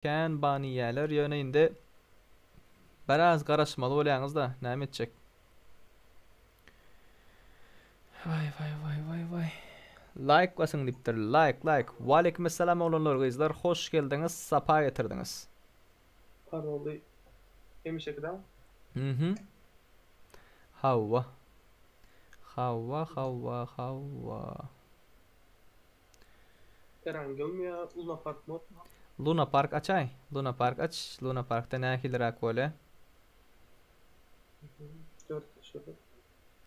Ken baniyeler yöneğinde biraz karışmalı olayanız da ne edecek? Vay vay vay vay vay. Like basın diptir. Like. Aleykümselam olanlar kızlar. Hoş geldiniz. Sapa getirdiniz. Paroldu emişe kadar. Hı. Havva. Havva. Herhangi olmuyor. Luna Park mod. Luna Park açay. Luna Park aç. Luna Park'ta ne akilir böyle? 4 şurada.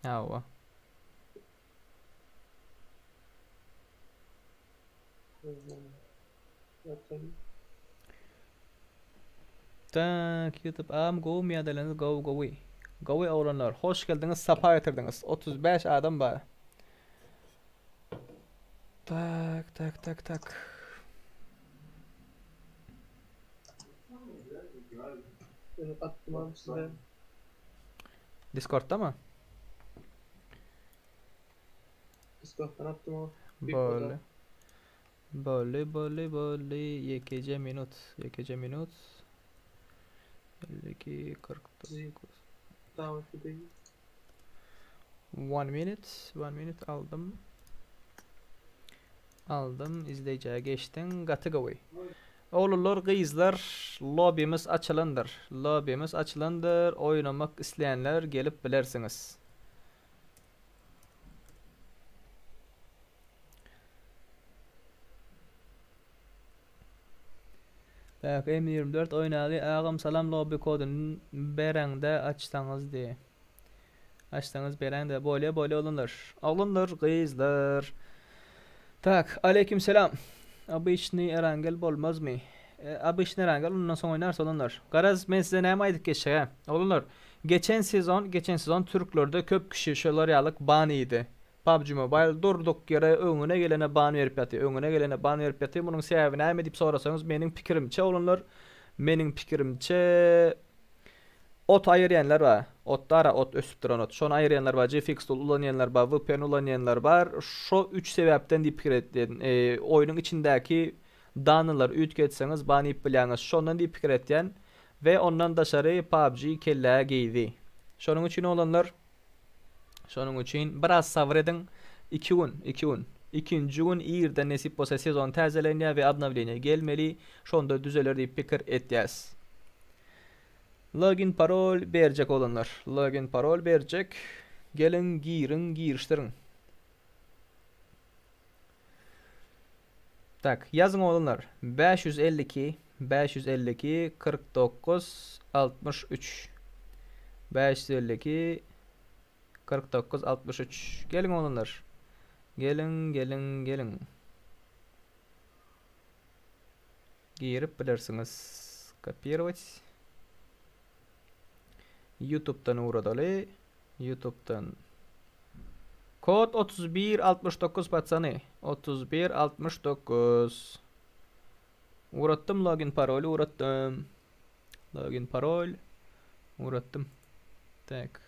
Havva. Zaten Tak YouTube go mi adalınız go. Go olanlar. Hoş geldiniz. Sapa getirdiniz. 35 adam var. Tak. attım abi size. Discord'da mı? Discord'dan attım o. Böyle. Böyle. Yekece minut. 52 Sizi 49. davet edeyim. 1 minute aldım. İzleyiciye geçtin. Gatıgavay. Oğullar, kızlar, lobimiz açılandır. Oynamak isteyenler gelip bilersiniz. Bak M24 oynadı. Ağam salam lobby kodunu berende açsanız diye. Açsanız berende böyle olunur. Alınır kızlar. Tak, aleykümselam. Abişni erangel bolmaz mı? Abişni erangel ondan sonra oynarsa olunur. Garaz men size ne aydık geçe? Olunur. Geçen sezon Türklerde köp kişi şöyle yalık baniydi. PUBG Mobile durduk yere önüne gelene ban verip yatıyor. Bunun sebebi ne deyip sorasanız benim fikrimçe olunur. Mening pikirimçe ot ayıryanlar var. Ot ösüp duran ot. Şonu ayıryanlar var. GFX tool ulanyanlar var. VPN ulanyanlar var. Şu 3 sebepten deyip fikir ettiğin. Oyunun içindeki danılar ütketseniz baniyip biləңiz. Şondan deyip fikir etdiyen ve ondan dışarı PUBG kelleye giydi. Şonun için olanlar şonun için biraz sabır edin. 2 gün. İkinci gün iyirden nesip olsa sezon təzəleniyə ve abnavleniyə gelmeli. Şonda düzelir deyip fikir etdiyəz. Login parol verecek olanlar. Login parol verecek. Gelin giriştirin. Tak yazın olanlar. 552 49 63 552 49 63. Gelin olanlar. Gelin. Girip bilirsiniz. Kopировать. YouTube'dan uğradalı. YouTube'dan. Kod 3169 patsanı. 3169. Uğrattım login parolü uğrattım. Tak.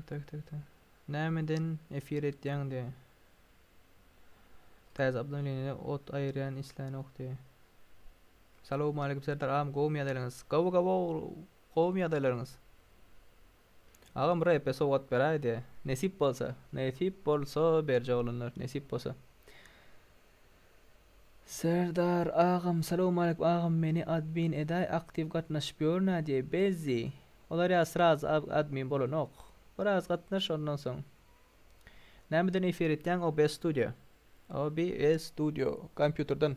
Tak. Nämeden efir etdiň de. Täze abdolini ot ayıran islan okdy. Salamu alaykum serdar ağam gowy ýadalyňyz. Gowy ýadalyňyz. Ağam rep sowat beraydy. Nesip bolsa berje olanlar nesip bolsa. Serdar ağam salamu alaykum ağam meni admin eday aktiv gatnaşpýor näde belzi. Olar ýasraz admin bolanok. Biraz gatnaş ondan soň. Nämeden efir etdiň OBS Studio. OBS Studio kompýuterden.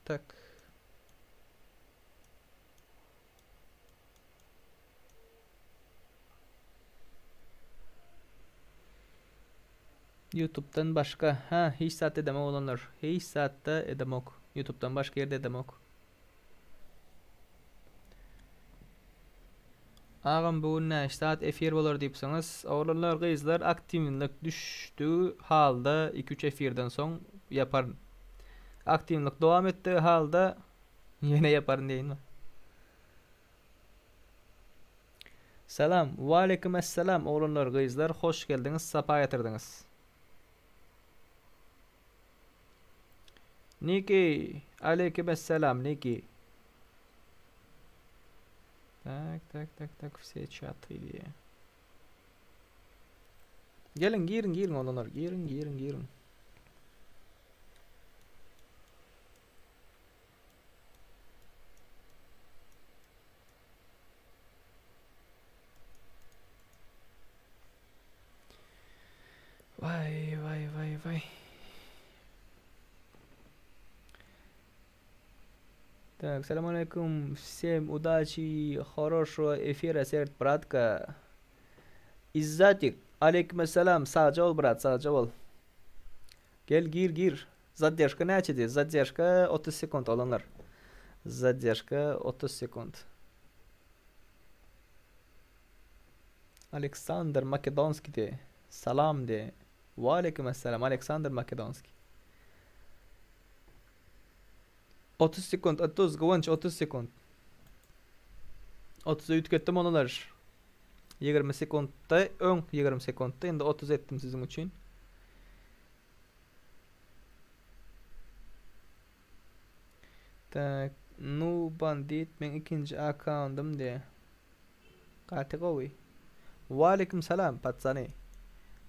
Tak. YouTube'dan başka hiç saatte edeme olanlar. Hiç saatte edemok. YouTube'dan başka yerde edemok. Ağam bugün näştat efir bolar diýipsiňiz. Oglanlar, gyzlar aktivlik düşdüğü halda 2-3 efirden soň yaparyn. Aktivlik dowam etdiği halda ýene yaparyn diýinmi? Salam, wa aleykum assalam oglanlar, gyzlar, hoş geldiňiz, sapa ýetirdiňiz. Niki, aleykum assalam, Niki. Tak, все чаты. Gelin, girin oglanlar, girin. Vay. Так, салам алейкум, всем удачи, хорошего эфира, серд, братка. Иззатик, алейкум ассалам, саджа бол, брат, саджа бол. Gel, gir. Задержка näçedi? Задержка 30 sekund olanlar. Задержка 30 sekund. Aleksandr Makedonski de. Salam de. Wa aleykum assalam, Aleksandr Makedonski. 30 sekund, 30 gıvanç 30 sekund. 30'a ütkettim onalar. 20 sekundda, 20 sekundda, indi 30 ettim sizin için. Tak, nu bandit men ikinci accountum de. Kategory. Wa aleykum salam, patsani.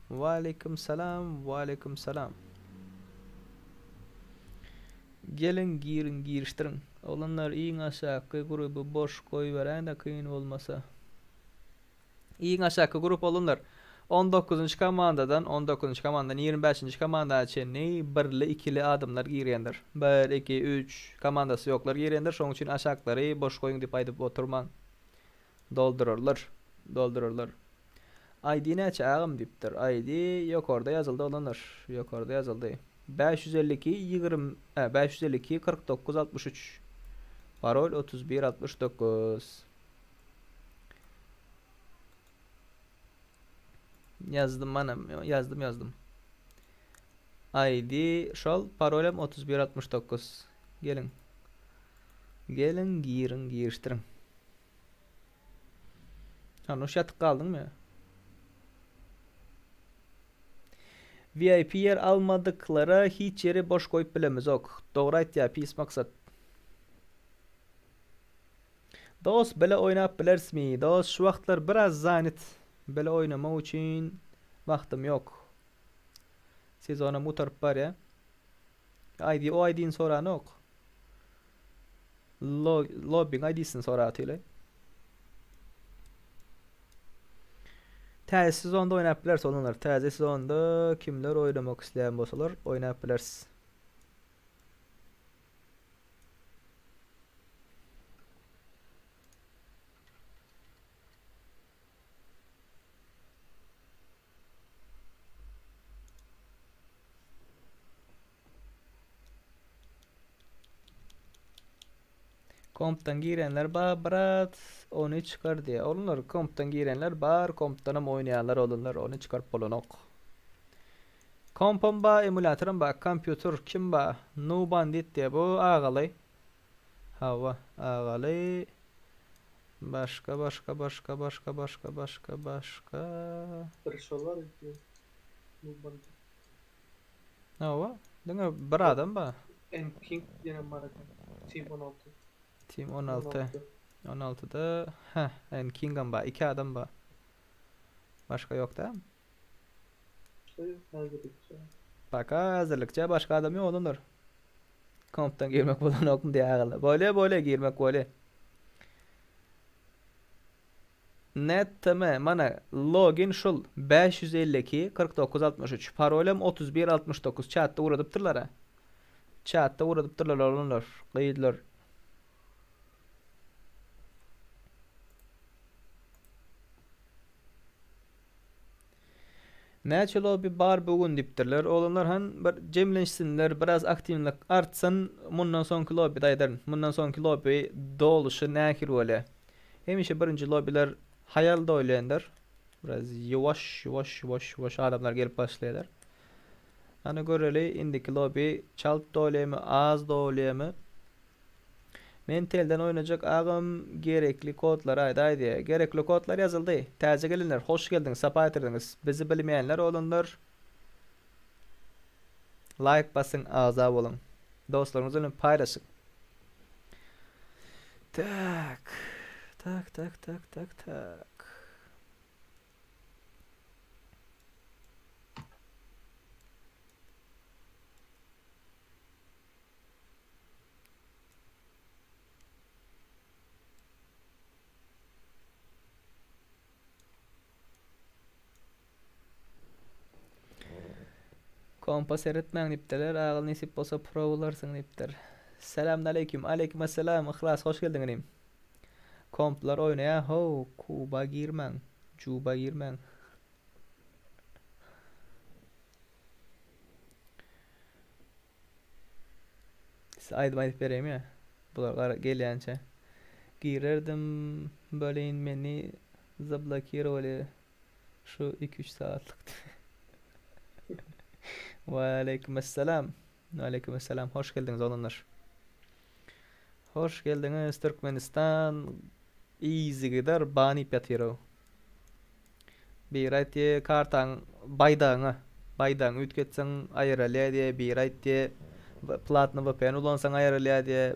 Wa aleykum salam. Gelin giriştirin. Olanlar iň aşaky grubu boş koýberän de kyn bolmasa. Iň aşaky grup olanlar 19-njy komandadan 25-nji komandaya çenni birli ikili adamlar girýändir. 1 2 3 komandasy ýoklar girýändir. Şoň üçin aşaklary boş koýun diýip aýdyp oturman. Doldururlar. ID näçe agam diýipdir. ID ýokarda ýazyldy olanlar. Ýokarda ýazyldy. 552 49 63. Parol 31 69. Yazdım manam, yazdım. ID şol parolem 31 69. Gelin giriştirin. Hanu şatyk kaldın mı? VIP yer almadıklara hiç yeri boş koyup bilemiz ok. Doğru aýtdy, pis maksat. Dost bele oynap bilersmi? Dost şu wagtlar biraz zanit. Bele oynamak için vaktim yok. Siz ona mutarp bar ya. O ID'nin soranı ok. Lobby'nin ID'sini soratıyla. Täze sezonda oynap bilersiz olanlar. Täze sezonda kimler oynamak isleýän bolsalar oynap bilersiz. Komptan girenler brat onu çıkar diye. Onlar komptan girenler bar komptanam oynayanlar olurlar onu çıkarıp bolonok. Kompam ba emulatorum ba kompüter kim ba no bandit diye bu ağalay. Hava ağalay. Başka. Barışolar diyor. Bu bandit. Hava. Denge bir adam ba. En King diye marka. Team 16. Team 16. 16'da en King'am ba. 2 adam ba. Başka yok da. Hazırlıkça başka adam yok olunur. Komptan girmek bolan okum diye ağırlar. Böyle girmek böyle. Net teme mana login şul 552 49 63 parolem 31 69 chat'ta uğradıptırlar ha. Chat'ta uğradıptırlar olunlar. Qeýdiler. Näçe lobby bar bugün dipdirler. Olanlar han bir jemlenşsinler, biraz aktivlik artsın, mundan soňky lobby daýdaryn. Mundan soňky lobby doluşy nähir bole. Hemişe birinji lobbyler hayalda oylayanlar. Biraz yavaş adamlar gelip başlayarlar. Hani göreli indiki lobby çalt da olayımı, az da olayımı. Men telden oynayacak ağım gerekli kodlar ayda. Gerekli kodlar yazıldı. Taze gelinler, hoş geldiniz, sapa etirdiniz. Bizi bilmeyenler olunlar. Like basın, azab olun. Dostlarınızla paylaşın. Tak. Kompa seyretmeyin dipteler. Ağıl nisip olsa pro bularsın dipter. Selamünaleyküm. Aleykümselam. İhlas hoş geldin. Komplar oynaya. Ho, Kuba girmen. Cuba girmen. Size aydıp vereyim ya. Bular gelyança. Girerdim böyleyin beni zablakir öyle şu 2-3 saatlik. Ve aleykümselam. Aleykümselam. Hoş geldiniz olanlar. Hoş geldiniz Türkmenistan. Easy gider bani yatiro. Bir aytiye kartan baydağına. Baydağın ütketsen ayıralya diye. Bir aytiye platını VPN ulansan ayıralya diye.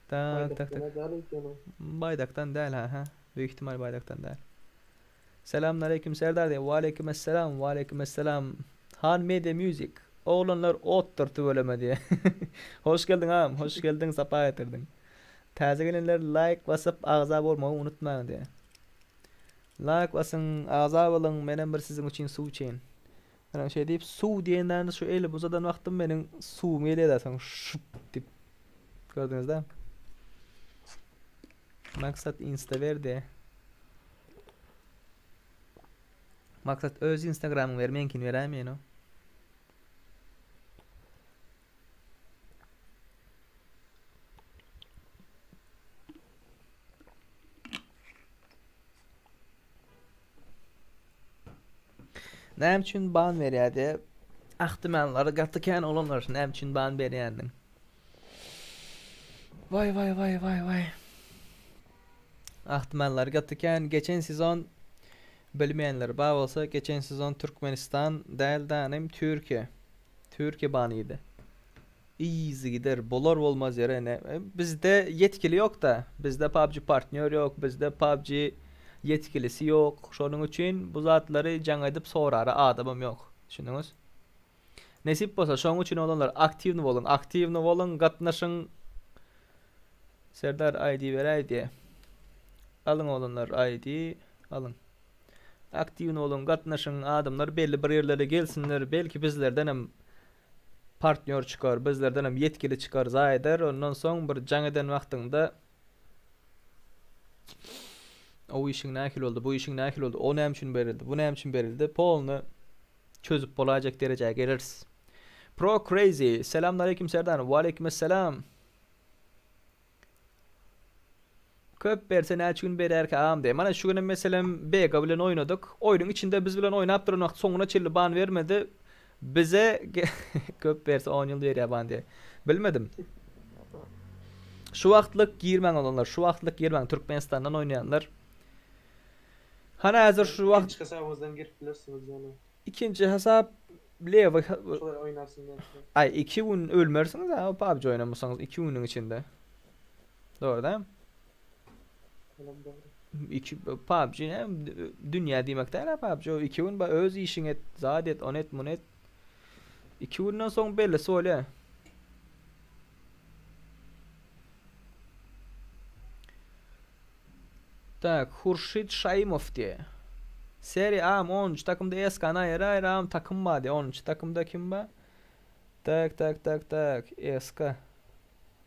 Tak. Baydaktan değil ha. Büyük ihtimal baydaktan değil. Selamünaleyküm Serdar diye. Aleykümselam. Aleykümselam. Han Media Music. Oğlanlar otturtu böleme diye. Hoş geldin ağam. Hoş geldin. Sapa getirdin. Taze gelenler like basıp ağza olmayı unutmayın diye. Like basın, ağza olun. Benim bir sizin için su için. Ben şey deyip su diyenden şu eli buzadan baktım benim su mele edersen şup dip. Gördünüz değil mi? Maksat insta verdi. Maksat öz Instagram'ı vermeyenkin veremeyen o. Näme üçin ban berýärdi? Ahtymanlary gatykan olanlar näme üçin ban berýärdin? Vay. Ahtymanlar gatykan geçen sezon bilmeyenler bağ olsa geçen sezon Türkmenistan değil danim Türkiye banıydı. Easy gider bolar olmaz yere ne. Bizde yetkili yok da. Bizde PUBG partner yok. Bizde PUBG yetkilisi yok. Şonun için bu zatları can edip sorarı adamım yok. Düşündünüz? Nesip bolsa şonun için olanlar aktivni bolun gatnaşın. Serdar ID veray diye. Alın olanlar ID alın. Aktivni olun gatnaşın adamlar belli bir yerlere gelsinler. Belki bizlerden hem partner çıkar, bizlerden hem yetkili çıkar zayeder. Ondan son bir can eden vaktinde o işin nakil oldu, bu işin nakil oldu. O näme üçin berildi, bu näme üçin berildi. Polnu çözüp bolacak dereceye geliriz. Pro Crazy. Selamünaleyküm Serdar. Aleykümselam. Köp berse näçe gün bererke ağam de. Mana şu güne meselem B bilen oynadık. Oyunun içinde biz bilen oynap durmak soňuna çelli ban vermedi. Bize köp berse 10 ýyl berýär ban diye. Bilmedim. Şu wagtlyk girmen olanlar, şu wagtlyk girmen Türkmenistandan oynayanlar. Hana hazır şu wagt İkinci hesabınızdan girip bilirsiniz yani. ikinci hesap Leva Şöyle oynarsınız. ay 2 gün ölmersiniz ha PUBG oynamasanız 2 günün içinde. Doğru değil mi? İki PUBG hem dünya demek değil PUBG o 2 gün öz işin et zadet onet monet 2 günden sonra belli söyle. Tak Hurşit Şaimov diye. Seri am 13 takımda eskana yara am takım var diye 13 takımda kim var? Tak eska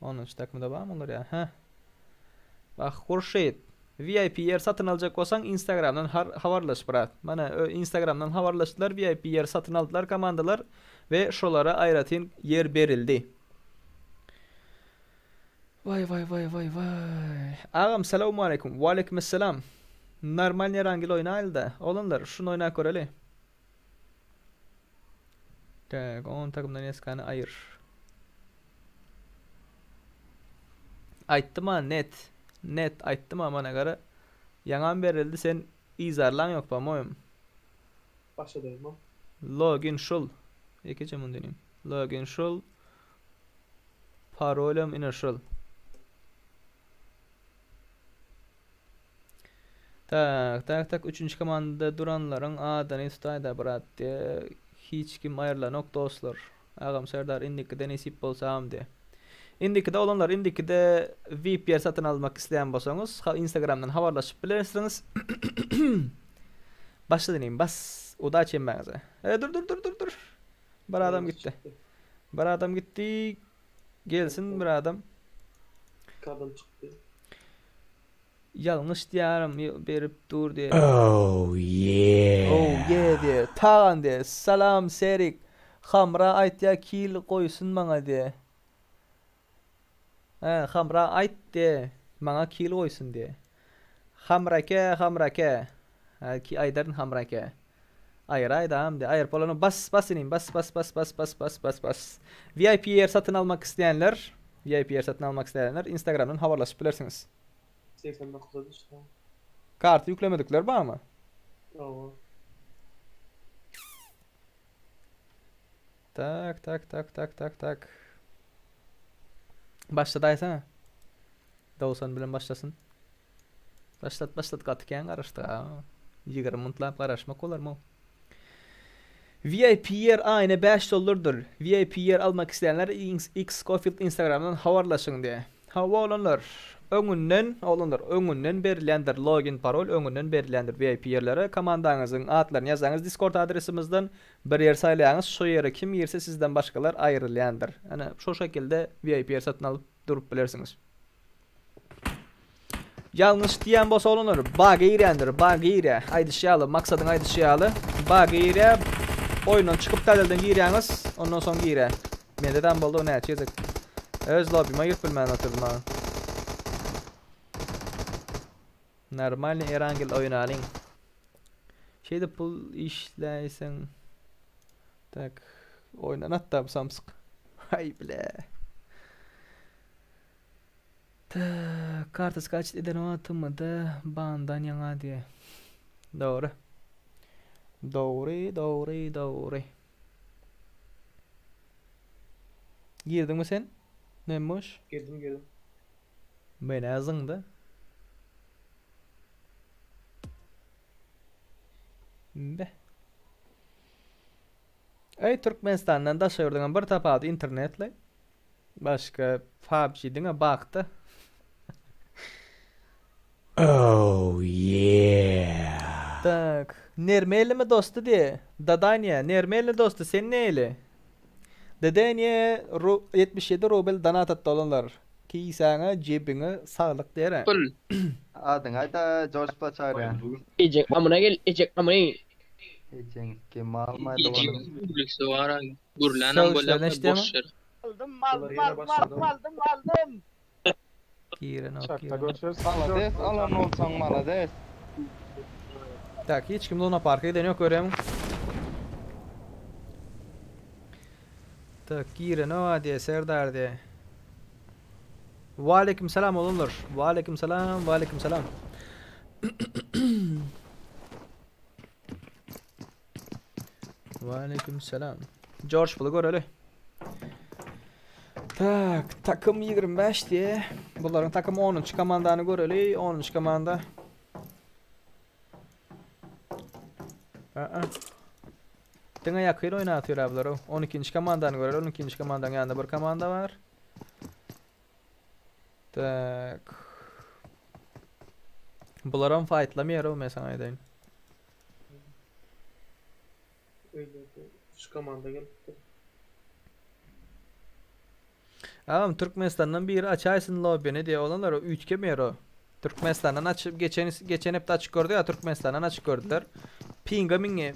13 takımda var mı onlar ya? Heh. Bak Hurşit VIP yer satın alacak olsan Instagram'dan havarlaş bırak. Bana Instagram'dan havarlaştılar VIP yer satın aldılar komandalar ve şolara ayratin yer berildi. Vay vay vay vay vay. Ağam selamun aleyküm. Ve aleykümselam. Normal nerangil oynayıl da. Oğlumlar şunu oyna köreli. Tak 10 takımdan eskanı ayır. Ayttım ha net. Net ayttım ha bana göre. Yanan verildi sen izarlan yok moyum. Başladayım ha. Login şul. Ekeceğim onu deneyim. Login şul. Parolem initial. Tak üçüncü komanda duranların adını tutayda bırak diye hiç kim ayarlanok dostlar. Ağam Serdar indikide nesip bolsam diye. Indikide olanlar indikide VPN satın almak isteyen bolsanız Instagram'dan haberleşip bilirsiniz. Başla deneyim bas. O da açayım ben size. Dur. Bir adam gitti. Bir adam gitti. Gelsin bir adam. Kadın çıktı. Yanlış diyarım berip dur diye. Oh yeah. Oh yeah diye. Tağan diye. Salam serik. Hamra ayt ya kil koysun bana diye. Hamra ayt diye. Bana kil koysun diye. Hamrake. Ki aydarın hamrake. Ayır aydam diye. Ayır polonu bas ineyim. Bas. VIP yer satın almak isteyenler. Instagram'dan haberleşip bilirsiniz. 89'a düştü. Kartı yüklemedikler var mı? Oo. Tak. Başladaysana. Dawson bilen başlasın. Başlat katıken karıştı. 20 mintlap karışmak olur mu? VIP yer aynı $5'dur. VIP yer almak isteyenler X Scofield Instagram'dan havarlaşın diye. Hava olanlar. Öňünden berilendir login parol, öňünden berilendir VIP yerlere. Komandaňyzyň adlaryny ýazaňyz Discord adresimizden bir yer saýlaýaňyz. Şo ýere kim girse sizden başgalar aýrylýandyr. Ana şo şekilde VIP yer satyn alyp durup bilersiňiz. Ýalňyş diýen bolsa olanlar bug ýerendir, bug ýere. Aýdyşýaly, maksadyň aýdyşýaly. Bug ýere. Oyundan çykyp täzelden girýäňiz, ondan soň gire. Mendeden boldy näçe ýazak. Öz lobbyma ýyp bilmän oturdum. Normal erangil oynaling. Şeyde pul işleysen. Tak. Oynan hatta samsık. Hay bile. Tak. Kartız kaç eden o atılmadı. Bandan yana diye. Doğru. Girdin mi sen? Neymiş? Girdim. Ben azındı. Be. Türkmenistan'dan da şöyle bir tapadı internetle. Başka PUBG'dine baktı. Oh yeah. Tak. Nermeli mi dostu diye. Dadanya. Nermeli dostu. Sen neyle? Dedeniye 77 rubel donat attı olanlar. Ki sana cebine sağlık dere. Adın ayda George Plaçar ya. Ecek amına gel, ecek amına. Ecek Kemal mayda olanım. Lüksü var. Gurlanan Söyle işte boş yer. Aldım. Giren ok Çakta giren. görüşürüz. Malades, alan olsan malades. Tak hiç kimde ona parka giden yok öğrenim. Tak giren o diye Serdar diye. Ve aleyküm selam oğlumlar. Ve aleyküm selam. Ve aleyküm selam. George Bull'u gör öyle. Tak takım 25 diye. Bunların takımı 10. komandanı gör öyle. 10. komanda. Dına yakın oynatıyor abiler o. 12. komandanı gör öyle. 12. komandanın yanında bir komanda var. Tak. Bunların fightlamıyor o mesela aydayn. Öyle. Şu komanda geldi. Ağam Türkmenistan'dan biri açaysın lobby'ni diye olanlar o üçkemiyor o. Türkmenistan'dan açıp geçen hep de açık gördü ya Türkmenistan'dan açık gördüler. Pingamini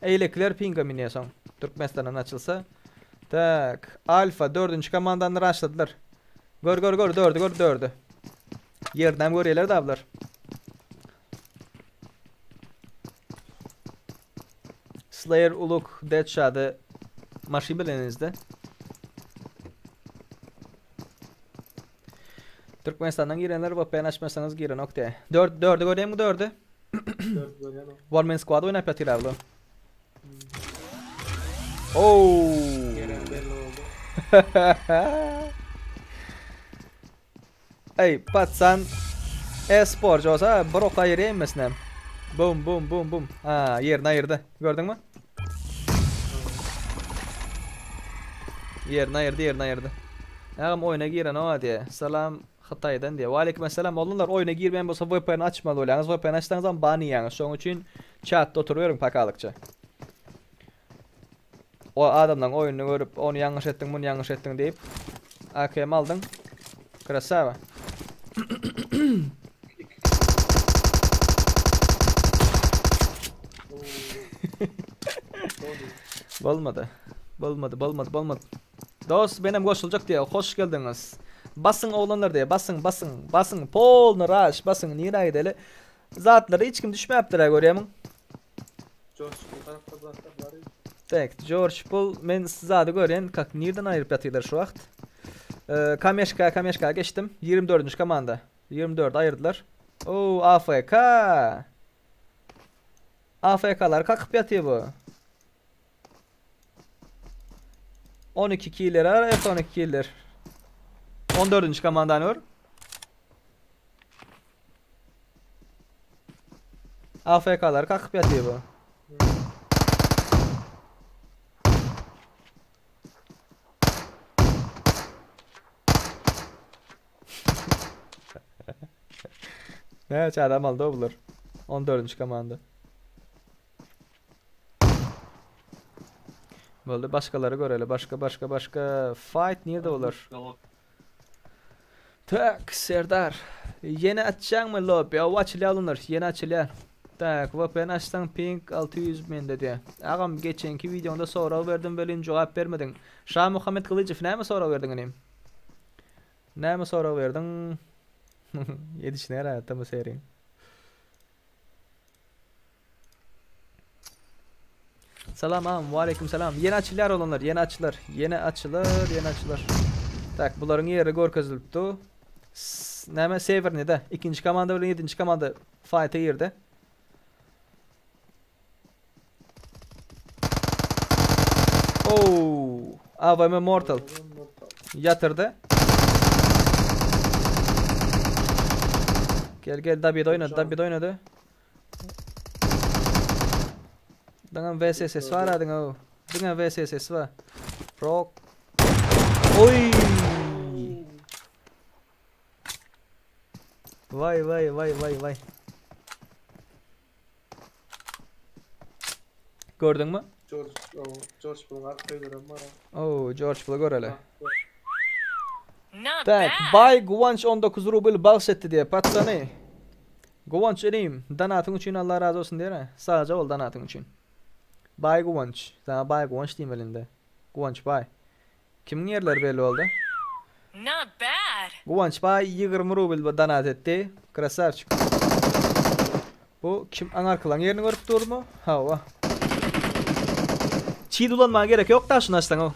eylekler pingamini son. Türkmenistan'dan açılsa. Tak. Alfa 4. komandanı rushladılar. Gör dördü. Yerden görüyorlar da ablar. Slayer, Uluk, Deadshot'ı maşı bilenizde. Türkmenistan'dan girenler VPN açmazsanız girin noktaya. Dördü göreyim mi dördü? 4 böyle ama. One Man Squad oynayıp yatır abla. Ooo. Gelen belli oldu. Ey patsan e-sporcu olsa broka yere inmesin hem. Bum. Ha yerini ayırdı. Gördün mü? Yerini ayırdı. Ağam oyuna giren o diye. Salam Hatay'dan diye. Aleykümselam oğlunlar oyuna girmeyen olsa VPN açmalı olanız. VPN açtığınız zaman ban yiyorsunuz. Son için chatta oturuyorum pakalıkça. O adamdan oyunu görüp onu yanlış ettin bunu yanlış ettin deyip AKM aldın. Krasava. Olmadı. Dost benim koşulacak diye hoş geldiniz. Basın oğlanlar diye basın. Polna rush basın nira gideli. Zatları hiç kim düşmeyaptır görüyor musun? George bu tarafta zatlar var. Tak, George Paul men zadı gören kak nereden ayırıp yatıyorlar şu vakt. Kamyashka geçtim. 24. komanda. 24 ayırdılar. Oo AFK. AFK'lar kalkıp yatıyor bu. 12 killer var, F12 killer. 14. komandan var. AFK'lar kalkıp yatıyor bu. Ne adam aldı o bulur. 14. komanda. Böyle başkaları görelim. Başka. Fight nerede olur? Tak Serdar. Yeni açacak mı lobby? O açılıyor alınır. Yeni açılıyor. Tak VPN açtan ping 600 min dedi. Ağam geçenki videomda soru verdim velin cevap vermedin. Şah Muhammed Kılıcıf ne mi soru verdin anim? Ne mi soru verdin? Yediş ne ara tamı serin. Selam ağam, aleyküm selam. Yeni açılar olanlar, yeni açılar. Tak, bunların yeri görkezilipti. Neme Sever ne de? 2. komanda ve 7. komanda fight'a girdi. Oo, AVM Mortal yatırdı. Gel David oynadı. Dengan VSS var adın o. Dengan VSS var. Rock. Oy. Vay. Gördün mü? George bunun arkayı gören var ha. Oo, George Bull gör hele. Not Tak, bad. Bay Guvanç 19 ruble bahsetti diye patsanı. Guvanç edeyim. Danatın için Allah razı olsun diye. Sadece ol danatın için. Bay Guvanç. Sana Bay Guvanç diyeyim elinde. Guvanç Bay. Kimin yerleri belli oldu? Not bad. Guvanç Bay 20 ruble danat etti. Krasavçık. Bu kim anar kılan yerini görüp durur mu? Hava. Çiğ dolanmaya gerek yok da şunu açtan o.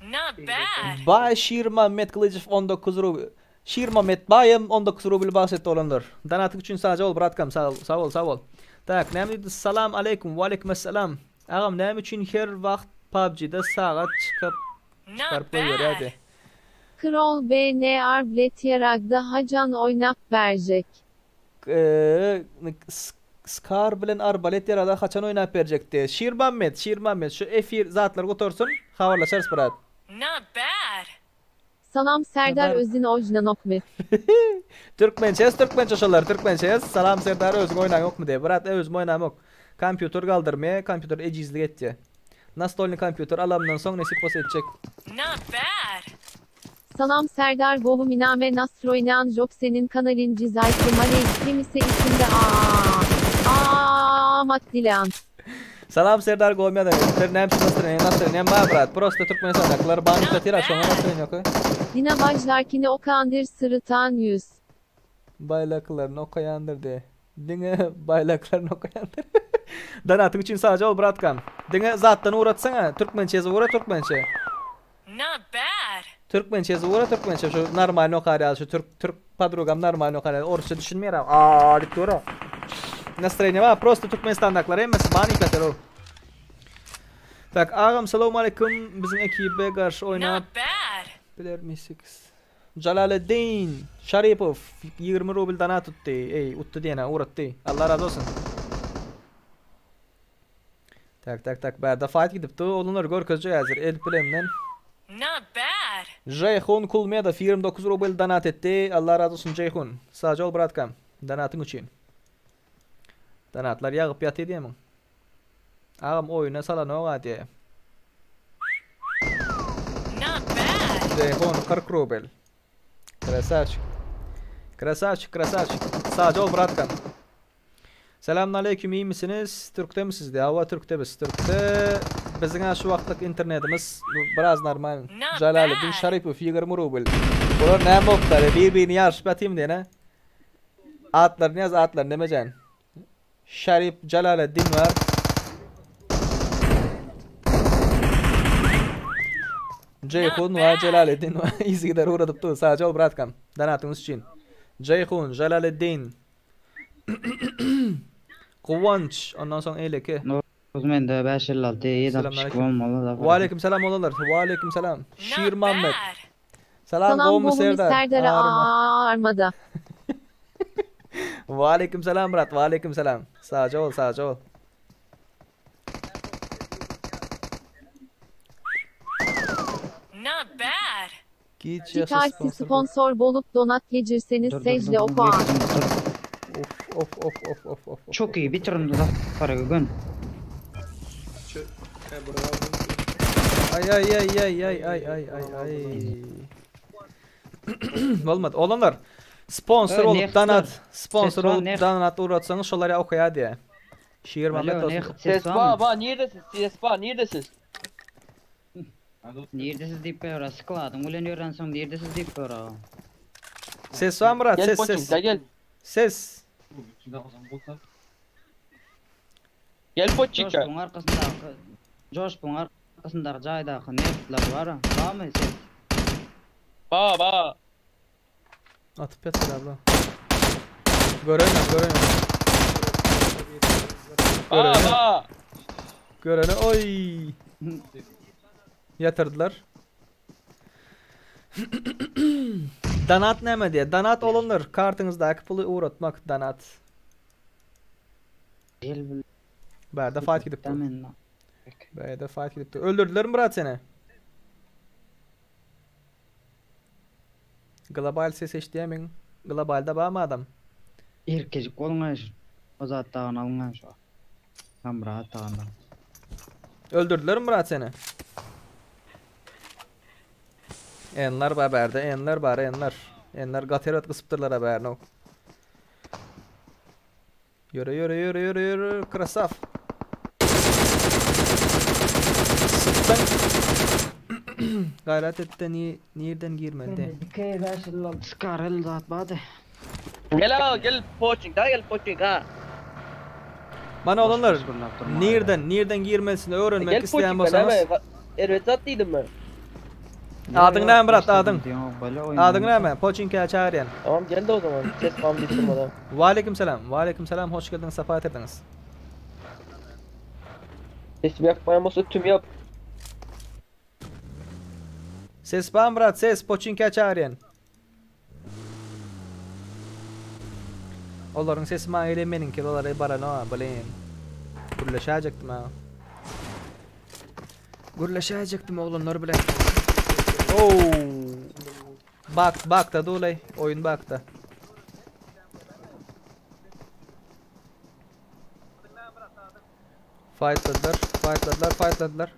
Not bad. Bay Şirmamet Kılıcıf 19 ruble. Şirmamet Bayım 19 ruble bahsetti olanlar. Danatın için sadece ol bratkam sağ ol. Tak, neydi? Salam aleyküm, ve aleykümselam. Ağam neyim için her vakt PUBG'da saat çıkarıp koyuyor hadi. Krol BN Arblet yaragda hacan oynap verecek. Skar bilen arbalet yarada kaçan oynayıp verecekti. Şirmamet şu efir zatlar götürsün. Havarlaşarız brat. Not bad. Salam Serdar Özin Ojnan Okmet. Türkmençe şolar Türkmençe. Salam Serdar Özün oynan yok mu diye. Brat özüm oynam yok. Kompüter kaldırmaya, kompüter ecizlik etti. Nastolni kompüter alamdan son nesip bas edecek. Not bad. Salam Serdar Gohu Miname Nastroynan Job senin kanalin Cizaytı Male İslimise isimde Mat Dilan. Salam Serdar Gomya'da. Ternem nasıl ma brat. Prosto Türkmenistan'dakiler banka tiraş ona nasıl yok. Dina Bajlarkini okandır sırıtan yüz. Baylaklarını okayandır de. Dine baylaklarını okayandır. Danatın için sadece ol bratkan. Dine zattan uğratsana. Türkmençesi uğra Türkmençe. Not bad. Türkmençesi uğra Türkmençe. Şu normal okar şu Türk padrogam normal okar. Orça düşünmeyerek. Dikti uğra. Настроение var. Prosto Türkmenistan'dakiler emmesi bani kater o. Tak ağam selamun aleyküm. Bizim ekibe karşı oynayıp. Not bad. Bilir misiniz? Jalaluddin Sharipov 20 ruble donat tuttu. Ey uttu diyene uğrattı. Allah razı olsun. Tak. Berda fight gidipti. Olunlar görközce hazır. El bilemden. Not bad. Ceyhun Kulmaya da 29 ruble donat etti. Allah razı olsun Ceyhun. Sadece ol bratkam. Donatın için. Donatlar yağıp yatı diyemin. Ağam oyuna salan o hadi. Not bad. Ceyhun 40 ruble. Krasavçık. Sadece ol bratkam. Selamünaleyküm, iyi misiniz? Türk'te misiniz diye? Hava Türk'te biz. Türk'te bizim şu vaktlik internetimiz biraz normal. Jalaluddin Sharipov 20 ruble. Bunlar ne moktarı? Birbirini yarışıp atayım diye ne? Atlar ne yaz atlar demeyeceksin. Jalaluddin var. Ceyhun var, Jalaluddin var. İzi gider uğradıp dur. Sadece ol bratkam. Danatımız için. Ceyhun, Jalaluddin. Kıvanç. Ondan sonra eyle ki. Osman da 556 760 olmalı da. Ve aleyküm selam olanlar. Ve aleyküm selam. Şiir Not Muhammed. bad. Selam Gomu Serdar. Serdar'a armada. Ve aleyküm selam Murat. Ve aleyküm selam. Sadece ol. Not bad. Gitarsi sponsor bolup donat geçirseniz secde o puan. Of. Çok iyi bitirin da para gün. Ay. Olmadı. Olanlar sponsor olup donat uğratsanız şolara okuya diye. Şiir Muhammed olsun. Sesba, neredesiniz? Neredesiz deyip böyle sıkıladım. Ulan öğrensen neredesiz deyip böyle. Ses var Murat, Gel ses. poçink, gel. Ses. Gel poçink. Coşkun arkasındaki caydaki neftler var ha. Var mı ses? Ba. Atıp yatır abla. Göremiyorum. Ba. Görene oy. Yatırdılar. Donat neme diye. Donat olunur. Kartınızdaki pulu uğratmak donat. Berde fight gidipti. Öldürdüler mi Murat seni? Global ses eşdeyemin. Globalda bağ mı adam? Erkecik olmaz. O zaten alıngan şu. Tam rahat tağından. Öldürdüler mi Murat seni? Enler haberde, enler gaterat kısıptırlar haberini ok. Yürü, krasaf. Sıktın. Gayret etti, nereden girmedi? Skarel zat bade. Gel poçink ha. Bana olanlar nereden girmesini öğrenmek isteyen bolsanız. Evet zatlıydım ben. Adın ne Murat adın? Adın ne? Poçinka çağıryan. Tamam geldi o zaman. Ses falan bitirmeden. Ve aleyküm selam. Hoş geldiniz. Safa etirdiniz. Sesim yakmayan olsa tüm yap. Ses bağım Murat ses. Poçinka çağıryan. Onların sesi bana eylemenin ki onları bana ne bileyim. Gürleşecektim oğlanlar bile. Bak da dolay. Oyun bak da. Fightladılar.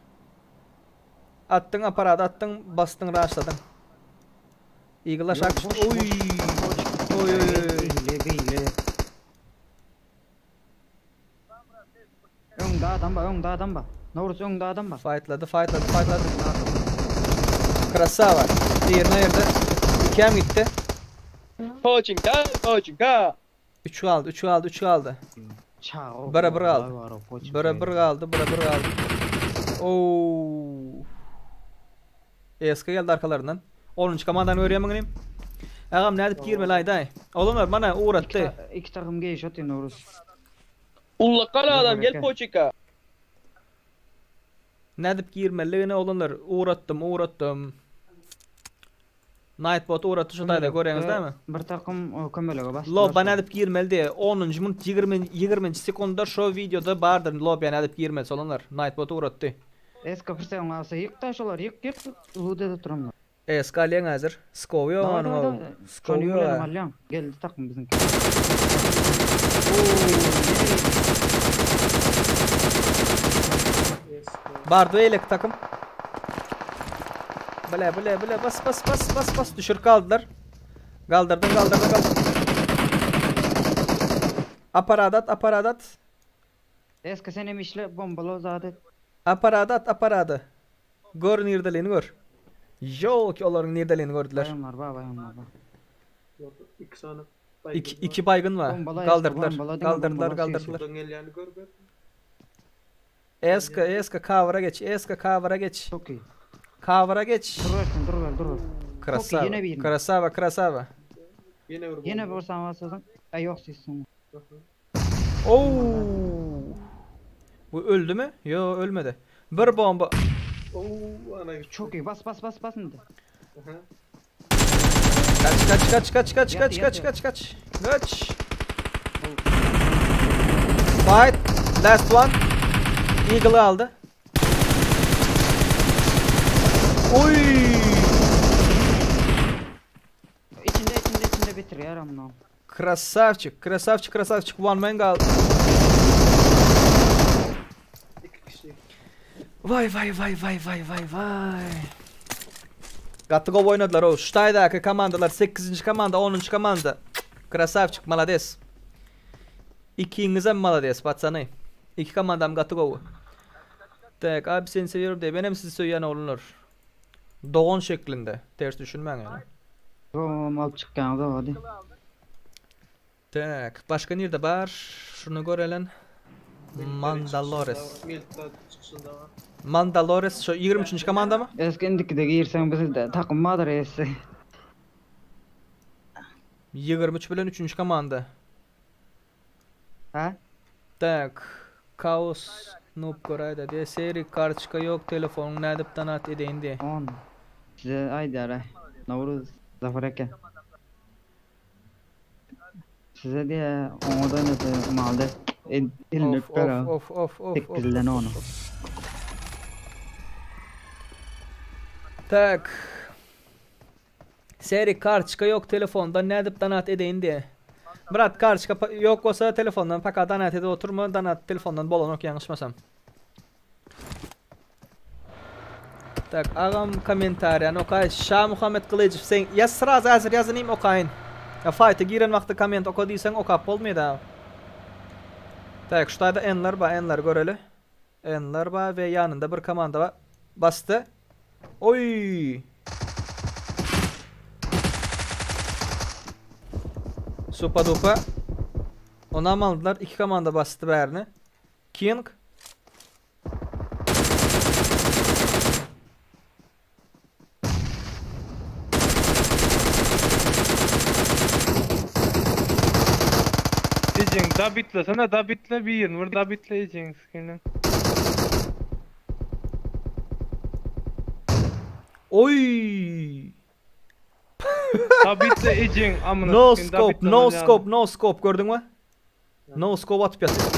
Attın aparat attın bastın raşladın. Eagle'a şak. Oy. Öňde adam bar, öňde adam bar. Novruz öňde adam bar. Fightladı. Krasava. Diğerine yerde. 2 hem gitti. Pochinka. 3 kaldı. Çağ. Beraber kaldı. Oo. Eski geldi arkalarından. 10. komandan öğrenmenim. Ağam ne edip girme layday. Oğlumlar bana uğrattı. İki takım geç atıyor Novruz. Ullakala adam gel Pochinka. Ne edip girmeliğine oğlumlar uğrattım. Nightbot uğrattı şutayda görüyorsunuz değil mi? Bir takım kömelige bastı. Lobba ne edip girmeli diye 10. minut 20. sekundda şu videoda bardır lobba ne edip girmeli oğlumlar. Nightbot uğrattı. Eski fırsatın alsa yık taşolar yık Lude de turamlar. Eskaliyen hazır. Skovuyor onu. Skovuyor. Geldi takım bizimki. Bardo elek takım. Bile bas düşür kaldılar. Kaldırdın. Aparadat. Eski senem işle bombalı zaten. Aparadı. Gör nirdeliğini gör. Yok ki onların nirdeliğini gördüler. Bayanlar. Yok, 2 tane. İki baygın var. Kaldırdılar. Döngel yani gör. Eska kavara geç. Çok iyi. Kavara geç. Dur. Krasava. Yine vur. Vursan varsın. Yok sizsin. Oo. Bu öldü mü? Yo ölmedi. Bir bomba. Oo ana. Çok iyi. Bas. Kaç. Fight. Last one. Eagle aldı. Oy. İçinde bitir ya Ramno. Krasavçık. One man kaldı. 2 kişi. Vay. Gattık o oynadılar o. Ştaydaki komandalar 8. komanda 10. komanda. Krasavçık malades. İkinize malades patsanay. 2 komandam gattık o. Tak abi seni seviyorum diye benim sizi söyleyen olunur. Doğan şeklinde. Ters düşünmen yani. Mal çıkkan da hadi. Tak başka nerede var? Şunu görelim. Mandalores şu 23. komanda mı? Eskindikide girsen biz de takım madır esse. 23 bilen 3. komanda. Ha? Tak. Kaos noob korayda diye seri karşıka yok telefonun ne edip tanat edeyim diye. 10. Size aydara. Novruz Zafer Eke. Size diye ondan öte malda elini kara. Of. Tekizlen onu. Tak. Seri karşıka yok telefonda ne edip tanat edeyim diye. Brat karşıka yok olsa telefondan fakat danat ede oturma danat telefondan bolanok yanlışmasam. Tak ağam komentariyan okay Şah Muhammed Kılıcıf sen yaz sıraz hazır yazınayım okayın. Ya fight'a giren vakti koment okuduysan okap olmaydı. Tak şurada enler göreli. Enler ba ve yanında bir komanda var. Bastı. Oy. Sopa dopa. Ona aldılar. 2 komanda bastı bärini. King. Ejing da bitle sana da bitle bir yer. Burada bitle ejing skinin. Oy. Da bitle ejing amına. No scope gördün mü? No scope atıp yatıyor.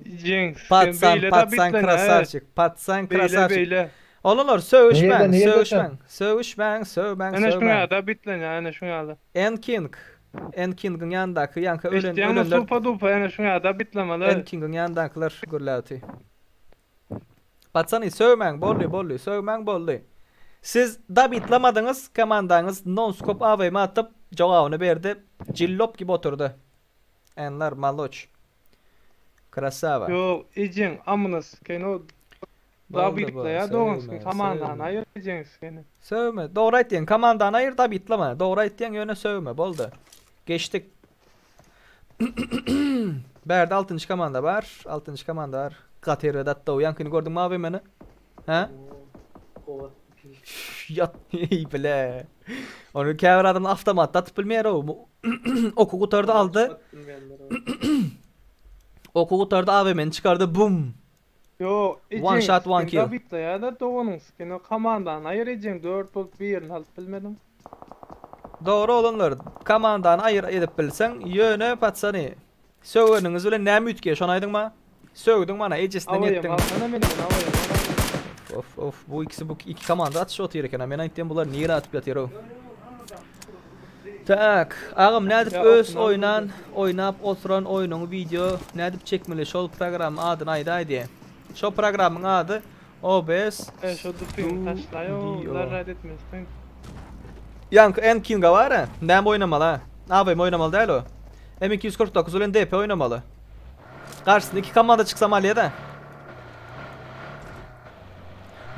Ejing. Patsan krasavçık. Patsan krasavçık. Oğlunlar sövüşmen. Ana şuna da bitle ya ana şuna da. Enking'in yanındaki yanka ölenler. İşte sopa dupa ana şuna da bitlemeli. Enking'in yanındakiler gürläti. Patsanı sövmen bolly sövmen bolly. Siz da bitlamadınız komandanız non-scope AVM atıp cevabını verdi. Cillop gibi oturdu. Enler maloç. Krasava. Yo, ejing amınız. Keno da bitle ya doğunsın. Komandan ayır ejing seni. Sövme. Doğru aytdın. Komandan ayır da bitleme. Doğru aytdın yöne sövme. Boldu. Geçtik. Berde 6. komanda var. 6. komanda var. Kater'e datta uyankını gördün mü abi beni? Ha? Kova. Yat iyi bile. Onu kever adamın avtomat atıp bilmeyer o. Oku kutardı aldı. Oku kutardı AVM'ni çıkardı. Bum. Yo, One shot, one kill. Da bitle ya da doğunsın. Keno komandan ayır ejing 4 bol 1 alıp bilmedim. Doğru olunlar. Komandan ayır edip bilsen yöne patsani. Söğününüz bile näme ütke şonaydın mı? Söğdün bana ecesinden ettin. Avayım. Of bu iki komanda atış otu yerken men aytdym bular nere atıp yatır o. Tak, ağam nädip öz oynan, oynap oturan oyunun video nädip çekmeli şol program adını aydı. Şol programın adı OBS. Şol dupin taşlayo, zarar etmezsin. Yank en kinga var ha. Näme oynamalı ha? Abim oynamalı değil o. M249 ulan DP oynamalı. Karşısında iki komanda çıksa maliye de.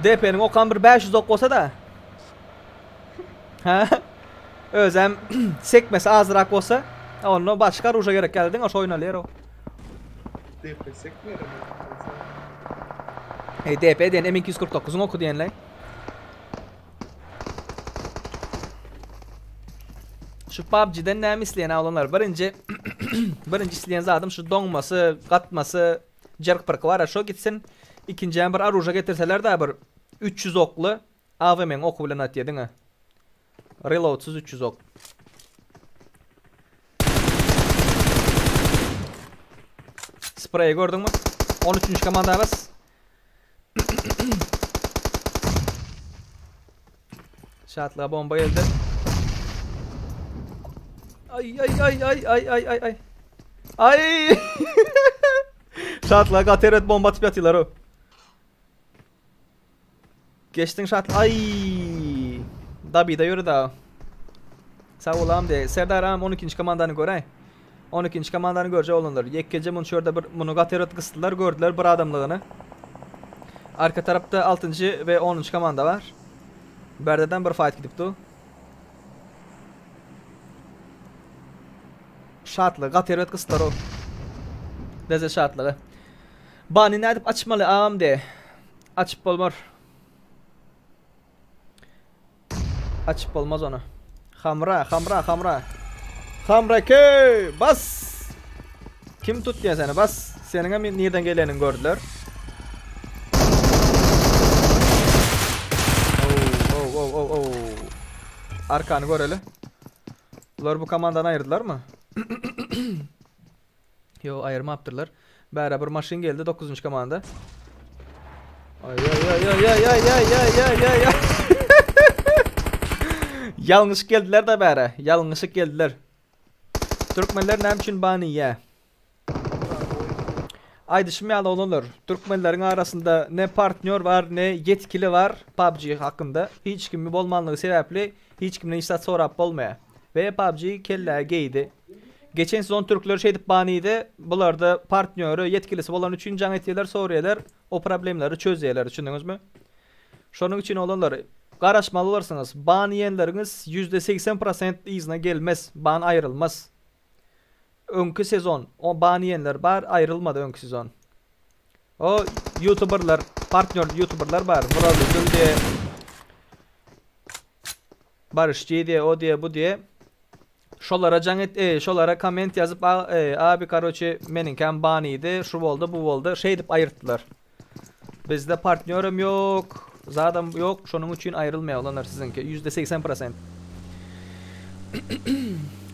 DP'nin okan bir 500 ok olsa da. Ha? Özem sekmesi azırak olsa onu başka ruja gerek geldin o oynalir o. DP sekmiyor mu? DP diyen M249'un oku diyenler. Şu PUBG'den näme isleyen olanlar birinci isleyen zadım şu donması, katması, jerk pırkı var ya şu gitsin. İkinci bir aruja getirseler de bir 300 oklu AVM'nin oku bilen at yedin ha. Reloadsuz 300 ok. Spray'i gördün mü? 13. komanda bas. Şatla bomba geldi. Ay. Ay. Şatla gateret bomba atıp yatıyorlar o. Geçtin şat. Ay. Dabi da yürü da. Sağ olam de. Serdar ağam 12. komandanı göre. 12. komandanı görece olunlar. Yekkece bunu şurada bunu gateret kıstılar gördüler bir adamlığını. Arka tarafta 6. ve 10. komanda var. Berdeden bir fight gidipti. Şartlı, gateret kıstılar o. Deze şartları. Bani ne edip açmalı ağam de. Açıp olmar. Açıp olmaz onu. Hamra. Hamra ke bas. Kim tutuyor seni bas. Senin nereden gelenin gördüler. Oh. Arkanı gör hele. Bunlar bu komandan ayırdılar mı? Yo ayırma yaptırlar. Beraber maşin geldi 9. komanda. Ay. Yanlış geldiler de bere. Yanlışık geldiler. Türkmenler ne için bani ya? Aydışmayalı olurlar. Türkmenlerin arasında ne partner var ne yetkili var PUBG hakkında. Hiç kimi bolmanlığı sebeple hiç kimden istat sorap olmaya. Ve PUBG kelle geydi. Geçen sezon Türkler şeydip baniydi. Bunlar da partneri yetkilisi olan üçün can etiyorlar soruyorlar. O problemleri çözüyorlar. Düşündünüz mü? Şunun için olanlar karışmalı olursanız baniyenleriniz %80% izne gelmez. Ban ayrılmaz. Önkü sezon o baniyenler var ayrılmadı önkü sezon. O YouTuber'lar, partner YouTuber'lar var. Murat Gül diye, Barış diye, o diye, bu diye. Şolara şolara comment yazıp abi karoçi meninken baniydi, şu oldu, bu oldu. Şey edip ayırttılar. Bizde partnerim yok. Zaten yok. Şunun için ayrılmaya olanlar sizinki. %80%.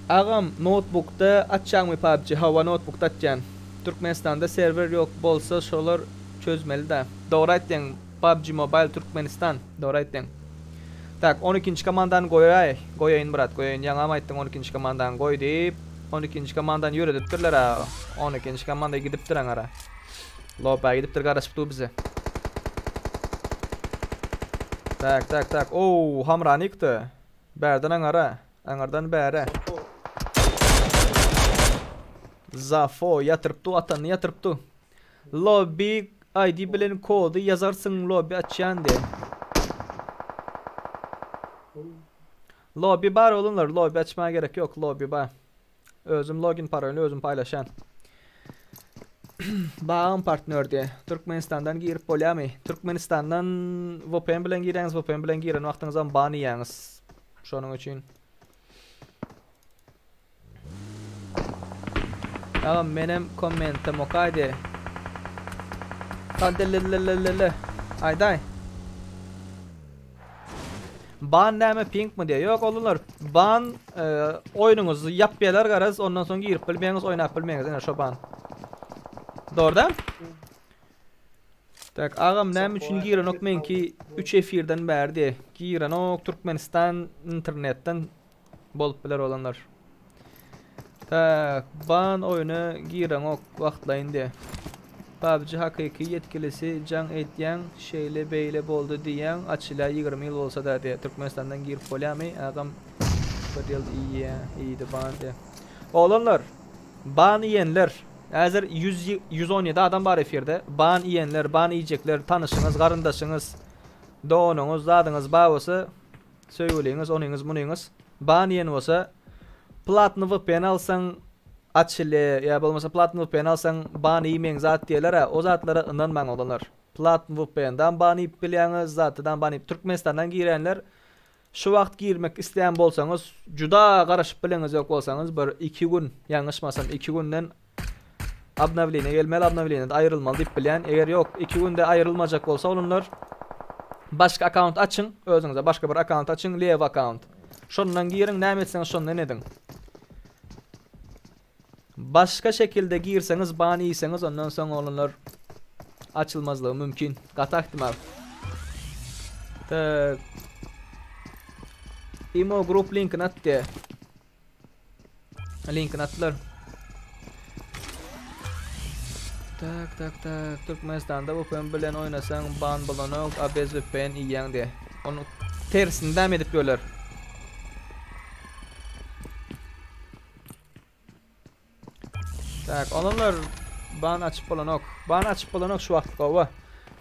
Ağam notebook'ta açacağım mı PUBG? Hava notebook'ta açacaksın. Türkmenistan'da server yok. Bolsa şolar çözmeli de. Doğru ettin. PUBG Mobile Türkmenistan. Doğru ettin. Tak 12. komandan Goyayın Murat. Goyayın. Yanıma ettin 12. komandan Goy deyip 12. komandan yürüdüptürler ha. 12. komandaya gidiptir ara. Lopa gidiptir karışıptı bize. Tak. Oo, hamran yıktı. Berden angara. Angardan bere. Zafo yatırıptı atanı yatırıptı. Lobby ID bilen kodu yazarsın lobby açyan de. Lobby bar olunlar. Lobby açmaya gerek yok. Lobby bar. Özüm login parolünü özüm paylaşan. Bağım partner diye. Türkmenistan'dan girip bolyami. Türkmenistan'dan VPN bilen gireniz, VPN bilen giren vaxtınızdan ban yiyeniz. Şonun için. Ağam menem kommentim okaydı. Tandelelelelele. Ayday. Ban näme ping mi diye. Yok olurlar. Ban oyununuzu yapyalar garaz ondan sonra girip bilmeyiz oynap bilmeyiz. Yani şu ban. Doğru da? Tak ağam näme üçün giren ok men ki 3 efirden berdi. Giren ok Türkmenistan internetten bolup biler olanlar. Tak ban oyunu giren ok vaqtlayın diye. PUBG hakiki yetkilisi can etyen şeyle beyle boldu diyen açıla 20 yıl olsa da diye Türkmenistan'dan girip bolyami ağam bir yıl iyiydi ban diye. Olanlar ban yiyenler hazır 117 adam var efirde. Ban yiyenler, ban yiyecekler, tanışınız, qarındaşınız, doğununuz, zadınız bağısı söyleyiniz, onunuz, bununuz. Ban yiyen olsa Platinum VPN alsan açılı ya bolmasa Platinum VPN alsan ban yemeyin zat diyeler ha. O zatlara inanmayın olanlar. Platinum VPN'dan ban yiyip bilýäňiz, zatydan ban yiyip Türkmenistan'dan girenler şu wagt girmek isteyen bolsanız, juda garaşyp bileňiz ýok bolsanız bir 2 gün, ýalňyşmasam 2 günden abnavlene gelmeli, abnavleneden ayrılmalı dip bilýän. Eger ýok 2 günde ayrılmajak bolsa olanlar başka account açın, özüňize başka bir account açın, lev account. Şondan girin, näme etseňiz şondan edin. Başka şekilde girseniz, ban yiyseniz ondan sonra olanlar açılmazlığı mümkün. Gata ihtimal. Tak. Imo grup linkini attı. Linkini attılar. Tak. Türkmenistan'da VPN bilen oynasan ban bulanok, abez VPN iýen diye. Onu tersinden edip diyorlar. Tak, olanlar ban açıp bolanok. Ban açıp bolanok şu vaqt gowa.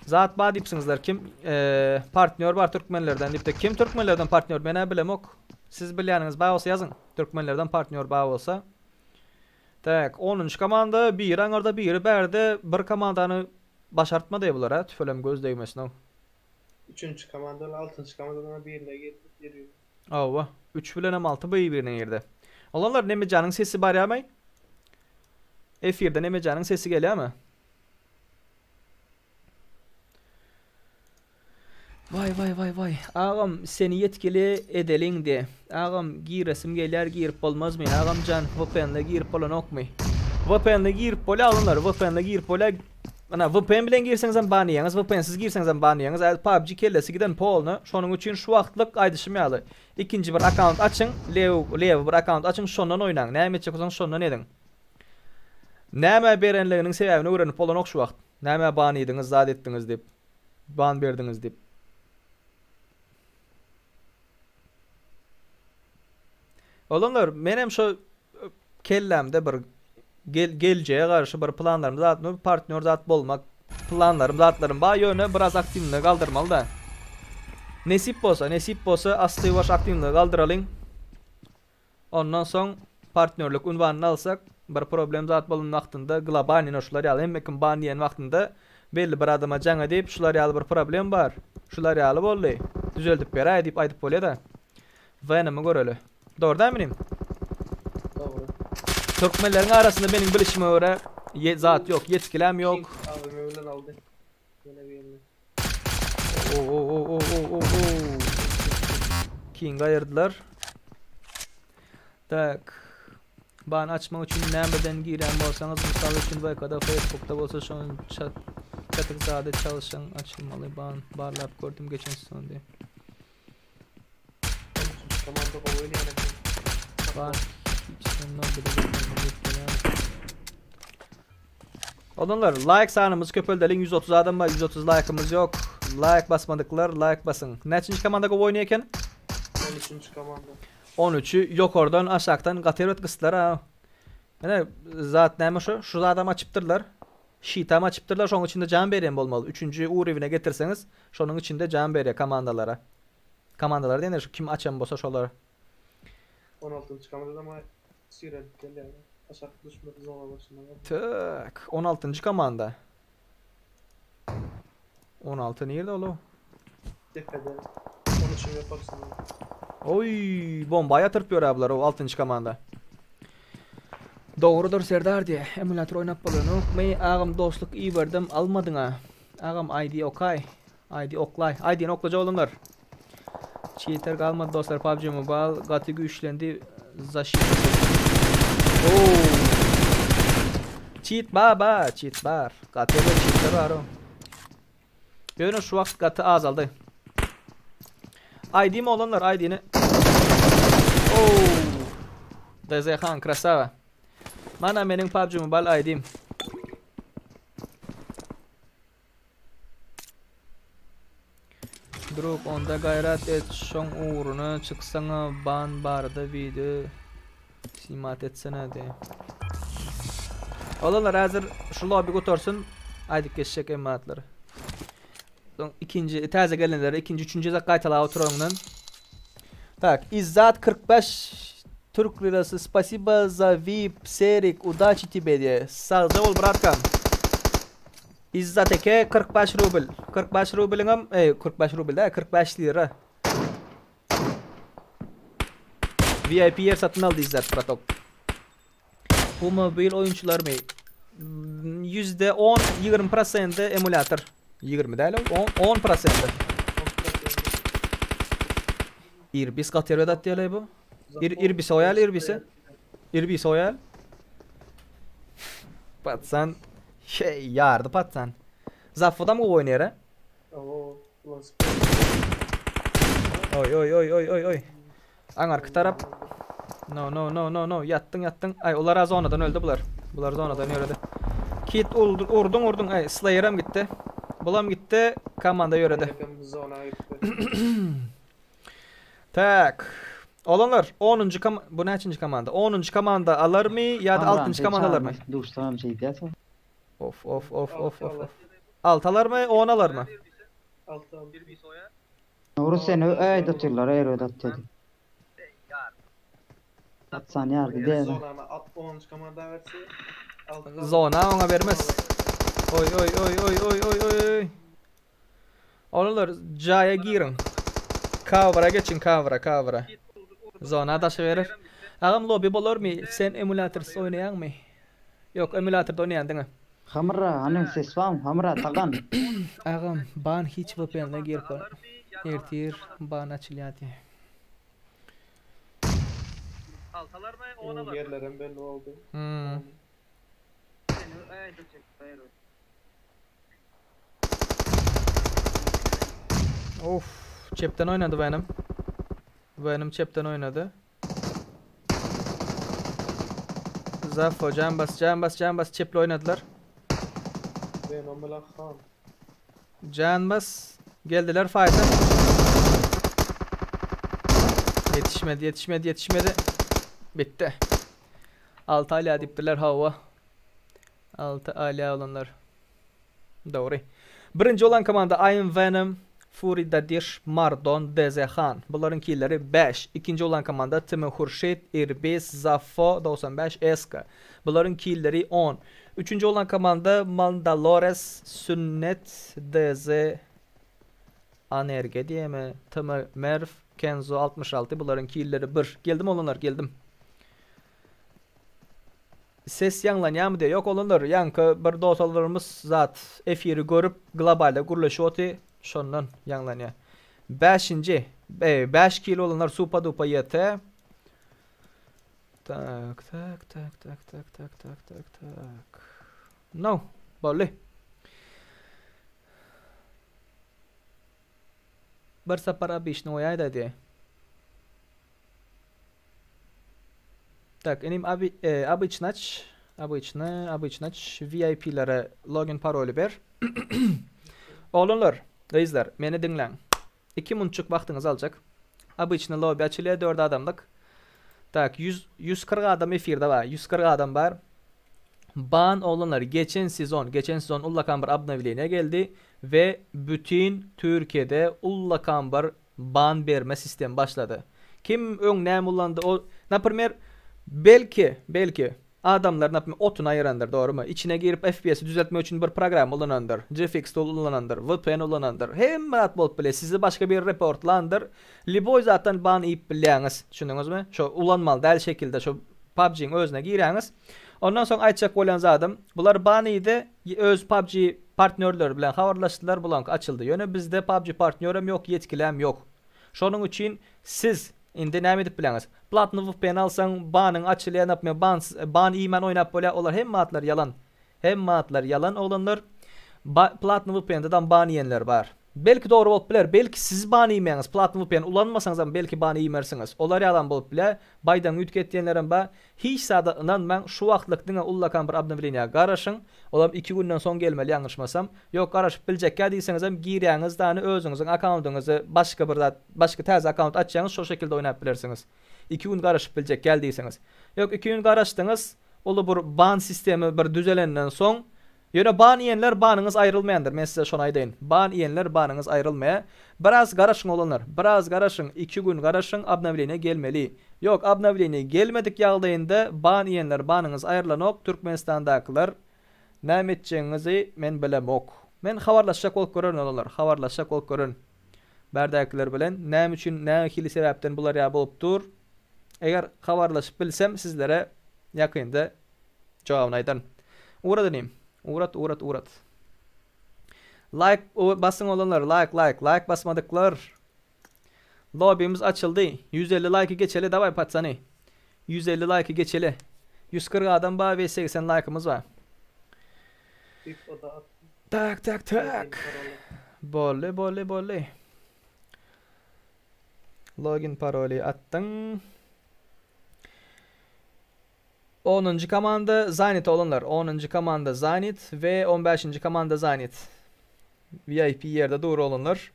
Zat ba dipsiňizler kim partner bar Türkmenlerden dipde. Kim Türkmenlerden partner mene bilemok. Siz bilýäniňiz ba bolsa ýazyň. Türkmenlerden partner ba bolsa. Tak, 10-njy komanda bir aňarda biri berde bir komandany başartma diýip bular ha, tüfelem göz değmesin o. 3-nji komandadan 6-njy komandadan birine giriyor. Awa, 3 bilen hem 6 birine girdi. Olanlar neme janyň sesi bar ýa-my? Efirde neme janyň sesi gelýärmi? Vay. Ağam seni yetkili edeliň de. Ağam giresim gelýär, girip bolmazmy? Ağam can VPN'le girip bolanokmy? VPN'le girip bola alınlar. VPN'le girip bola. Ana VPN bilen girseňiz hem ban ýaňyz, VPN'siz girseňiz hem ban ýaňyz. PUBG kellesi giden polny. Şonuň üçin şu wagtlyk aýdyşym ýaly. Ikinji bir account açyň, lew bir account açyň, şondan oýnaň. Näme etjek bolsaň şondan edin. Näme berenliginiň sebäbini öwrenip bolanok şu wagt. Näme ban ýediňiz, zat etdiňiz dip. Ban berdiňiz dip. Olanlar menem şu kellemde bir geleceğe karşı bir planlarym zat, partner zat bolmak planlarym zatlarym ba ýöne biraz aktivni galdyrmaly da. Nesip bolsa asly baş aktivni galdyralyň. Ondan soň partnerlik unwanyny alsak, bir problem zat bolan wagtynda global inoşlar ýaly hemmekim ban ýen wagtynda belli bir adama jaňa diýip şular ýaly bir problem bar. Şular ýaly boldy. Düzeldip beräýär diýip aýdyp bolýar da. Wanymy göreli. Doğru da eminim. Doğru. Türkmenlerin arasında benim bilişime göre zat yok, yetkilem yok. Abi mevlen aldı. Yine bir yerine. King ayırdılar. Tak. Ban açmak için nämeden giren bolsanız, misal için Vayka'da, Facebook'ta bolsa şu an çatık zade çalışan açılmalı. Ban barlap gördüm geçen sene diye. Komanda koyun yani. Ban Olanlar like sanımız köpöldelin 130 adam var, 130 like'ımız yok. Like basmadıklar, like basın. Neçinci komanda oynayken? 13. komanda. 13'ü yok oradan aşağıdan kategorit kıstılar ha. Yani zat neymiş o? Şu adam açıptırlar. Şitam açıptırlar, şonun içinde can beren bolmalı. 3-nji urivine getirseniz, şonun içinde can bere komandalara. Komandalar denir, kim açan bolsa şolara. 16. komandada ama sürelip geldi yani. Aşağı düşmek zor başında. Tak, 16-njy komanda. 16 nerede oğlum? Tepede. Onu için yaparsın. Oy, bomba yatırıp yor abiler o 6-njy komanda. Doğrudur Serdar diye. Emülatör oynap bolany. Men ağam dostluk iyi verdim, almadın ha. Ağam ID okay. ID oklay. ID'ni oklaja olanlar. Cheater kalmadı dostlar. PUBG Mobile gatı güçlendi. Zaşit. Oo. Cheat baba, cheat bar. Gatı cheat var o. Yönü şu vakt gatı azaldı. ID mi olanlar ID'ni? Oo. Dezekhan krasava. Mana mening PUBG Mobile ID'm. Drup onda gayret et, şoň uğruna çıksaňa ban barda video simat etsene de. Olanlar hazır şu lobby götürsün. Aydık geçecek emmatlary. Son ikinci taze gelenler ikinci üçüncü de qaytala oturanyňdan. Tak, İzzat 45 Türk lirası. Спасибо за VIP, Серик, удачи тебе diye. Sağ ol bratkam. İzzat eke 45 rubl. 45 rublingam 45 rubl da 45 lira. VIP yer satın aldı İzzat bratok. Bu mobil oyuncular mı? %10-20% emülatör. 20 değil 10%. İrbis kategori da diyorlar bu. İrbis oyal irbisi. İrbis oyal. Patsan şey yardı patsan. Zaffoda mı oynuyor ha? Oo. Oy. Arka taraf. No. Yattın. Ay onlar az zonadan öldü bular. Bular zonadan öldü. Kit urdun. Ay Slayer'am gitti. Bulam gitti. Komanda yöredi. Tak. Olanlar 10. bu neçinci komanda? 10. komanda alır mı ya da 6. komandalar mı? Dostlarım şey diyorsa. Of. Altalar mı 10 alır mı? Doğru sen öyle atıyorlar, öyle atıyor. Atsan yardı değil. Zona 10. komanda verse. Zona ona vermez. Oy. Olanlar caya girin. Cover'a geçin cover'a. Zona daşı verir. Ağam lobby bolor mu? Sen emülatör oynayan mı? Yok emülatörde oynayan değil mi? Hamra, hanım ses var mı? Hamra takan. Ağam ban hiç VPN'le gir koy. Ertir ban açılıyor diye. Altalar mı? Ona bak. Yerlerim belli oldu. Of, cepten oynadı benim. Benim cepten oynadı. Zaffo can bas çeple oynadılar. Ben Omela Khan. Can bas geldiler fight'a. Yetişmedi. Bitti. 6 ala diptiler hava. 6 ala olanlar. Doğru. Birinci olan komanda Iron Venom, Fury Dadish, Mardon, Dezekhan. Bunların killeri 5. İkinci olan komanda Timi Hurşit, İrbis, Zaffo, 95, Eska. Bunların killeri 10. Üçüncü olan komanda Mandalores, Sünnet, DZ, Anerge diye mi? Timi Merv, Kenzo, 66. Bunların killeri 1. Geldim olanlar, geldim. Ses yanlanıyor mu diye yok olanlar. Yankı bir dostalarımız zat efiri görüp globalde gurlaşıyordu. Şondan yanlanıyor. 5. 5 kilo olanlar supa dupa yete. Tak. No. Bolli. Bir sapar abişne oyaydı diye. Tak, enim обычнач VIP'lere login parolü ver. Oğlunlar, reisler, meni dinlen. 2 munçuk vaktiniz alacak. Обычный lobby açılıyor 4 adamlık. Tak, 140 adam efirde var. 140 adam var. Ban olanlar geçen sezon Ulla Kambar abnaviliğine geldi ve bütün Türkiye'de Ulla Kambar ban verme sistemi başladı. Kim ön näme ulandı o naprimер belki adamlar naprimер otun ayırandır, doğru mu? İçine girip FPS'i düzeltmek için bir program ulanandır. GFX tool ulanandır, VPN ulanandır. Hem rahat bolup bile sizi başka bir reportlandır. Liboy zaten ban iyip bilýäňiz. Düşündüňiz mi? Şu ulanmaly däl şekilde şu PUBG'nin özüne girýäňiz. Ondan soň aýtjak bolan zadym, bular ban iydi, öz PUBG partnerleri bilen habarlaşdylar, bulan açyldy. Ýöne bizde PUBG partnerim ýok, yetkilem ýok. Şonuň üçin siz indi näme edip bileňiz? Platinum VPN alsaň banyň açylýan apmy ban iýmen oýnap bolýar, olar hem matlar yalan. Hem matlar yalan olanlar. Platinum VPN'den ban iýenler bar. Belki doğru bolup biler, belki siz ban iýmeňiz, Platinum VPN ulanmasaňyz hem belki ban iýmersiňiz. Olar yalan bolup biler. Baýdan ütgetdiýenlerim bar. Hiç sada inanmaň, şu wagtlyk diňe Ulla Kambar abnaviliňe garaşyň. Olam 2 günden soň gelmeli ýaňyşmasam. Ýok, garaşyp biljekkä diýseňiz hem girýäňiz dany özüňiziň akkauntyňyzy başga täze akkaunt açýaňyz, şo şekilde oýnap bilersiňiz. 2 gün garaşyp biljekkä diýseňiz. Ýok, 2 gün garaşdyňyz, ola bir ban sistemi bir düzelenden soň ýöne ban iýenler banyňyz aýrylmaýandyr. Men size şonu aýdaýyn. Ban iýenler banyňyz aýrylmaýar. Biraz garaşyň olanlar, biraz garaşyň, 2 gün garaşyň abnaviliňe gelmeli. Ýok, abnaviliňe gelmedik ýagdaýynda ban iýenler banyňyz aýrylanok. Türkmenistandakylar näme etjeňizi men bilemok. Men habarlaşjak bolup görän olanlar, habarlaşjak bolup görän. Bärdäkiler bilen näme üçin, näme hili sebäpden bular ýa bolupdyr. Eger habarlaşyp bilsem sizlere ýakynda jogabyny aýdaryn. Uradynym. Urat. Like basın olanlar, like basmadıklar. Lobby'miz açıldı. 150 like'ı geçeli, davay patsani. 150 like'ı geçeli. 140 adam var ve 80 like'ımız var. Tak. Bolle. Login paroli attın. 10. komanda Zanit olanlar. 10. komanda Zanit ve 15. komanda Zanit. VIP yerde doğru olanlar.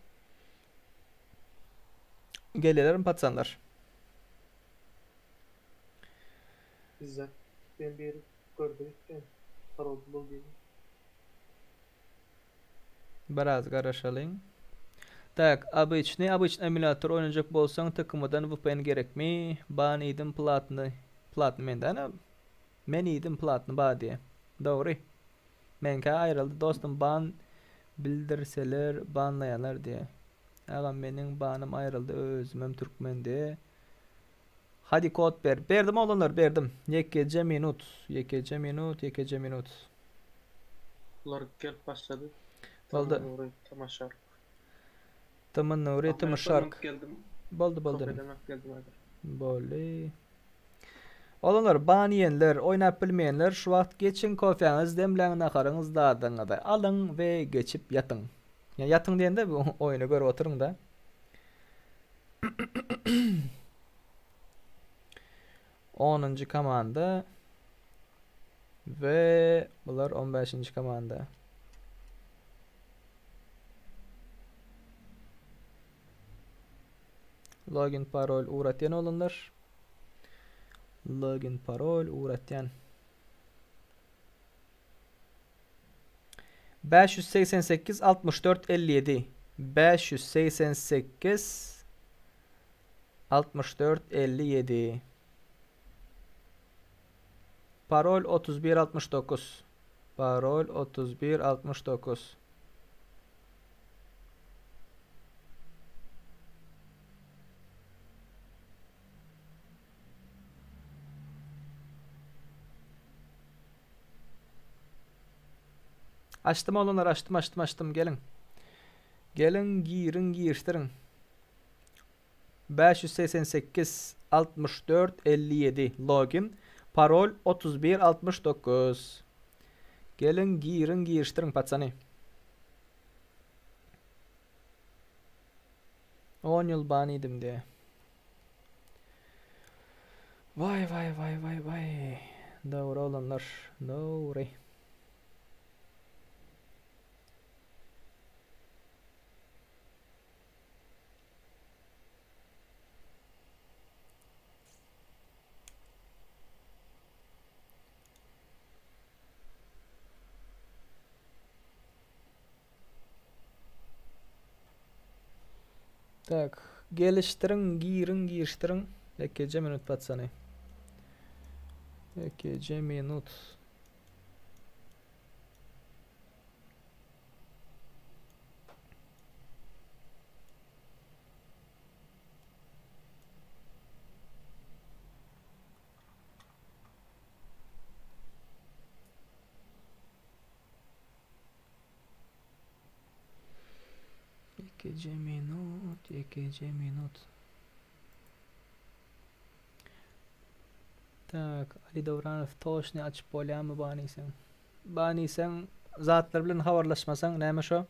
Gelilerim patsanlar. Bizde ben bir yeri gördüm. Parol buldu. Biraz garaşalayın. Tak, обычный emülatör oynayacak bolsaň takımdan VPN gerekmi? Ban idim Platin menden. Men idim Platin ba diye. Doğru. Menka ayrıldı dostum, ban bildirseler banlayanlar diye. Agam menin banım ayrıldı, özümem Türkmende. Hadi kod berdim olanlar, berdim. Yekece minut. Bunlar gelip başladı. Oldu. Tamam Nuri Tamaşark. Boldu. Bolly. Olanlar ban iýenler, oýnap bilmeýänler, şu wagt geçin kofeňiz demläň naharaňyz dadyňyza alyň we geçip ýatyň. Ya ýatyň diýende bu oýuny görüp oturuň da. Onuncu komanda ve bular 15. komanda. Login parol uğratyan olanlar. Login parol uğratyan. 588 64 57 588 64 57 Parol 31 69 Parol 31 69 Açtım olanlar, açtım gelin. Gelin giriştirin. 588 64 57 login. Parol 31 69. Gelin giriştirin patsani. 10 yıl baniydim diye. Vay. Doğru olanlar. Doğru. Tak, geliştirin, girin, giriştirin. 2 minut batsanay. 2 minut. İkinci minut. Tak, Ali Davranov toşni açıp bolyamy baniysen. Baniysen zatlar bilen habarlaşmasan näme şo?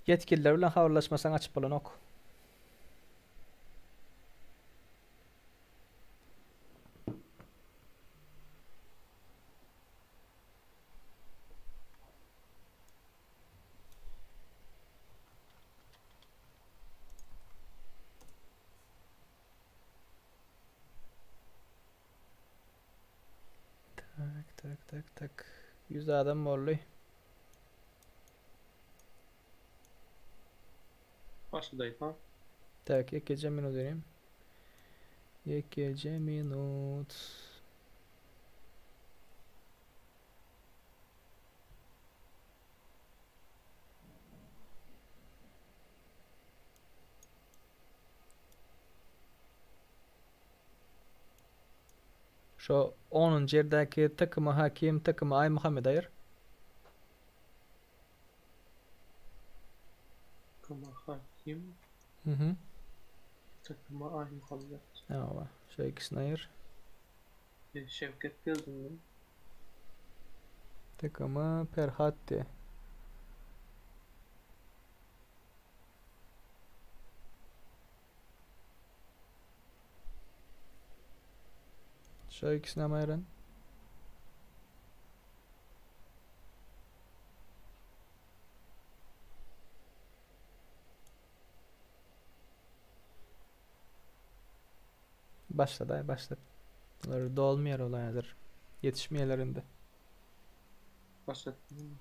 Yetkililer bilen habarlaşmasan açıp bolan ok. Tak. 100 adam bolly. Başladayız ha. Tak, 2 minut vereyim. 2 minut. Şu 10. yerdeki takımı hakim, takımı Ay Muhammed ayır. Takıma hakim. Hı. Takıma Ay Muhammed. Ava, şu ikisini ayır. Şevket geldin mi? Takımı Perhatti. Şu ikisini ama ayırın. Başladı. Bunları dolmuyor olay hazır. Yetişmeyelerinde. Başlattım.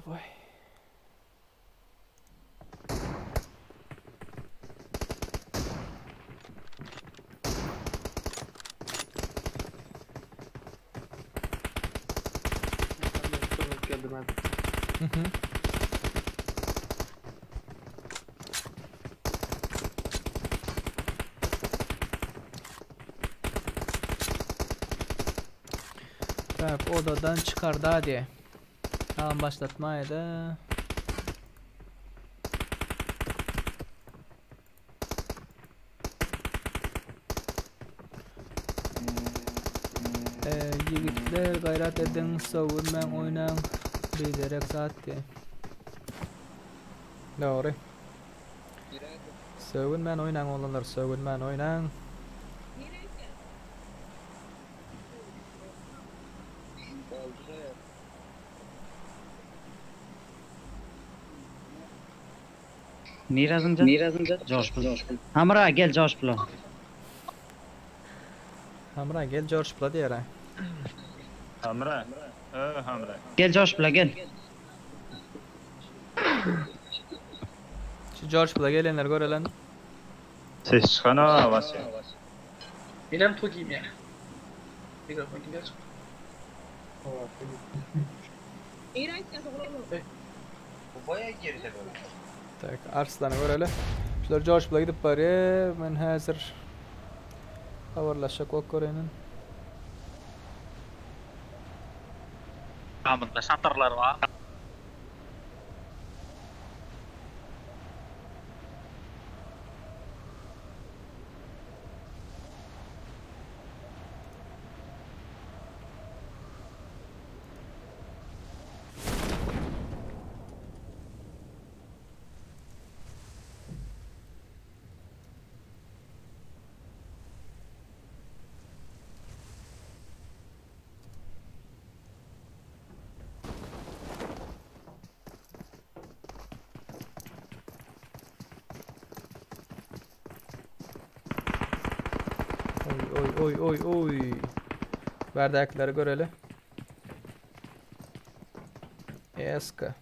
Vay. Geldim ben. Hı. Tak, odadan çıkardı hadi. Tamam, başlatmaydı. Yigitler gayret edin, savunman oynan. Bilerek zaten. Doğru. Savunman oynan olanlar, savunman oynan. Nirazınca? Josh Bull. Hamra gel Josh Bull. Hamra gel George Bull diyor. Hamra. Gel Josh Bull gel. Şu George Bull'a gelenler görelim. Ses çıkana havası. İnem tokiyim ya. Mikrofon kim geç? Baya geride böyle. Tak, Arslan'ı görelim. Şular George Bull'a gidip bari. Ben hazır. Havarlaşak o Kore'nin. Amında şantarlar var. oy. Berdakları göreli. Eska.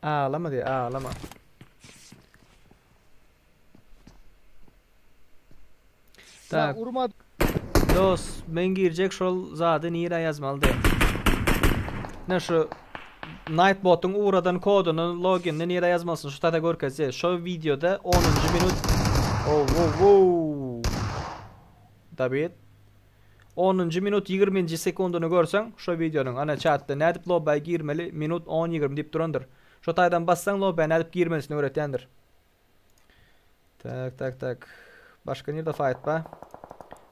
Ağlama diye ağlama. Tak. Urma. Dost, men girecek şol zadı nira yazmalı de. Ne şu Nightbot'un uğradan kodunu loginini nira yazmalısın. Şu tada görkezi. Şu videoda 10. minut. David. 10. minut 20. sekundunu görsen şu videonun ana chat'ta nädip lobby'a girmeli minut 10-20 dip durandır. Şu taydan bassan lobby'a nädip girmelisini öğretendir. Tak. Başka nerede fight ba?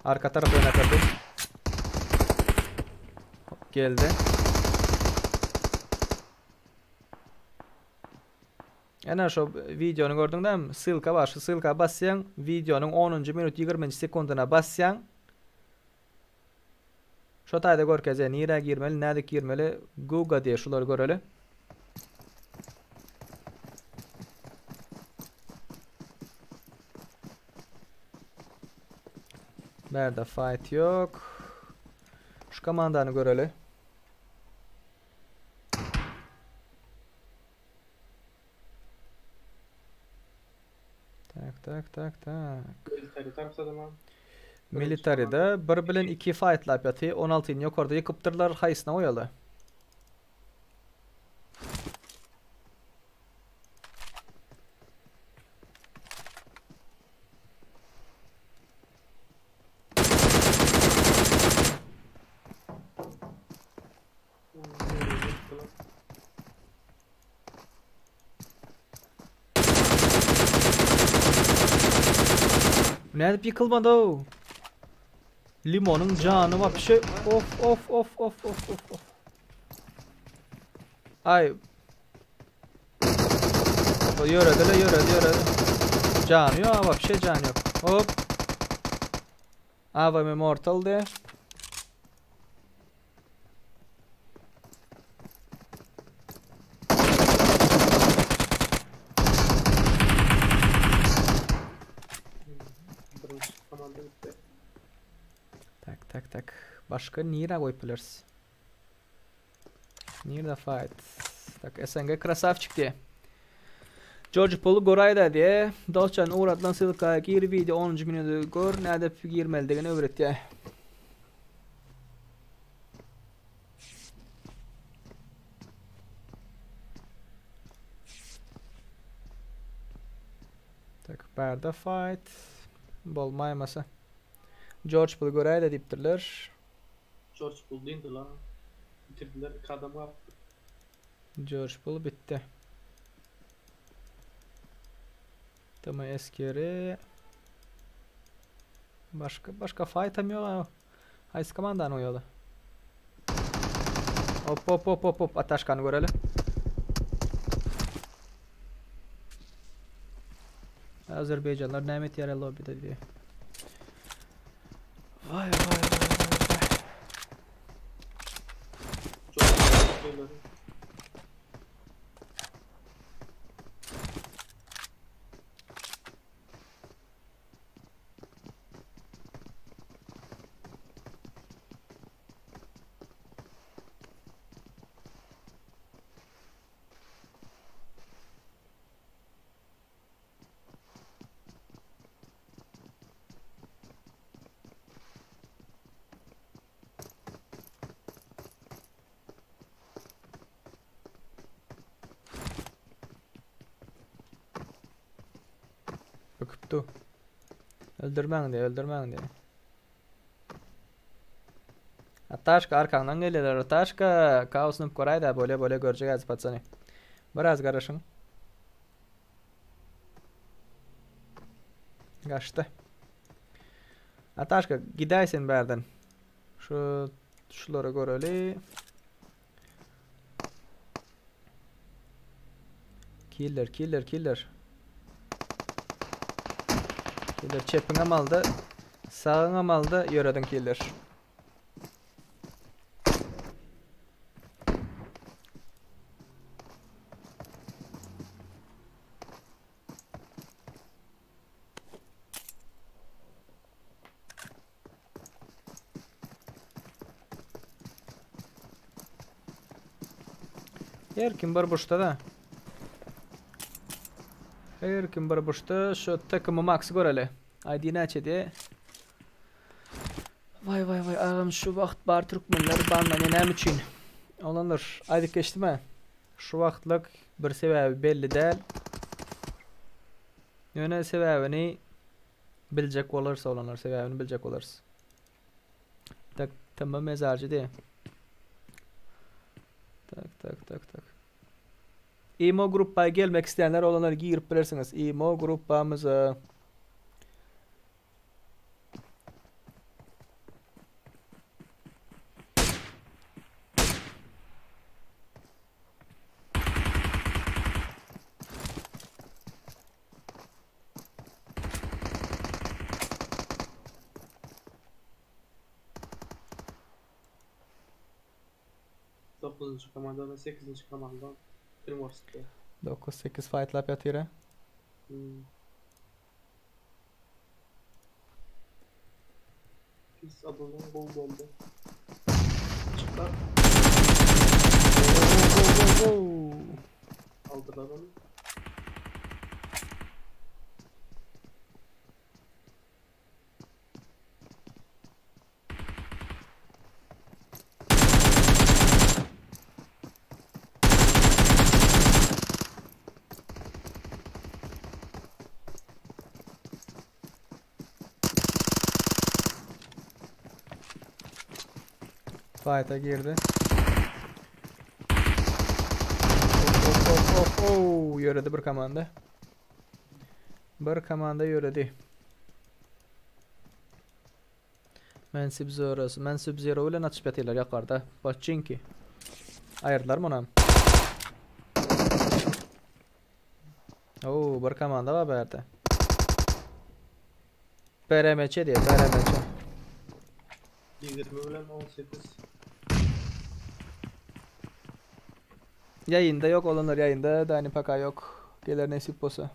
Arka tarafı oynatalım. Geldi. Ana şu videonu gördün değil mi? Sılka var. Şu sılka bassan videonun 10. minut 20. sekunduna bassan şu tayda görkeze nire girmeli, nerede girmeli? Google diye şuları göreli. Nerede fight yok. Şu komandanı göreli. Tak. Military tarafta da mı? Military'de 1 bilen 2 fightlap yatı 16'ın yukarıda yıkıptırlar haysına oyalı. Nerede yıkılmadı o? Limonun canı var bir şey. Of. Ay. Yürüdü. Canı yok ama bir şey canı yok. Hop. AVM Immortal de. Tak. Başka nira koypilers. Nira fight. Tak SNG krasavçık diye. George Paul'u Gorayda diye. Dolçan'ın uğradılan sılkaya gir video 10. minutu gör. Nerede girmeli degeni öğret diye. Tak barda fight. Bolmaymasa. George Paul Gorayda diptirler. George Bull değildi lan. Bitirdiler. Kadamı yaptı. George Paul bitti. Tamam eskeri. Başka fight yok. Hays komandan oyalı. Hop. Ataşkanı görelim. Azerbaycanlar Nemet Yare lobby'de diye. Vay. George Bull Öküptü. Öldürmen diye. Ataşka arkandan geliyorlar. Ataşka kaosunu koray da böyle görecek az patsani. Biraz karışın. Kaçtı. Ataşka gidaysin berden. Şuları göreli. Killer. Killer çepine maldı. Sağına maldı. Yöredin killer. Her kim var boşta da. Her kim var boşta şu takımı max göreli. ID neçe diye. Vay ağam şu vakt bar Türkmenler bandan nem için. Olanlar aydık geçti mi? Şu vaktlık bir sebebi belli değil. Yöne sebebini bilecek olursa olanlar sebebini bilecek olursa. Tamam mezarcı diye. Tak. İmo gruppaya gelmek isteyenler olanları girip bilirsiniz. İmo gruppamıza. Dokuzuncu komanda ve 8. komanda Primorsk'ta. 9-8 fightlap yatıyor. Pis adamdan gol oldu. Çıklar. Aldılar onu. Fight'a girdi. Yöredi bir komanda. Bir komanda yöredi. Men Sub-Zero ile atış betiler yakarda. Başçinki. Ayırdılar mı onam? Bir komanda var berde. BRMC diye BRMC. 20 ile 18. Yayında yok olanlar yayında. Dani Paka yok. Gelir nasip olsa.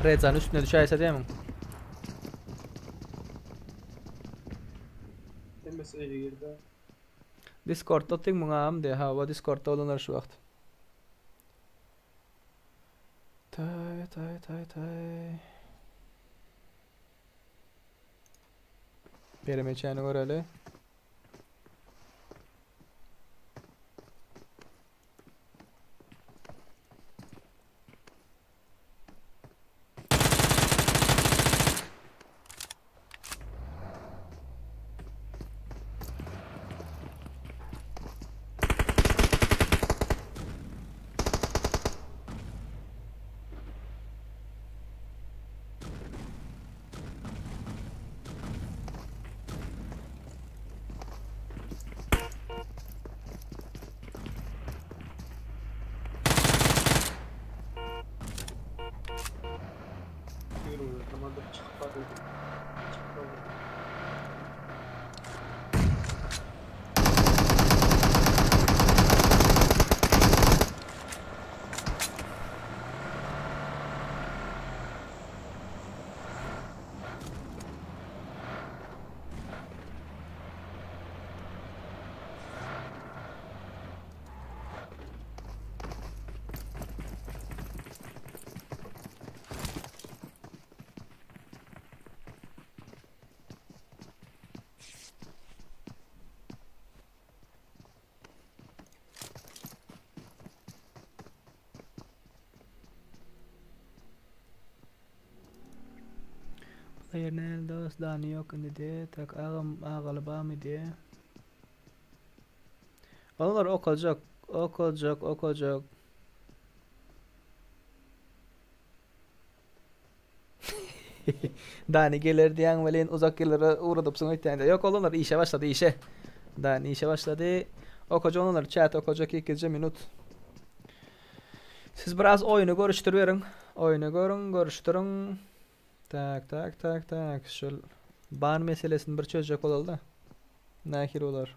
Redza'nın üstüne düşerse değil mi? Demesi iyi girdi. Discord'da ting mungam de hava Discord'da olanlar şu vakt. Tay. Beremeçeni göreli. Komanda çıkmadı. Hayırlı dost dani yok idi. Tak ağam ağalabam idi. Onlar okacak. Dani gelir diyen velen uzak yerlere uğradıp sonra itende. Yok onlar işe başladı işe. Dani işe başladı. Okacak onlar chat okacak 2 minut. Siz biraz oyunu görüştürüverin. Oyunu görüştürün. Tak. Şöyle ban meselesini bir çözecek olalım da. Nakir olar.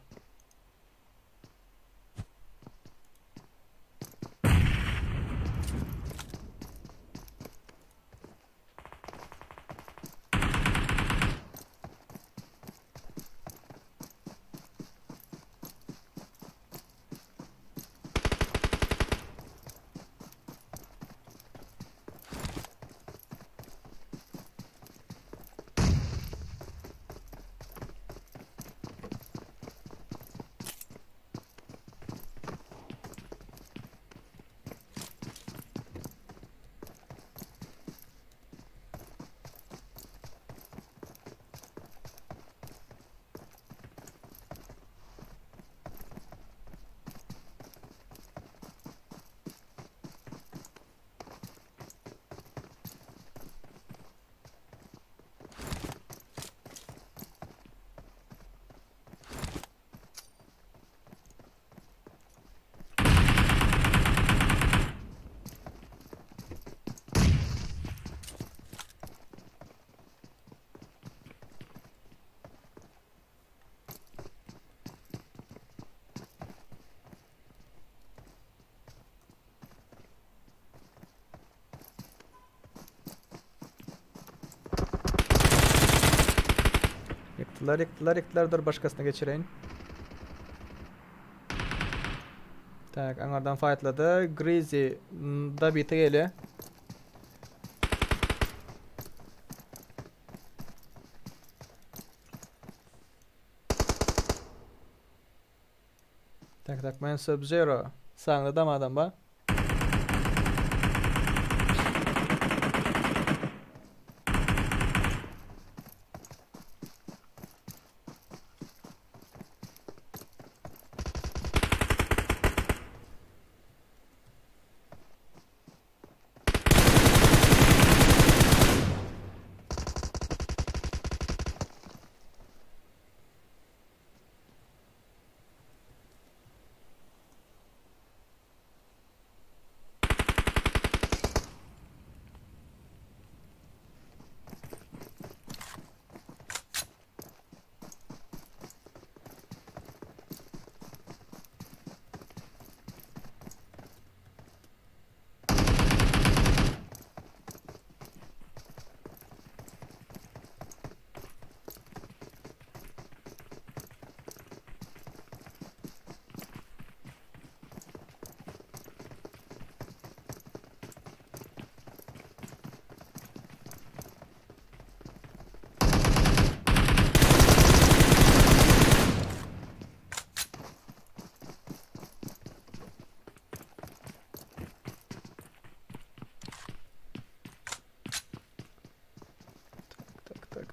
Yıktılar dur başkasına geçireyim. Tak anlardan fightladı. Greasy da biti geliyor. Tak ben Sub-Zero. Sağında da mı adam ba?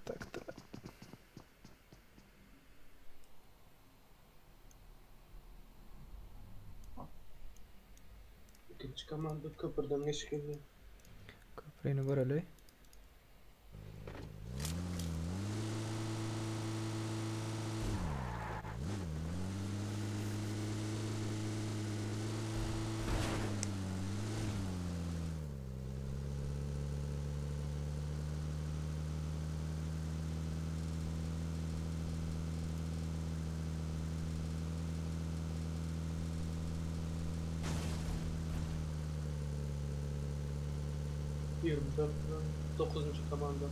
Tak. İkinci komanda köprüden geçkeli. Köprüyü görelim. ...24'den 9. komanda.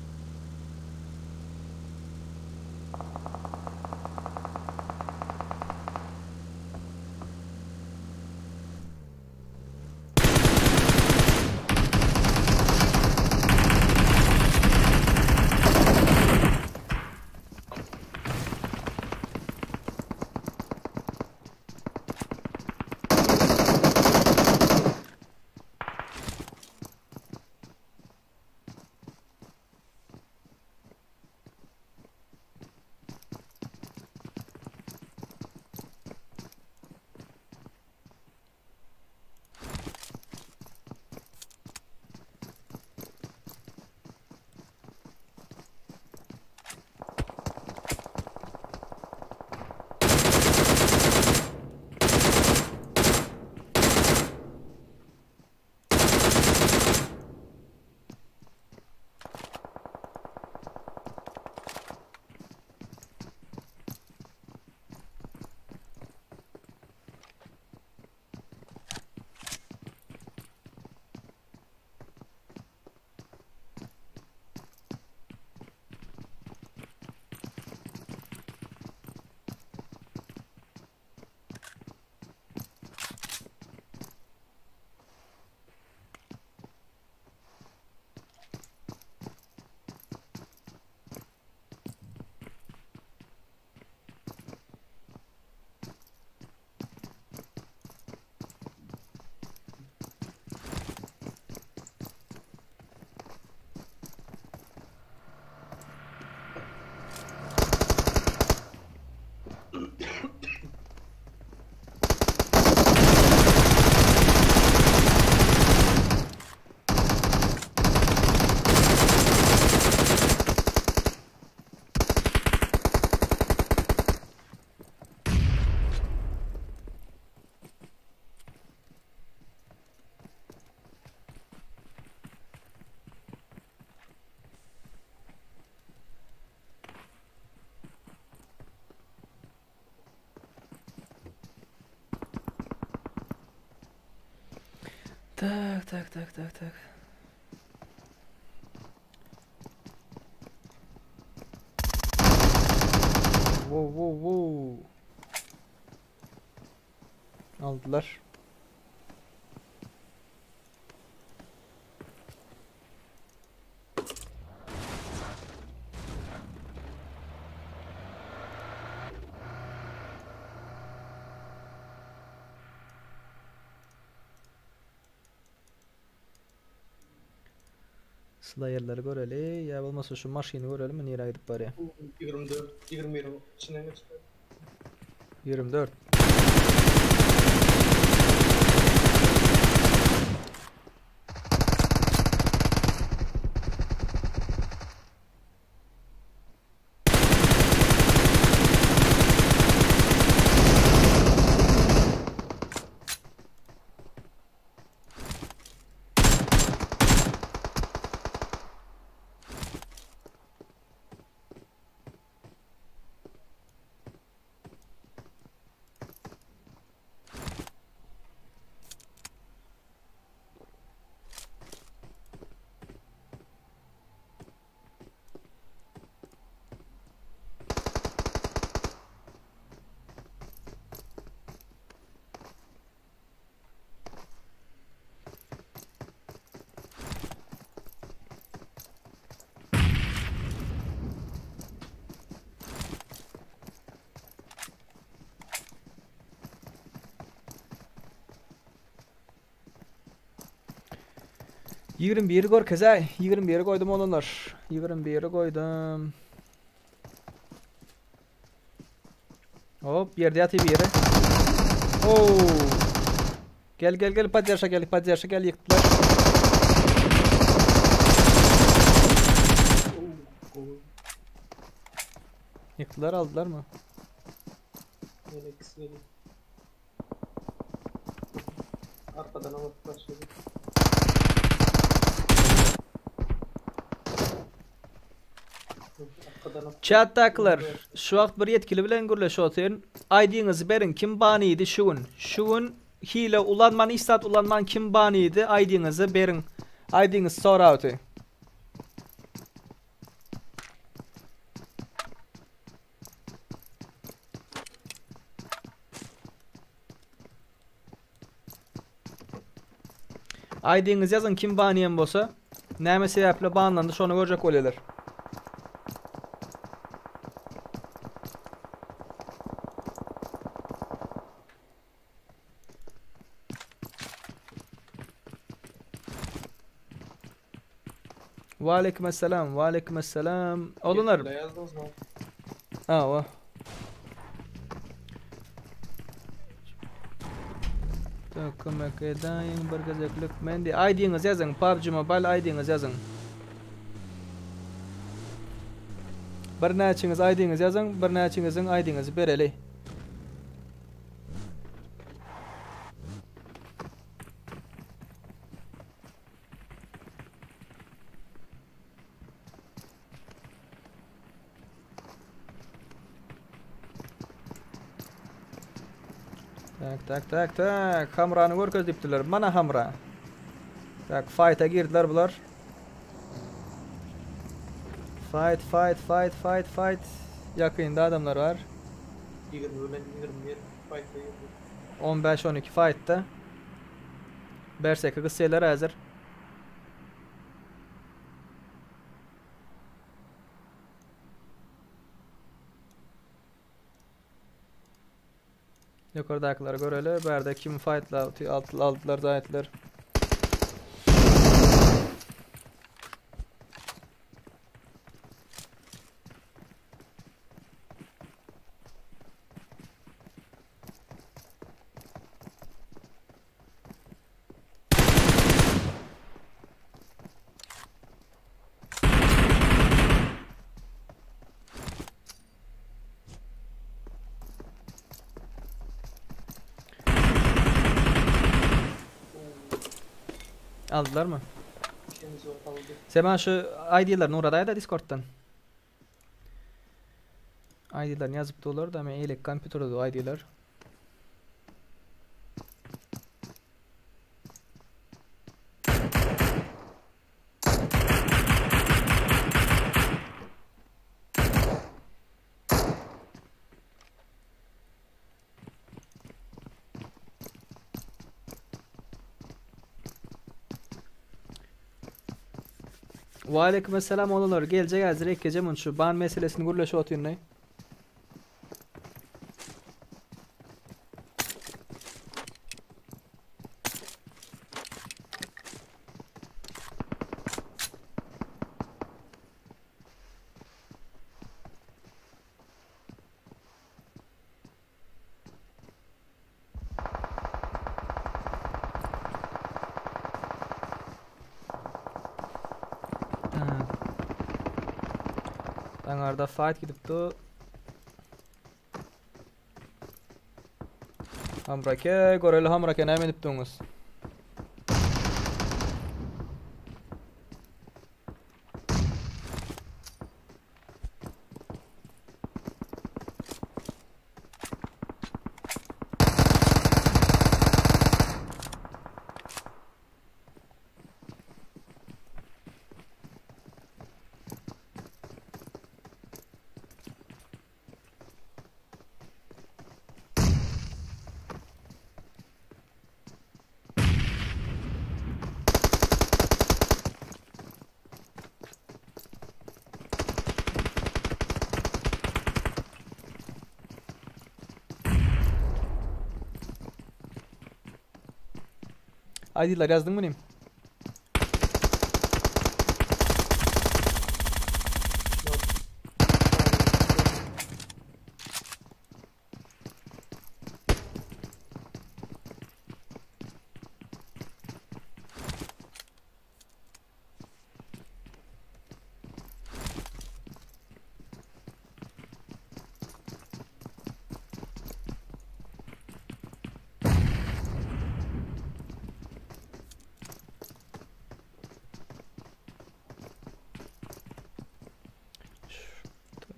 Tak. Wow. Aldılar. Slayer'ları göreli. Ya olmasa şu maşini görelim mi? Nereye gidip bari? 24, 20 euro içinden geçti. 24. Yigirmi bir gör kezay. 21'e koydum onunlar. 21'e koydum. Hop yerde yatıyor bir yere. Oo. Gel Padyarşa gel yıktılar. Yıktılar aldılar mı? Öyle arkadan alıp başladı. Chat'takiler şu vaqt bir yetkili bilen gürleşotin. ID'nizi berin kim baniydi şugun hile ulanman istat ulanman kim baniydi ID'nizi berin. ID'niz sorawti. ID'niz yazın kim baniyen bolsa näme sebeple banlandı şonu görecek boleler. Aleykümselam. Olunlar. Yazdınız mı? Va. Takımak edayın bargazaklık mendi. ID'niz yazın. PUBG Mobile ID'niz yazın. Bir näçiniz ID'niz yazın. Bir näçinizin ID'nizi bereli. Tak. Hamra'nı görköz dipdiler. Mana Hamra. Tak fight'a girdiler bular. Fight. Yakında adamlar var. 20 ölen 21 fight'a girdi. 15-12 fight'ta. Berserk'e kısseler hazır. Yukarıdakileri görelim. Berde kim fight'la aldılar zayetler. Aldılar mı? Sen şu ID'lerini orada da Discord'dan. ID'lerini yazıp da olur da ama elek kompüterde o ID'ler. Wa aleykümselam olanlar. Gelecek hazır ekeceğim şu ban meselesini gürleşip oturun. Dangarda fight gidipdi. Hamrake, goreli hamrake näme dipdiňiz? Aydiler yazdın mı neyim?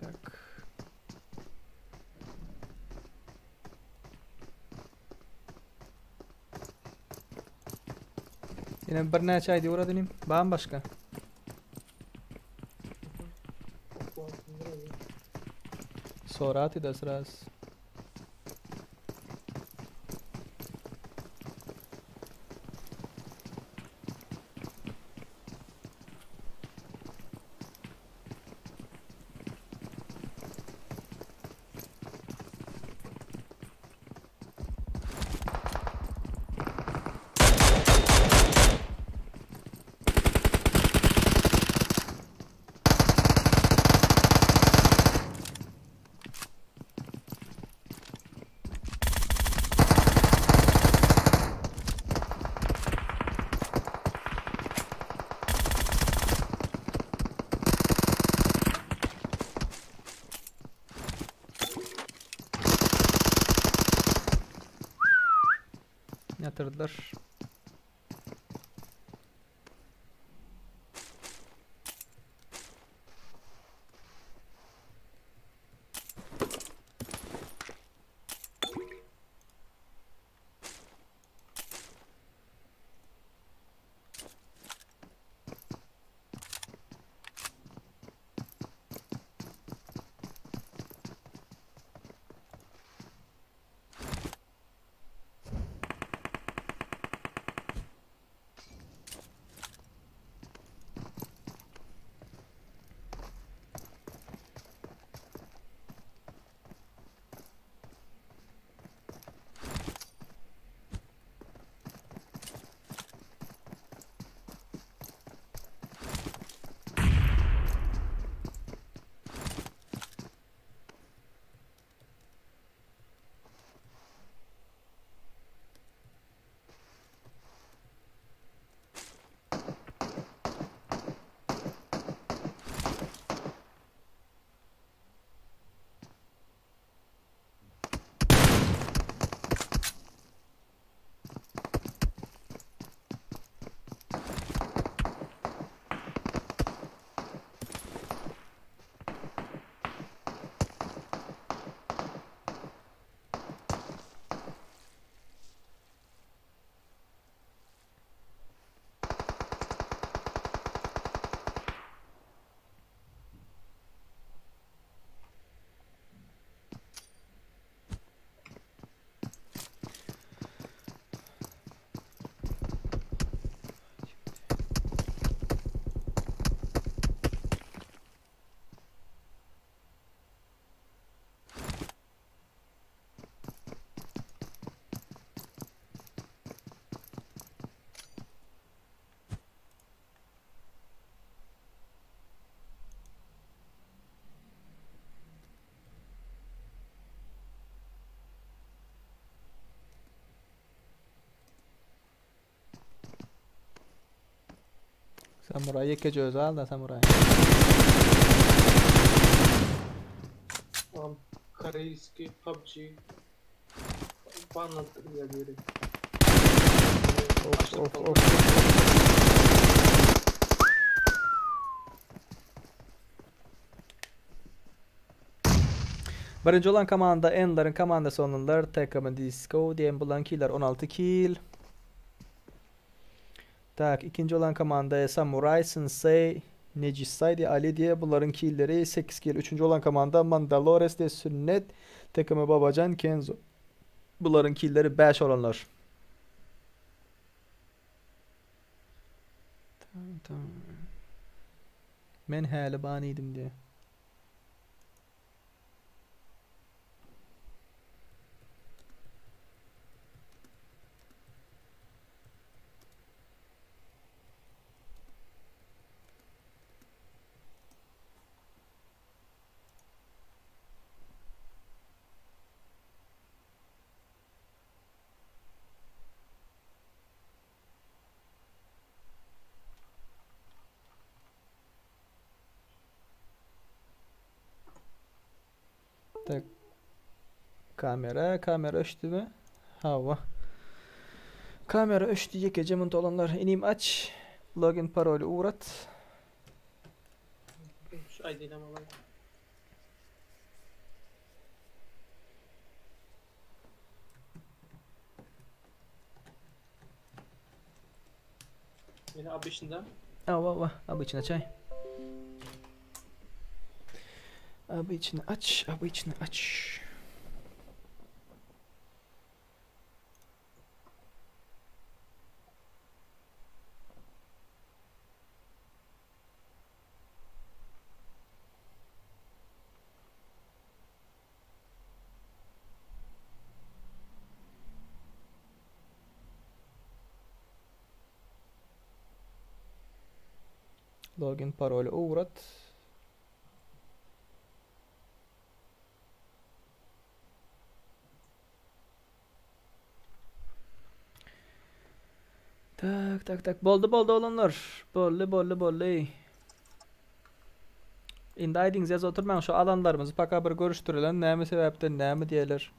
Tak. Yine bir neçe aydı uğradınım. Bambaşka. Sorati da sırası. Yatırdılar. Samuray iki göz al da samuray. Koreyski PUBG banlattırdı ya biri. Of. Birinci olan komanda Ender'ın komandası olunlar. Takımın Disco diyen bulan killer 16 kill. Tak, ikinci olan komanda Samuray, Sensei, Nejisai Ali diye bunların killleri 8 kill. Üçüncü olan komanda Mandalores de Sünnet, takımı Babacan Kenzo. Bunların killleri 5 olanlar. Tamam. Men hali baniydim diye. Tak. Kamera öştü mü? Hava. Kamera öştü yekeceğim olanlar. İneyim aç. Login parolü uğrat. Şu ID'yle alalım. Yine abi içinden. Hava. Abi içine çay. Abi içini aç. Login parolü uğrat. Tak. Boldu olanlar. Bollu. Indi aydınız yaz oturmayın. Şu alanlarımızı paka bir görüştürülen näme sebepten näme diyeler.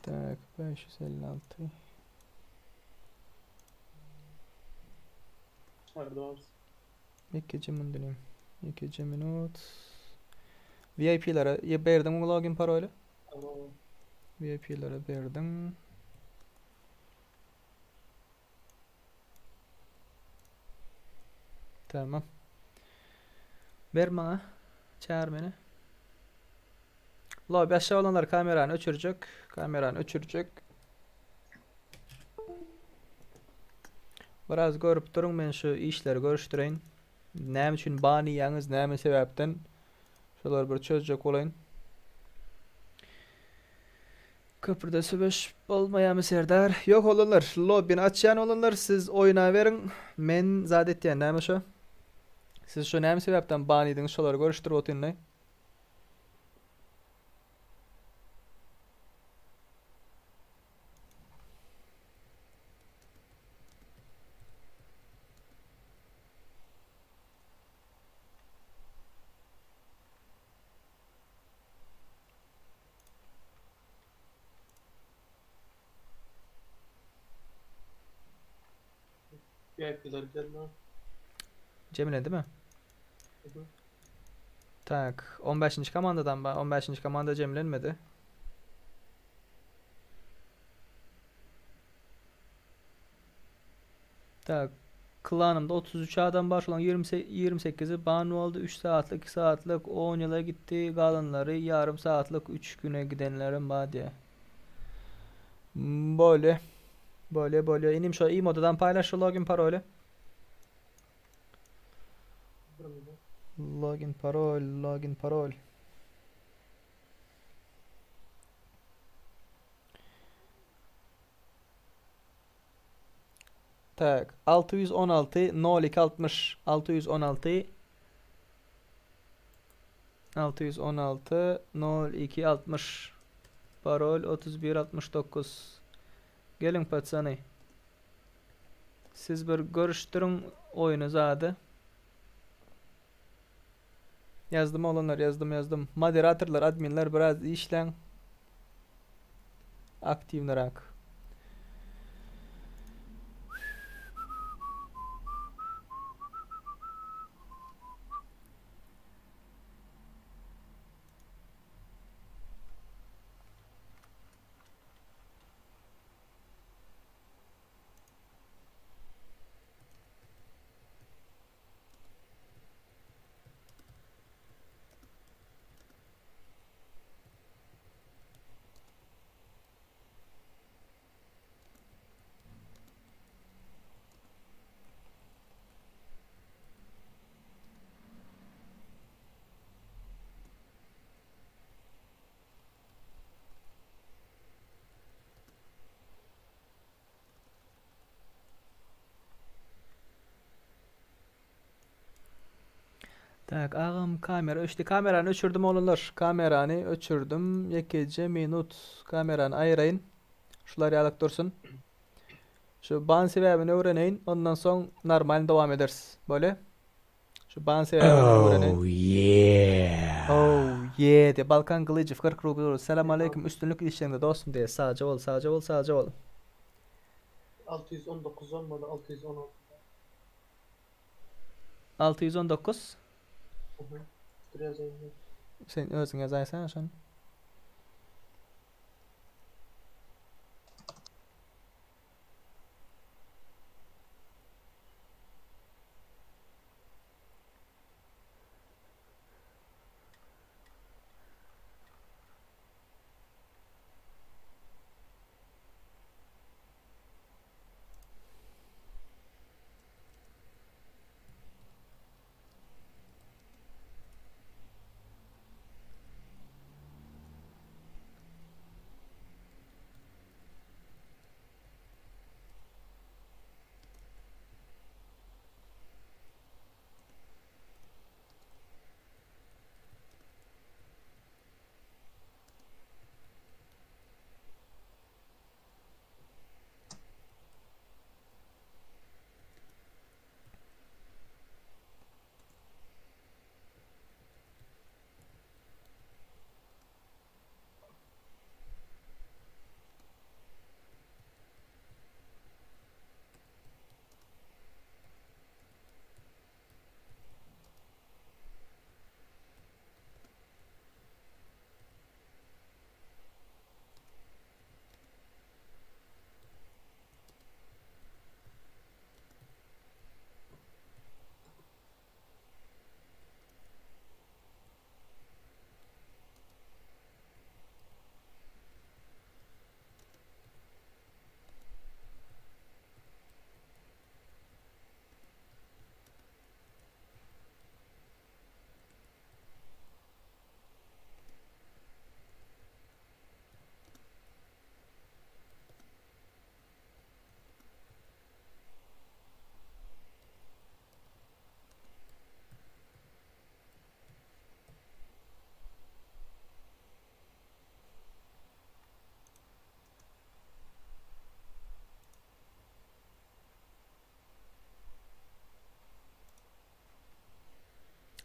Tak 556. Pardon. 2 minut. VIP'lere verdim login parolü. Tamam. VIP'lere verdim. Tamam. Ver bana. Çağır beni. Lobby aşağı olanlar kameranı öçürecek. Biraz görüp durun, ben şu işleri görüştüreyim. Näme üçün bani yalnız, näme sebepten şolar bir çözecek olayın. Köprüde sübeş olmayamı Serdar. Yok olanlar, lobby'ni açan olanlar, siz oyuna verin. Men zadet diyen näme şu? Siz şu näme sebepten bani ediniz, şoları görüştürüp otunlay. VIP'ler geldi. Cemile değil mi? Hı hı. Tak, 15. komandadan 15. komanda Cemilenmedi. Tak, klanımda 33 adam var. Şu an 28'i banu oldu. 3 saatlik, 2 saatlik 10 yıla gitti. Kalanları yarım saatlik 3 güne gidenlerin var diye. Böyle. İneyim şu e-modadan paylaş şu login parolü. Login parol. Tak 616 0260 616 0260 Parol 3169. Gelin patsany. Siz bir görüştürün oyunu zadı. Yazdım olanlar, yazdım. Moderatorlar, adminler biraz işlen. Aktivnarak. Tak, ağam kamera. İşte kameranı öçürdüm oğlunlar. Kameranı öçürdüm. Yekece minut kameranı ayırayın. Şular yalık dursun. Şu ban sebebini öğreneyin. Ondan sonra normal devam ederiz. Böyle. Şu ban sebebini öğreneyin. Oh yeah. Oh yeah de Balkan Kılıcı 40 ruble. Selam aleyküm. Üstünlük ilişkilerinde dostum diye. Sağca ol. 619 olmadı 616. 619. Biraz önce. Sen özün yazaysan şun.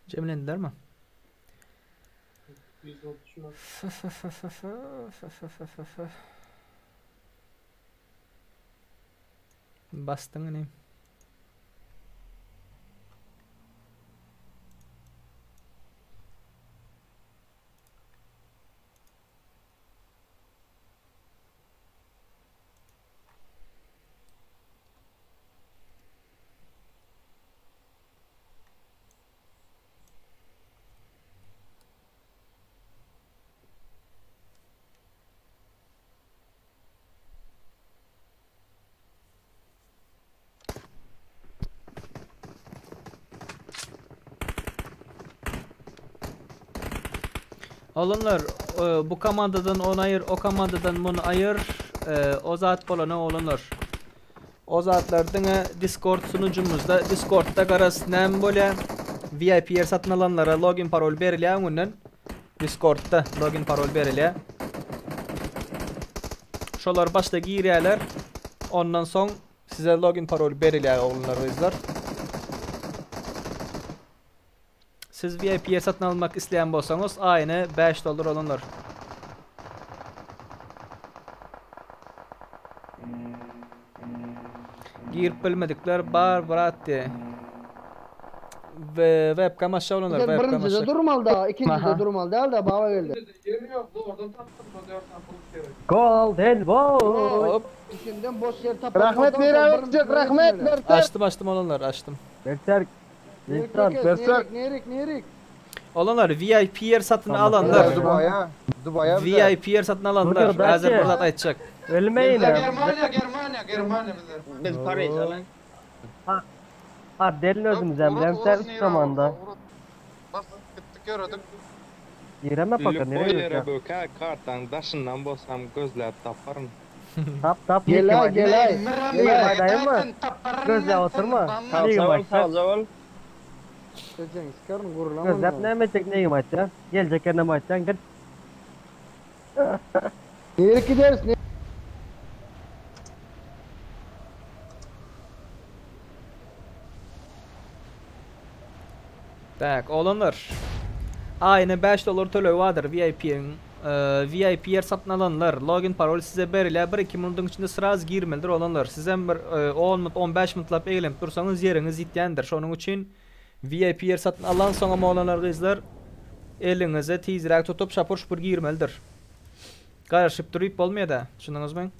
Cemlendiler mi? 130 mu? Bastın ne? Oğlunlar bu komandadan onu ayır, o komandadan bunu ayır, o zat bolana oğlunlar. O zatlardan Discord sunucumuzda, Discord'da garasından böyle VIP yer satın alanlara login parol berilýän günden Discord'da login parol berilýär. Şolar başta girýärler. Ondan soň size login parol berilýär oğlanlar gözler. Siz VIP satın almak isteyen bolsaňyz aýyny $5 olanlar. Girip bilmedikler bar bratdi. Ve webcam aşağı olanlar webcam Birincide aşağı. durmalı, ikincide durmalı değil de baba geldi. Yerini yoktu oradan taptım. Golden boy. Hop. İçinden boş yer tapar. Rahmet verin, rahmet ver. Açtım olanlar açtım. Berserk. Nerik. Olanlar VIP yer satın alanlar. Dubaya. VIP yer satın alanlar. Burada Hazır belki- burada aytacak. Ölmeyin. Germanya bize. Biz parayız lan. Ha delin özümüzden Berserk zamanda. Bas gittik gördük. Yireme bakın nereye gidiyor? Böke karttan daşından bosam gözler taparım. Tap Gelay. Faydayım mı? Gözle oturma. Neyim açacak? Sen çıkarın gurulama. Gözler ne emecek neyim açacak? Gelecek yerine mi açacaksın? Git. Nerik gideriz. Tak, olanlar. Aynı $5 tölevi vardır VIP'nin. VIP yer satın alanlar. Login parol size berilýär. 1-2 minutun içinde sıraz girmelidir olanlar. Sizden bir 10 minut 15 minutlap eğlenip dursanız yeriniz ýitýändir. Şonuň üçin VIP yer satın alan soňa olanlar gyzlar elinize tezirek tutup şapur şupur girmelidir. Garaşyp durup bolmaýar da. Şunuňyzmy?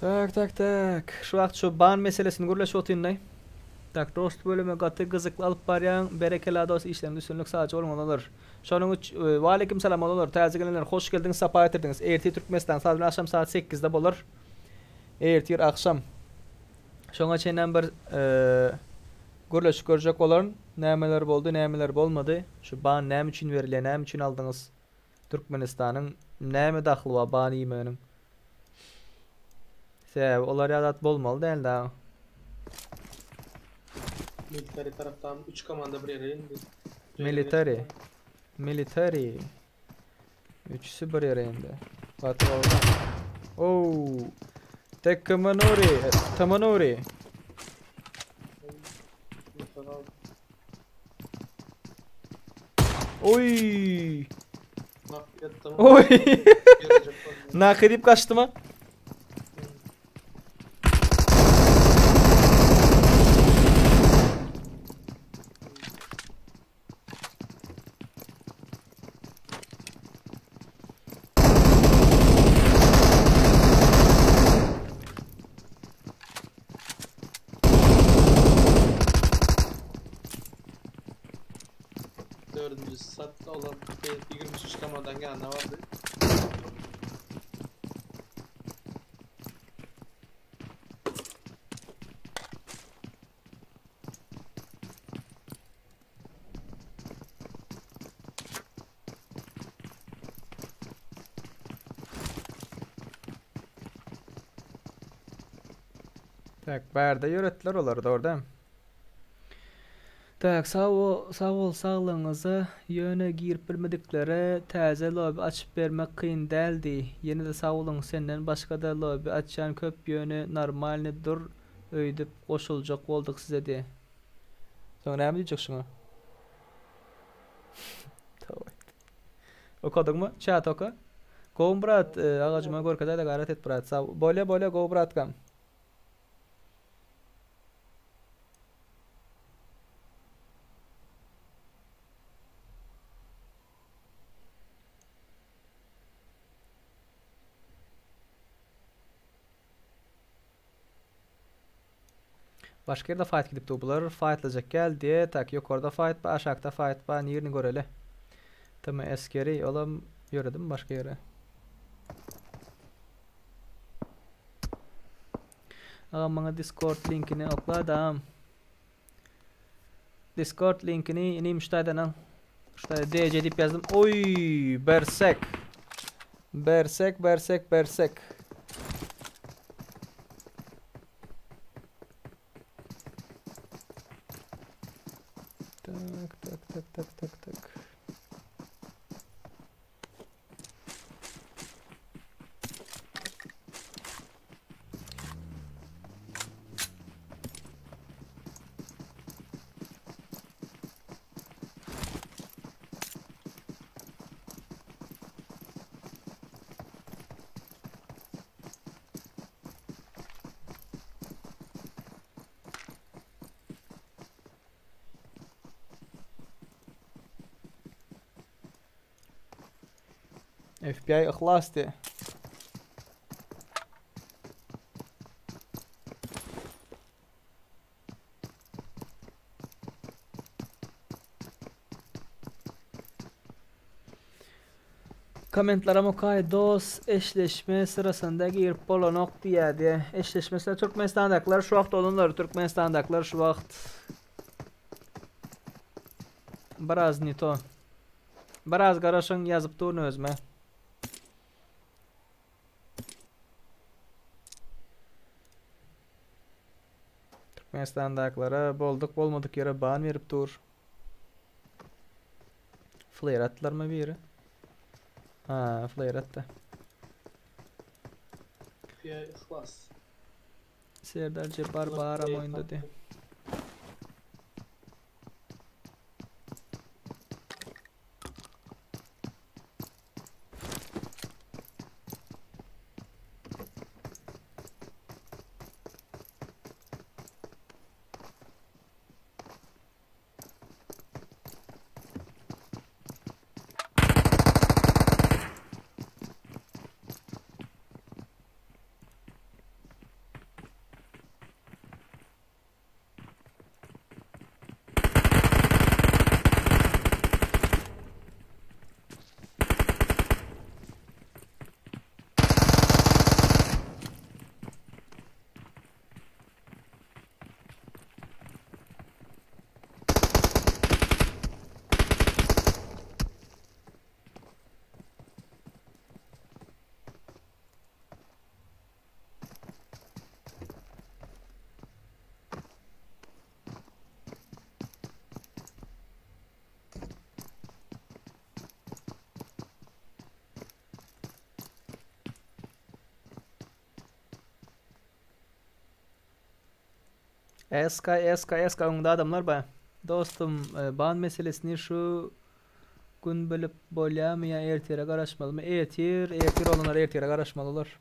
Tak. Şu wagt şu ban meselesini gürleşip otyrynday. Tak, dost bölüme gaty gyzykly alyp barýan berekeli dost işlemde üstünlük saçy bolmalar. Şonuň üçin we alaykum salam olanlar. Täze gelenler hoş geldiňiz, sapa etirdiniz. Erti Türkmenistan saat akşam saat 8-de bolar. Erti akşam. Şoňa çeýen bir gürleşip görjek bolan nämeler boldy, nämeler bolmady. Şu ban näme üçin berilýär, näme üçin aldyňyz? Türkmenistanyň näme dahly bar ban ýemeginiň? Sebäbi olar ýadat bolmaly däl-de. Military taraftan 3 komanda bir yere indi. Military. Üçüsü bir yere indi. Patrol. Tamanori. Oy. Oy. Nak edip kaçtı mı? Dördüncü saatte olan 23 kamadan gelen ne vardı? Tak, bärde ýöretler olardy orda. Tak, sağ ol sağlığınıza yöne girip bilmediklere täze lobby açıp bermek kıyın däldi. Yine de sağ olun, senden başka da lobby açan köp yöne normalnidir öýdüp goşuljak bolduk size de. Soňra näme diýjek şuňa? Okudun chat oku. Go brat, agajyma görkede de garat et brat. Bole go brat kam. Başka yerde fight gidip bular fightlayacak geldi. Tak, yukarıda fight ba, aşağıda fight ba, yerini göreli. Tamam, askeri olam yöredim başka yere. Ağam bana Discord linkini okladım. Discord linkini ineyim ştaydan al. Ştayda DC deyip yazdım. Oy, Berserk. Berserk. Tak. FBI ıhlas de. Komentlara mukay dost eşleşme sırasında girip bolonok diye. Eşleşmesinde Türkmenistan'dakiler şu vaxt olunlar. Türkmenistan'dakiler şu vaxt biraz nito. Biraz garaşın yazıp durun özme. Türkmenistan'dakilere bolduk bolmadık yere ban verip dur. Flare attılar mı bir yere? Ha, flare attı. Ya ihlas. Serdar Cebbar bağıram oyunda de. Eska onda adamlar ba. Dostum ban meselesini şu gün bölüp bolyam ya ertire karışmalı mı? Ertir olanlar ertire karışmalılar.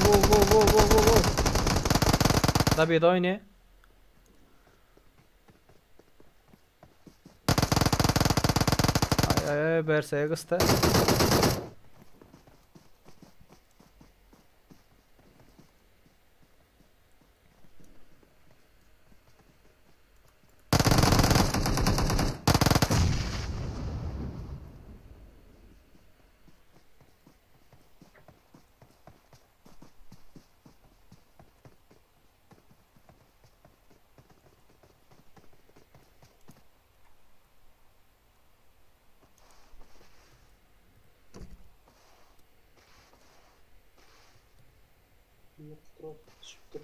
Wow. Tabii de oyna. Ay berseye kısta. Çıktı.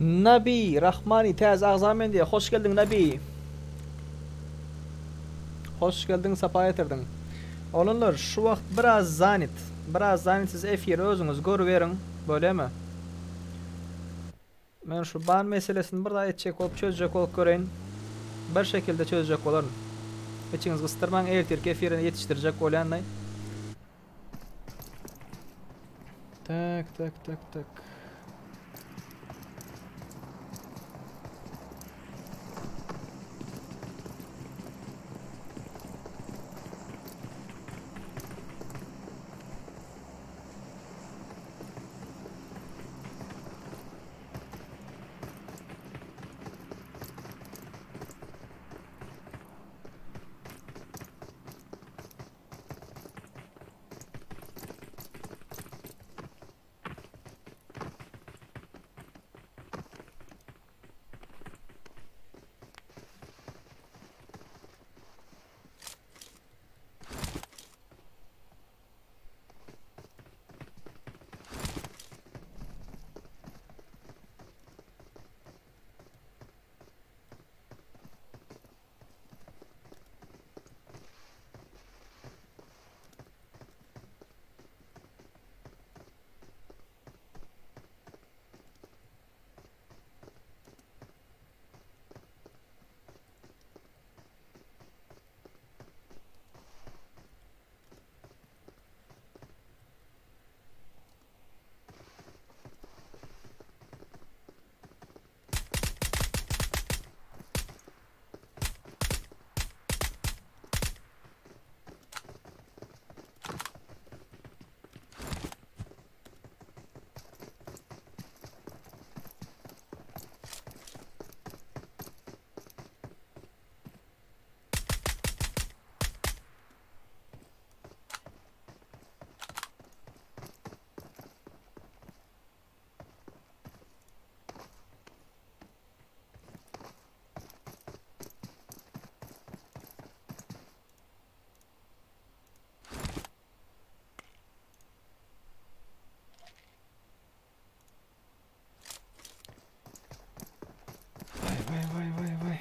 Nabi Rahmani tez ağzamen diye hoş geldin Nabi. Hoş geldin, sapa getirdin. Oğlunlar şu vakt biraz zanit. Biraz zanitsiz efir özünüz görüverin. Böyle mi? Ben şu ban meselesini burada etecek olup çözecek olup göreyim. Bir şekilde çözecek olarım. İçiniz kıstırman ertir kefirini yetiştirecek olanay. Tak tak tak tak. Vay.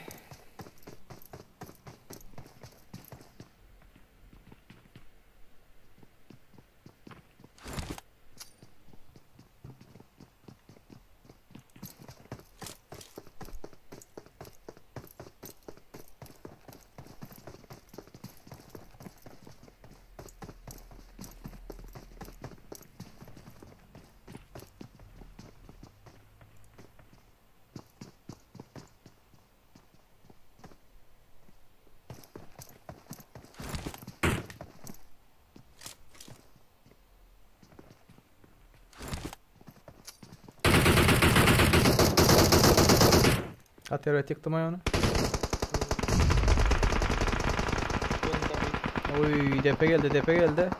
Atıyor tıktım onu. Oy depe geldi.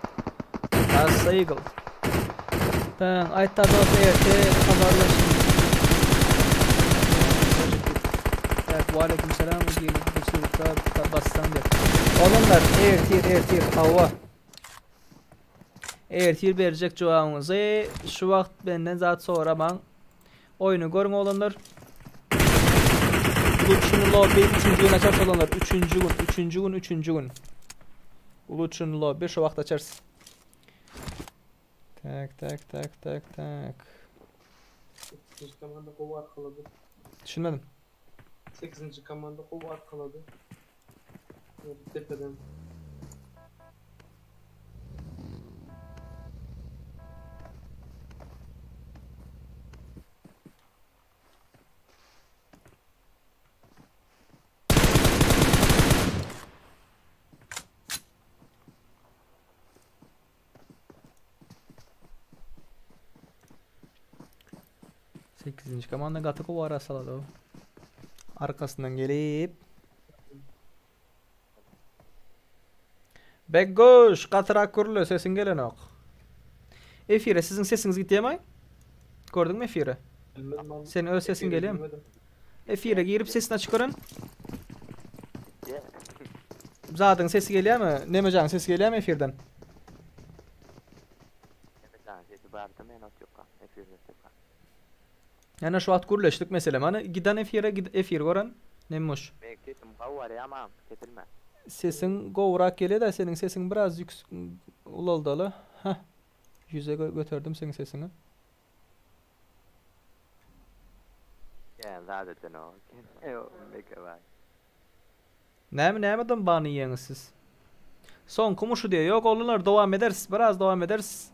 Az eagle. Ben ayta dost erte haberleştim. Evet, aleyküm selam diyelim. Bu bastan diye. Oğlumlar ertir hava. Ertir verecek cevabınızı. Şu vakt benden zat sonra ben oyunu görün oğlumlar. Uluç'un lobby 3. gün açarsa olanlar 3. gün. Uluç'un lobby şu vakt açarsın. Tak. 8. komanda kovu arkaladı. Düşünmedim. 8. komanda kovu arkaladı. Tepeden. Sekizinci komanda Gatık'ı var asaladı o. Arkasından gelip Beggoş, katırak kurulu sesin gelen ok. Efire sizin sesiniz gitmey? Gördün mü Efire? Senin öz sesin geliyor mu? Efire girip sesini çıkarın. Zaten sesi geliyor mu? Nemecan sesi geliyor mu Efir'den? Yana şu at gürleşdik mesela. Mana giden efir gören nemmoş. Men kesim gawar ýamam, kesilme. Sesin gowrak gele da senin sesin biraz ulaldalı. Hah. Yüze götürdüm senin sesini. Ya zaten o. Meke vay. Näme bany ýeňiz siz? Son kumuşu diye yok olanlar devam ederiz. Biraz devam ederiz.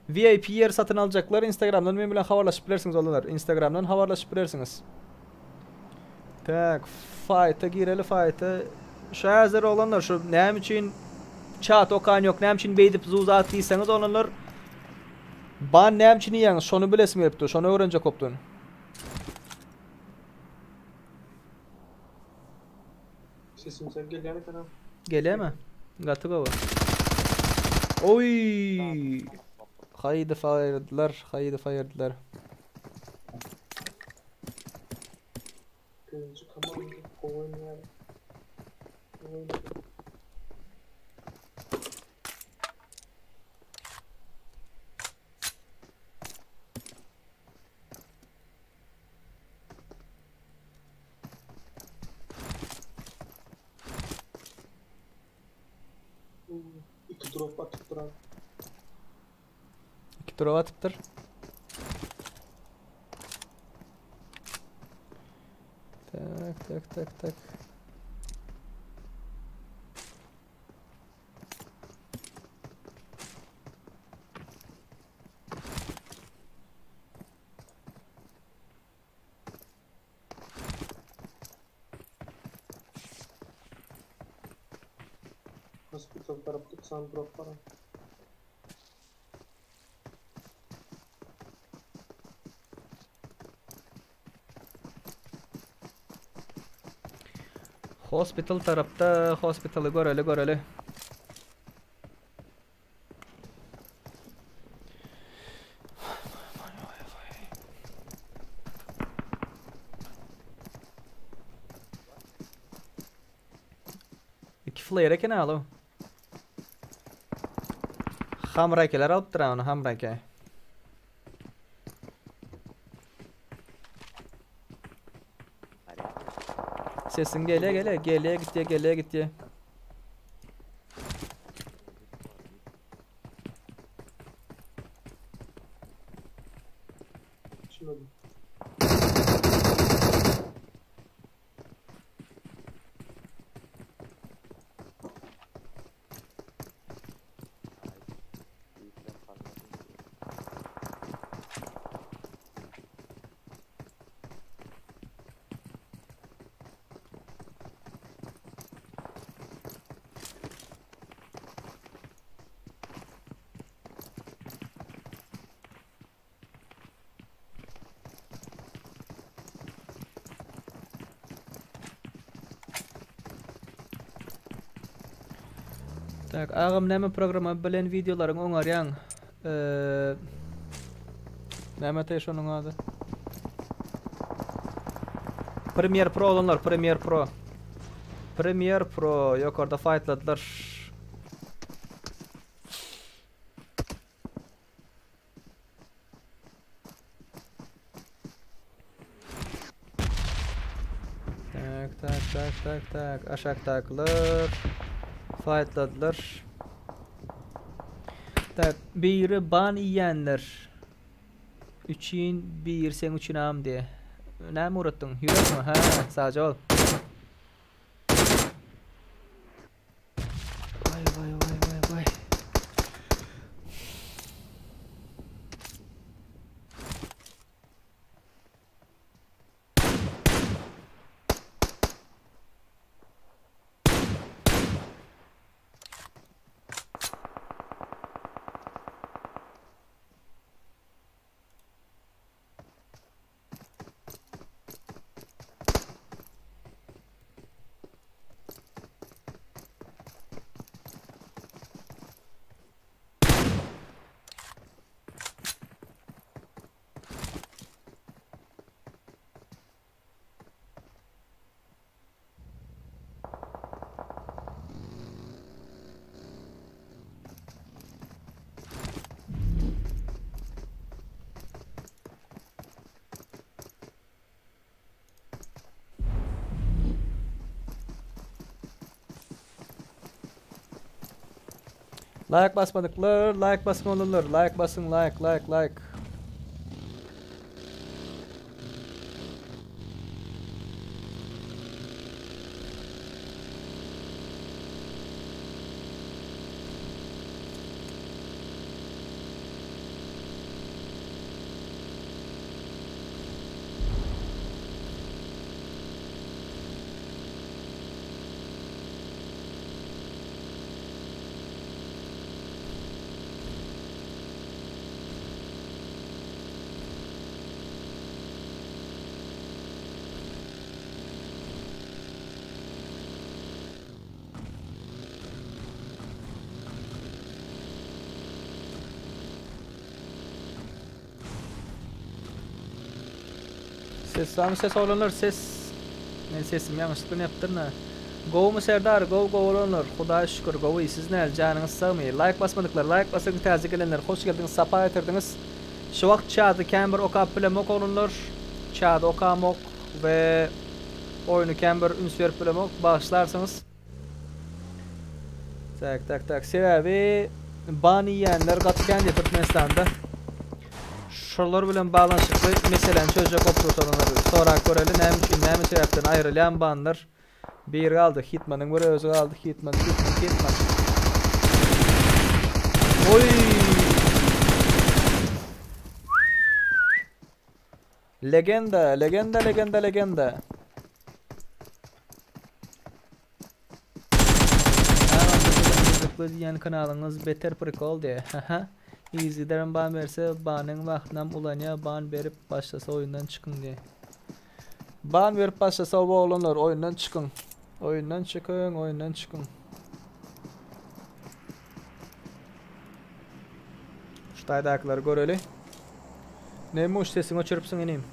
VIP yer satın alacaklar. Instagram'dan men bilen habarlaşıp bilersiniz olanlar. Instagram'dan habarlaşıp bilersiniz. Tak, fight'a gireli fight'a. Şu hazır olanlar şu näme için chat okan yok. Näme için beýdip zuzat diýseňiz olanlar ban näme için ýeňiz şonu bilesim gelipdi. Şonu öğrenjek opdun. Sesim sen gelýän kana. Geleme. Gatı baba. Oy! Haydi fire'dılar. Birinci komanda oynayar. İki drop atıp duran. 2 tur atıptır. Tak. Hospital tarafı 90 drop var. Hospital tarafta hospitalı göreli. İki flare eken alo. Hamrakeler alıp dura onu hamrake. Sesin geliye gitti. Şimdi Tak, ağam näme programa bilen videolaryň oňarýan. Näme te şonuň ady? Premiere Pro olanlar, Premiere Pro ýokarda fightladylar. Tak, aşakdakylar fightladylar. Tak, biri ban ýenler. 3-in 1 sen üçün am diye. Näme uratdyň? Ýürekmi? Ha, saja ol. Vay. Like basmadıklar, like basın olurlar. Like basın, like. Ses olanlar ses. Ne sesim yanlışlıkla yaptın ha. Go mu Serdar? Go olanlar. Xudoya şükür go. Siz ne canınız sağmıyor. Like basmadıklar. Like basın taze gelenler. Hoş geldiniz. Sapa etirdiniz. Şu vakt çadı Camber oka plemok olanlar. Çadı oka mok ve oyunu Camber ünsver plemok bağışlarsınız. Tak. Sebebi ban yiyenler qatıkan de Türkmenistan'da. Şuralar bilen bağlanışıklı meselen çözecek operatörleri sonra görelim näme sebepten ayrılan banlar. Bir kaldı Hitman'ın bir özü kaldı Hitman. Oy! Legenda. Yani kanalınız Better Prekol diye. İzleyicilerin ban verse banın vaxtından ulanya ban verip başlasa oyundan çıkın diye. Ban verip başlasa o olanlar oyundan çıkın. Oyundan çıkın. Şu taydakları göreli. Neymiş sesini açırıpsın ineyim.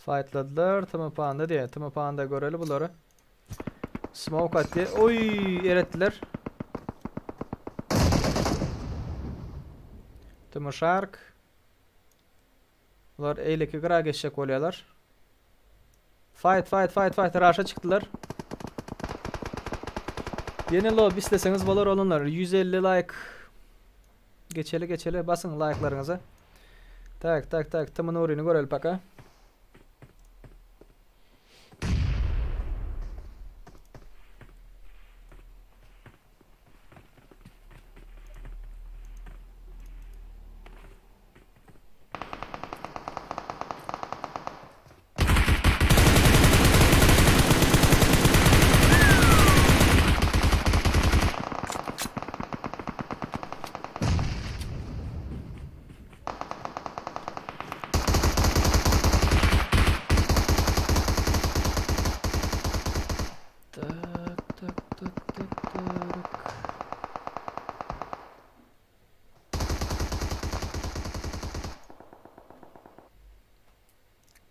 Fightladılar. Tımapağında diye. Tımapağında göreli bunları. Smoke attı. Oy! Erettiler. Tımışark. Bunlar eyleki kıra geçecek oluyorlar. Fight. Rush'a çıktılar. Yeni lobby isteseniz balar olunlar. 150 like. Geçeli. Basın like'larınıza. Tak. Tımın uğrunu görelim paka.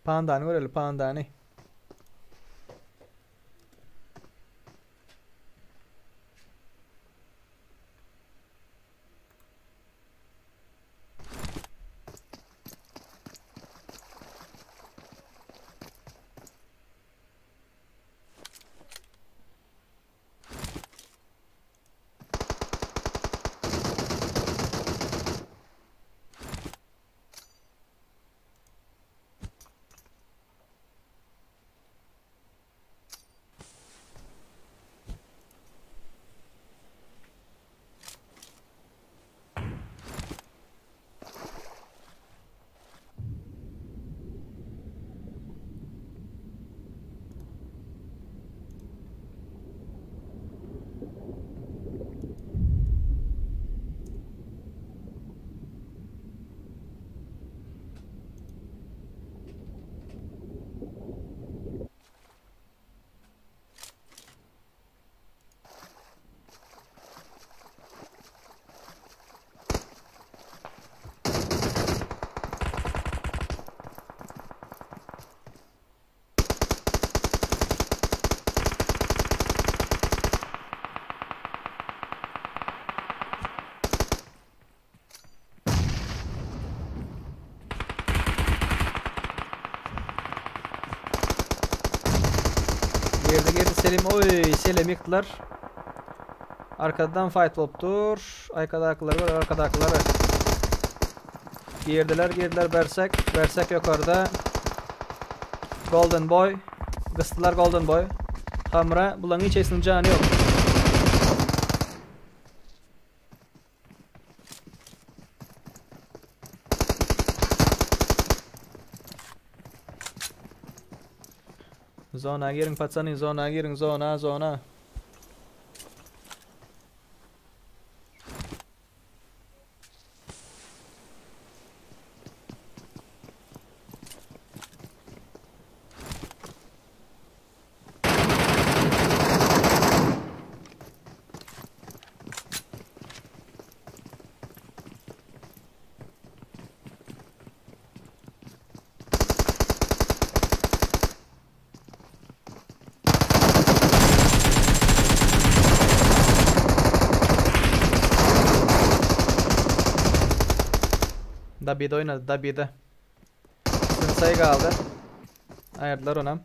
Pandani görelim pandani. Girdi Selim. Oy Selim yıktılar. Arkadan fight oluptur. Arkadakiler var, arkadakiler. Girdiler Berserk yukarıda. Golden Boy. Kıstılar Golden Boy. Hamra. Bulanın içerisinin canı yok. Zona girin patsani, zona girin, zona. Dabi'de oynadı, Dabi'de. Sayı kaldı. Ayırdılar ona.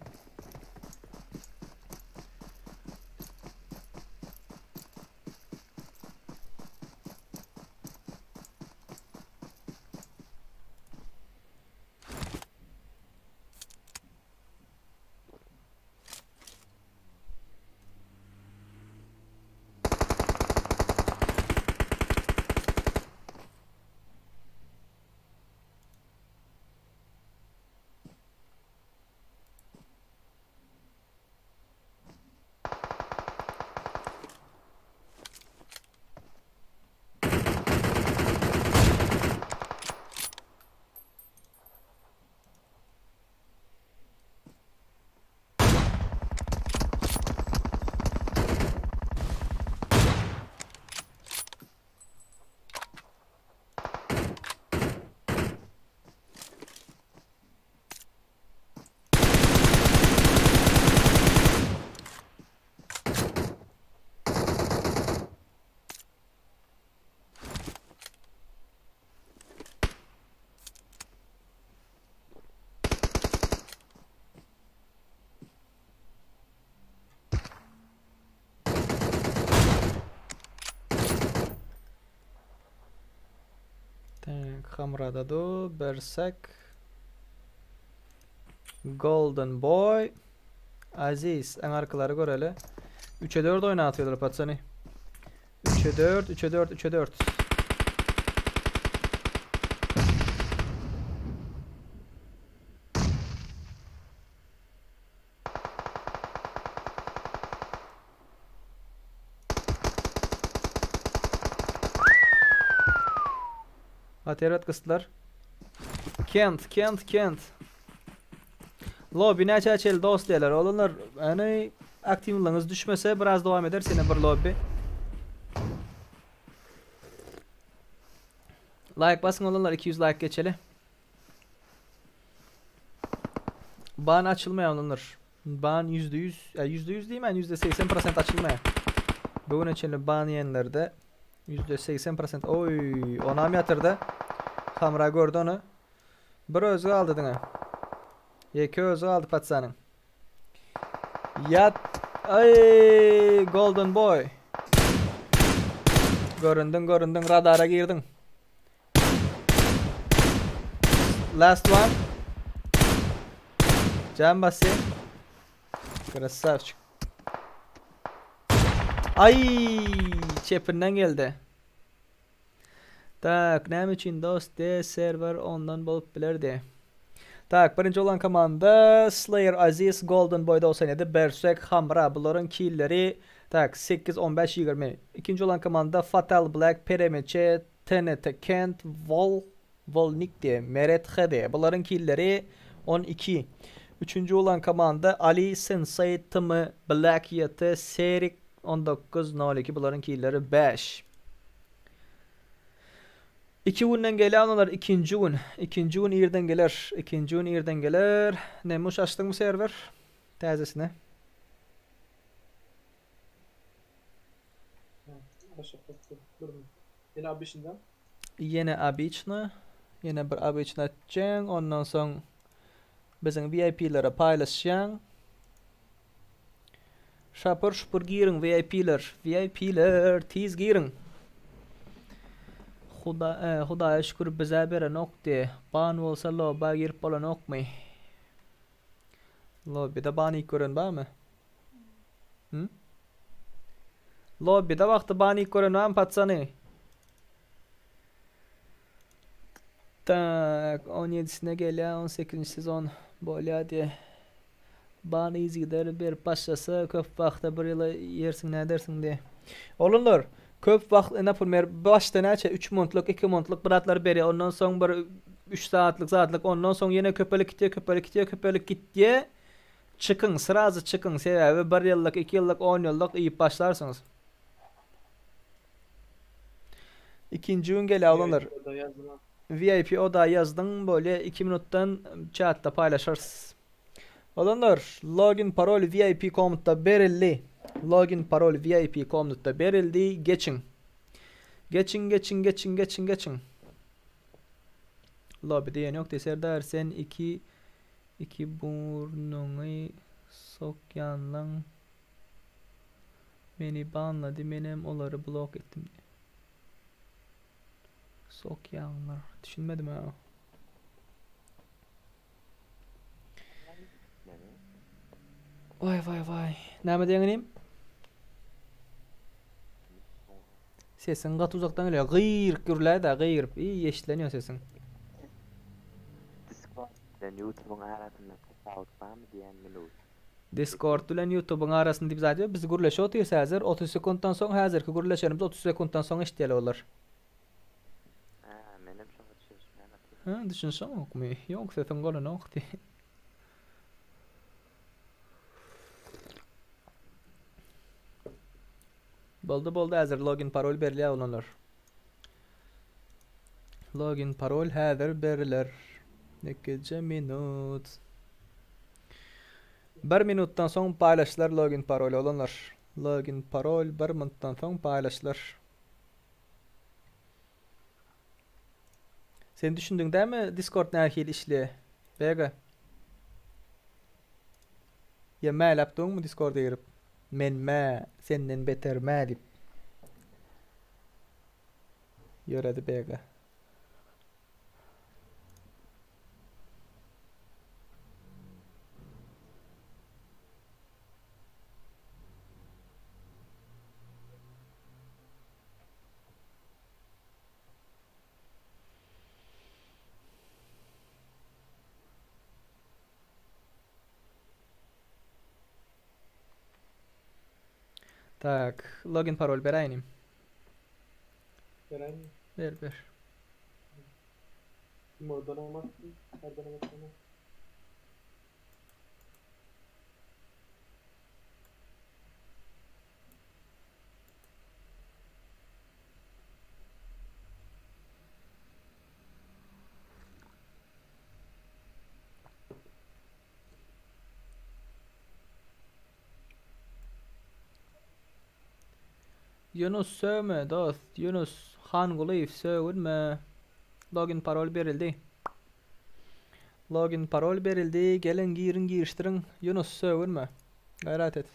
Hamrada do Berserk Golden Boy Aziz en arkaları göreli 3'e 4 oynatıyorlar Patsani 3'e 4 Aterat kıstılar. Kent. Lobby ne açıl dost derler. Olanlar hani aktivliğiniz düşmese biraz devam eder sene bir lobby. Like basın olanlar 200 like geçeli. Ban açılmaya olanlar. Ban %100 %100 değil mi? %80% açılmaya. Bunun için ban yiyenlerde %80% oy ona mı yatırdı? Hamra gördü onu. Bir özü aldı dına. Yeki özü aldı patsanın. Yat. Ay Golden Boy. Göründün radara girdin. Last one. Can bası. Krasavçık. Ay çepinden geldi. Tak ne için dost de server ondan bulup bilirdi. Tak birinci olan komanda Slayer Aziz Golden Boy'da olsaydı Berserk Hamra bunların killleri tak 8-15-20. İkinci olan komanda Fatal Black Peremeçe TNT Kent Volnik diye Meret Hede bunların killleri 12. Üçüncü olan komanda Ali Sensei Tımı Black Yatı Serik 19-02 bunların killleri 5. 2 günden gelen ikinci gün. İkinci gün irden gelir. İkinci gün irden gelir. Neymiş açtın mı server? Tezesine. Yine abi içinden. Yine abi içine. Yine bir abi içine açacaksın. Ondan sonra bizim VIP'lere paylaşacaksın. Şapır şupur girin VIP'ler. VIP'ler tiz girin. Hudaya şükür bize beren okti. Ban olsa loba girip olan okmay. Lobby'de bani görün var mı? Hı? Lobby'de vakti bani görün var mı patsanı? Tak 17'sine geliyor 18. sezon böyle hadi. Bana izi gider bir başlasa köp vakti bir yıla yersin ne dersin diye. Olunlar köp vakti ne yapılmıyor başta neçe 3 montluk 2 montluk bıraklar beri ondan sonra bir 3 saatlik ondan sonra yine köpelik gidiyor. Çıkın sırazı çıkın sebebi 1 yıllık 2 yıllık 10 yıllık iyi başlarsınız. İkinci gün geliyor olunlar. VIP oda yazdın böyle 2 minuttan chatta paylaşırsınız. Olanlar login parol VIP komutta berildi. Login parol VIP komutta berildi. Geçin. Geçin. Lobby'de yeni yok Serdar sen iki burnunu sokyanlan beni banladı benim onları blok ettim. Sokyanlar düşünmedim ha. Vay. Näme deňinim? Sesin gat uzaktan geliyor. Gıyır gürler de gıyır. İyi eşitleniyor sesin. Discord'dan YouTube'un arasında tafawut var mı diyen minut. Discord bilen YouTube'un arasında biz zaten biz gürleşe otuyoruz hazır 30 sekunddan soň hazırki gürleşerimiz 30 sekunddan soň eşiteli bolar. Menem şoňa düşüşmän. Ha, düşünsem okmy. Yok sesin golan okdy. Boldu hazır login parol berliýär olanlar. Login parol hazır beriler. Nekece minut. 1 minutdan soň paylaşlar login parol olanlar. Login parol 1 minutdan soň paylaşlar. Sen düşündüň dämi Discord nähil işli? Bega. Ya mäläp duňmy Discord'a girip? Men senden beter dip. Ýöredi bega. Tak, login parol beraynim. Berayim. Ber. Moddan olmaz. Nereden olmaz? Yunus sövme dost. Yunus Han Gulayf sövünme. Login parol berildi. Login parol berildi. Gelin giriştirin. Yunus sövünme. Gayret et.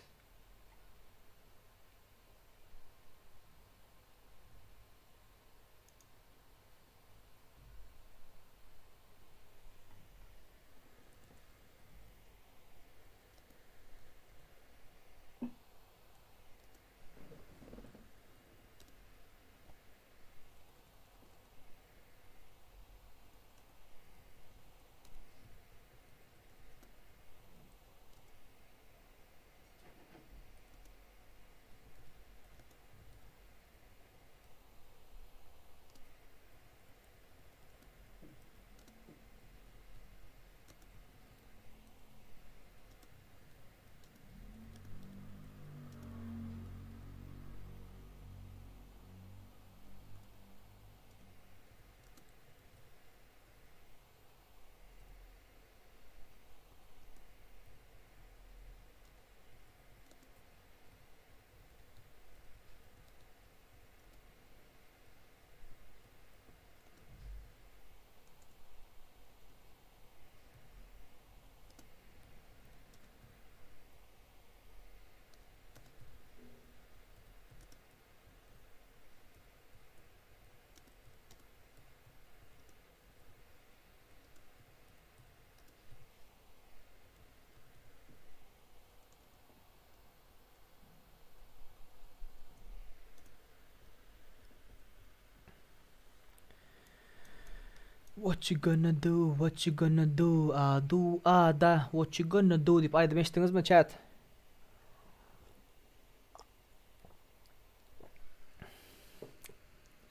What you gonna do? What you gonna do? Do da. What you gonna do deyip aydım eşittiniz mi chat?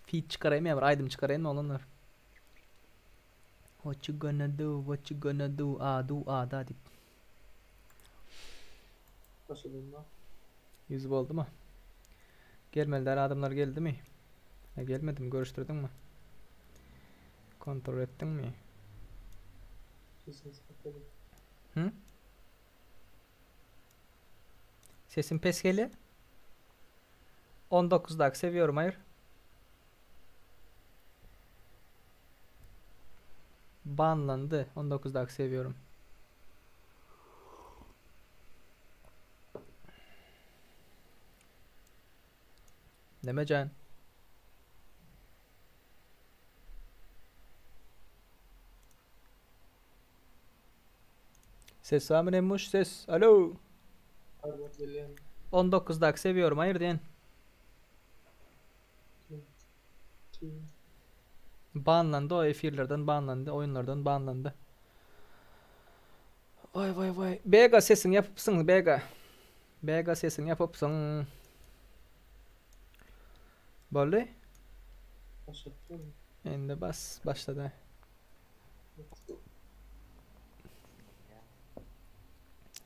Feed çıkarayım ya, aydım çıkarayım mı olanlar? What you gonna do? What you gonna do? Do da deyip. Nasıl bunlar? Yüzü oldu mu? Gelmediler, adamlar geldi mi? Gelmedi mi? Görüştürdün mü? Kontrol ettin mi? Hı? Sesin pes geliyor. 19'da seviyorum, hayır. Banlandı. 19'da seviyorum. Deme can. Ses var mı Nemuş? Ses. Alo. 19'da seviyorum. Hayır diyen. Banlandı o efirlerden, banlandı. Oyunlardan banlandı. Vay vay vay. Bega sesini yapıpsın Bega. Bega sesini yapıpsın. Böyle. Şimdi başladı.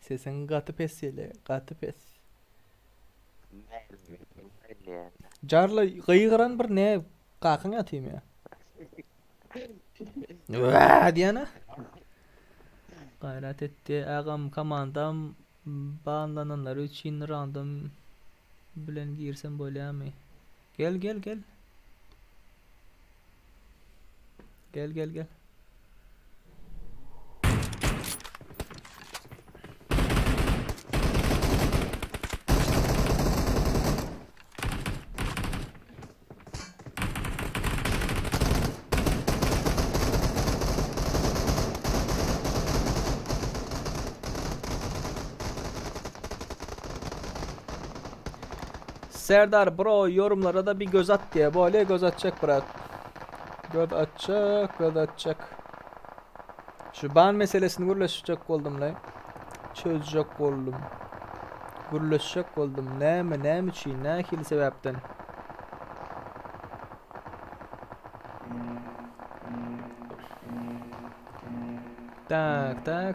Sesin katı pes yele, katı pes. Jarla gıyıran bir ne kakın atayım ya. Vaa diyana. Gayret etti ağam komandam bağlananlar için random bilen girsem böyle mi? Gel. Gel. Serdar bro yorumlara da bir göz at diye böyle göz atacak bırak. Göz atacak. Şu ban meselesini gürleşecek oldum lan. Çözecek oldum. Gürleşecek oldum. Ne için ne kili sebepten.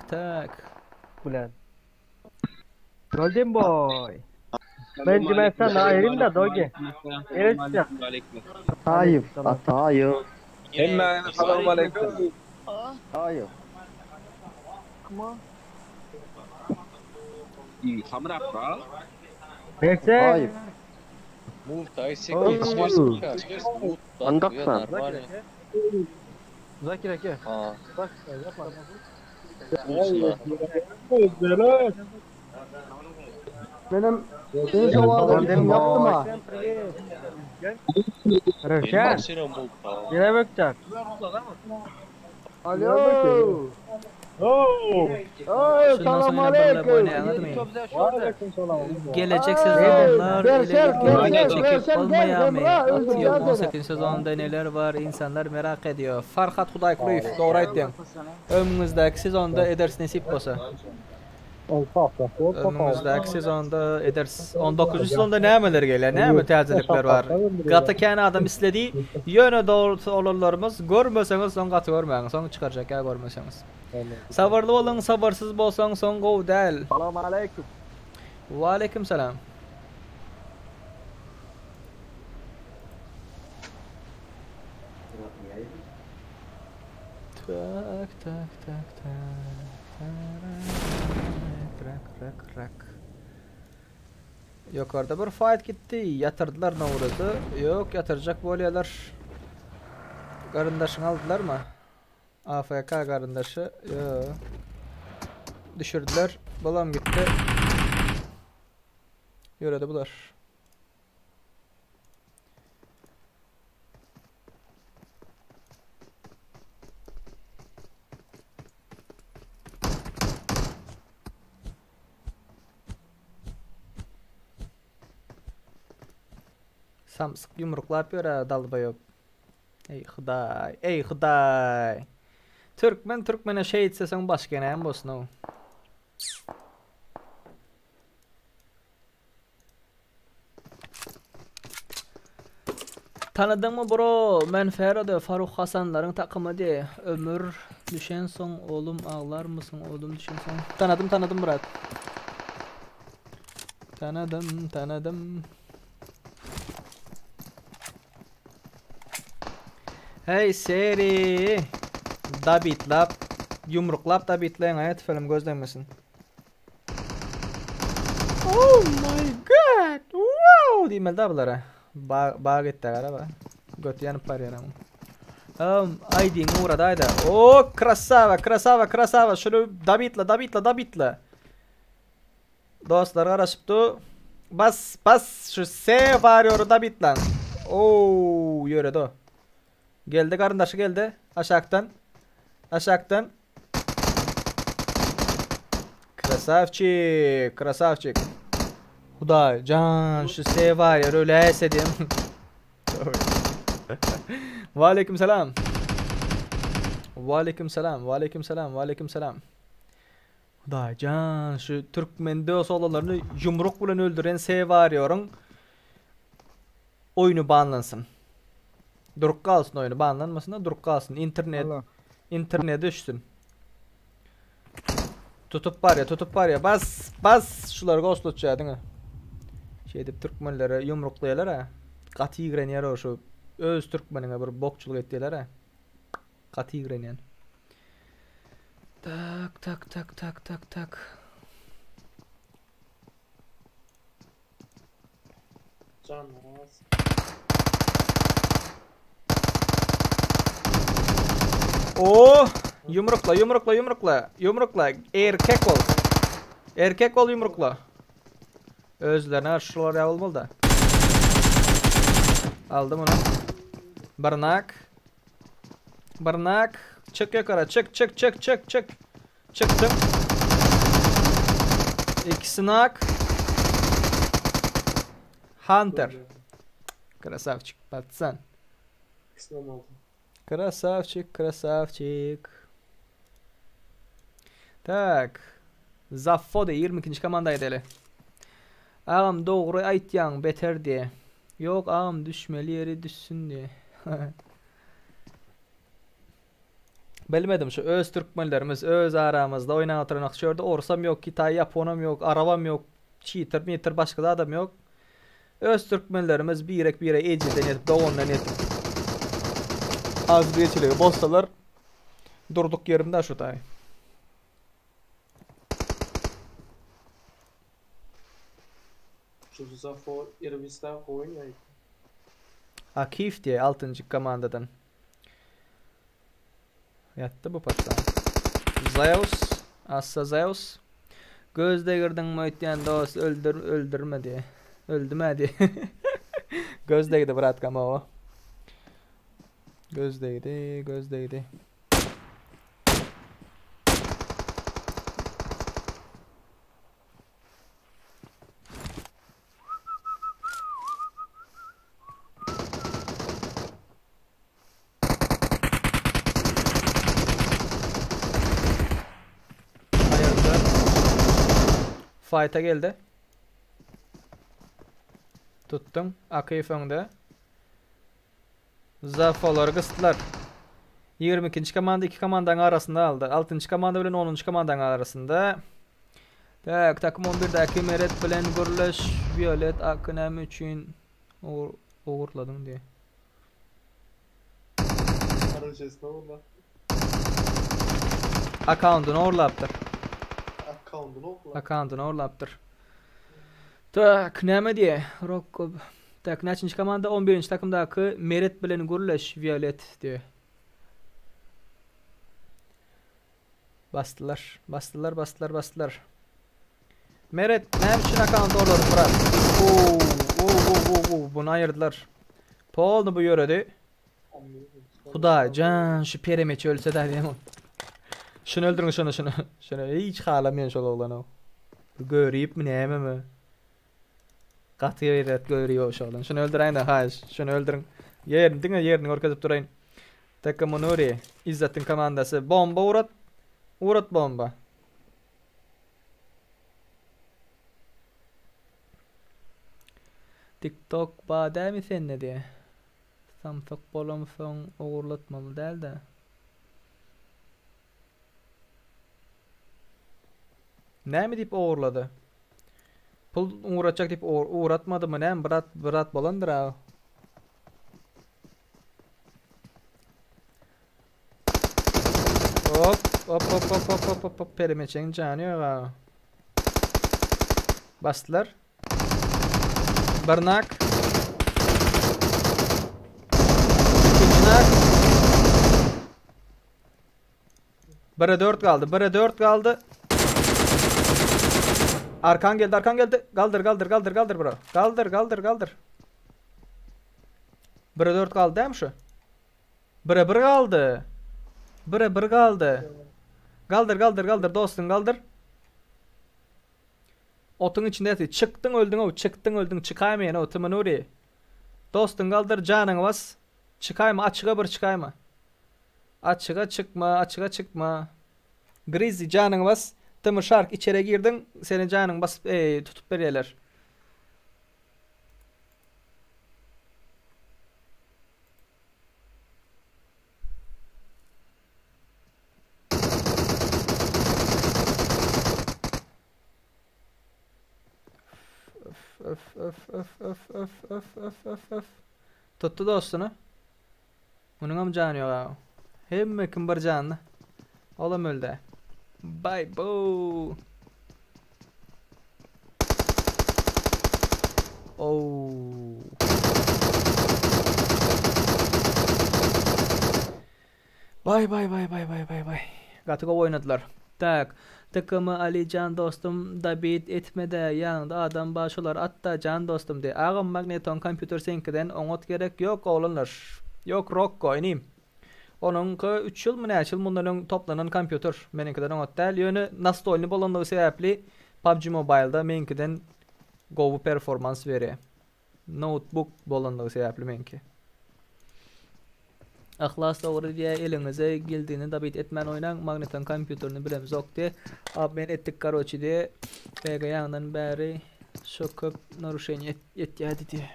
Tak. Ulan. Golden boy. Ben sana ayırayım da doge. Evet ya. Hayır. Hayır. Hemen selamun aleyküm. Hayır. Hamra bra. Bekle. Hayır. Andaksan. Zakir eke. Bak yapma. Benim şovallarım yaptım ha. Rövşen. Yine bakacak. Alo. Selam aleyküm. Gelecek sezonlar ile çekip olmaya mı? Atıyorum 18. sezonda neler var insanlar merak ediyor. Farhat Hudaykuluyev doğru ettin. Önümüzdeki sezonda edersin nasip olsa. Önümüzdeki sezonda ederiz. 19. sezonda nemeler geliyor? Neme tazelikler var? Gatakani adam istediği yöne doğru olurlarımız. Görmeseniz son katı görmeyin. Son çıkaracak ya görmeseniz. Sabırlı olun, sabırsız bolsan son gov del. Selamun aleyküm. Ve aleyküm selam. Tak. Yukarıda bir fight gitti. Yatırdılar Navruz'u. Yok yatıracak böyleler. Karındaşını aldılar mı? AFK karındaşı. Yok. Düşürdüler. Balam gitti. Yürüdü bular. Samsık yumruklap yöre dalbayıp. Ey Huday, ey Huday. Türkmene şey etsesen başka ne bolsun o. Tanıdın mı bro? Men Ferode Faruk Hasanların takımı diye. Ömür düşen son oğlum ağlar mısın? Oğlum düşen son. Tanıdım brat. Tanıdım. Hey seri. Dabitlap. Yumruklap dabitleyin hayat film gözlemesin. Oh my god. Wow. Diyemel da bunlara. Bağ gitti araba. Götü yanıp var yaramı. Aydin uğradaydı. Oo krasava. Şunu dabitla. Dostlar araşıptı. Bas şu S varıyor dabitlan. Oo yürüdü o. Geldi karındaşı geldi. Aşağıdan. Krasavçik. Huday can şu S var ya öyle esedim. Aleyküm selam. Huday can şu Türkmende oğullarını yumruk bilen öldüren S var yorun. Oyunu banlansın. Duruk kalsın oyunu banlanmasın da duruk kalsın. İnternete düşsün. Tutup var ya bas şuları ghostlatacak değil mi? Şey deyip Türkmenlere yumruklayalar ha. Katı giren o şu öz Türkmenine bir bokçuluk ettiler ha. Katı giren yani. Tak. Canlar. Oo, yumrukla. Erkek ol yumrukla. Özlerine aşırılar yapılmalı da. Aldım onu. Barınak. Çık yukarı. Çık. Çıktım. İkisi nak. Hunter. Krasavçik. Batsan. İkisinden oldu. Krasavçik. Tak. Zaffo da 22. komandaydı hele. Ağam doğru aytyan beter diye. Yok ağam düşmeli yeri düşsün diye. Bilmedim şu öz Türkmenlerimiz öz aramızda oynan oturan şurada orsam yok, Kitay Japonum yok, arabam yok, cheater başka da adam yok. Öz Türkmenlerimiz birek eciden yetip doğundan yetip az bir geçiliyor bossalar durduk yerimde şu tay. Şu Zafo Irvista oyun ya. Akif diye 6. komandadan. Yattı bu patla. Zeus. Gözde girdin moytyan dost öldürme diye. Öldüme diye. Gözdeydi brat ama o. Gözdeydi. Fight'a geldi. Tuttum. Akif önde. Zafolar kıstılar. 22. komanda 2 komandanın arasında aldı. 6. komanda bilen 10. komandanın arasında. Tak takım 11'deki Meret bilen Gürleş Violet Akınem için uğurladım diye. Aracısına vurla. Account'unu uğurlaptır. Account'unu uğurlaptır. Tak neme diye. Rokko. Tak neçinci komanda 11. takımdaki Meret bilen Gürleş Violet diye. Bastılar. Meret ne için account olur bırak. Bunu ayırdılar. Poldu bu yöredi. Huda can şu perimeç ölse de diyemem. Şunu öldürün şunu. Şunu hiç halamayan şol oğlan o. Görüyüp mi neyme mi? Katı yeret görüyor şol oğlan. Şunu öldürün de haş. Şunu öldürün. Yerini orkazıp durayın. Takımı Nuri. İzzet'in komandası. Bomba uğrat. Uğrat bomba. TikTok bade mi sen ne diye? Samsak bolamısan uğurlatmalı değil de. Ne mi deyip uğurladı? Pul uğratacak deyip uğratmadı mı ne? Bırat bolandır ha. Hop. Perimeçenin canı yok ha. Bastılar. Barnak. İkincinak. Bire 4 kaldı. Arkan geldi. Kaldır bro. Kaldır. Bire 4 kaldı değil mi şu? Bire kaldı. Bire kaldı. Kaldır dostum kaldır. Otun içinde çıktın öldün çıkaymayan o tımın oraya. Dostun kaldır canını bas. Çıkayma açığa bir çıkayma. Açığa çıkma. Grizzly canını bas. Tımı şark içeri girdin. Senin canını bas tutup veriyorlar. Öf. Tuttu dostunu. Bunun canı yok abi. Hem kim bir canlı. Oğlum öldü. Bye bo. Oh. Bye. Gatıga oynadılar. Tak. Takımı Ali can dostum da bit etmede yanında adam başolar atta can dostum de. Ağam magneton kompüter senkiden onot gerek yok oğlanlar. Yok rock oynayayım. Onunki 3 yıl mı ne yıl bunların toplanan kompüter. Meninkiden onot değil. Yönü nasıl oynayıp olanlığı sebepli PUBG Mobile'da meninkiden Go performans veriyor. Notebook bolanlığı sebepli menki. Ahlas doğru diye elinize geldiğini davet etmen oynan magneton kompüterini bilemiz yok diye. Abi ben ettik karoçi diye. Pega yandan beri şokup naruşeni etti diye.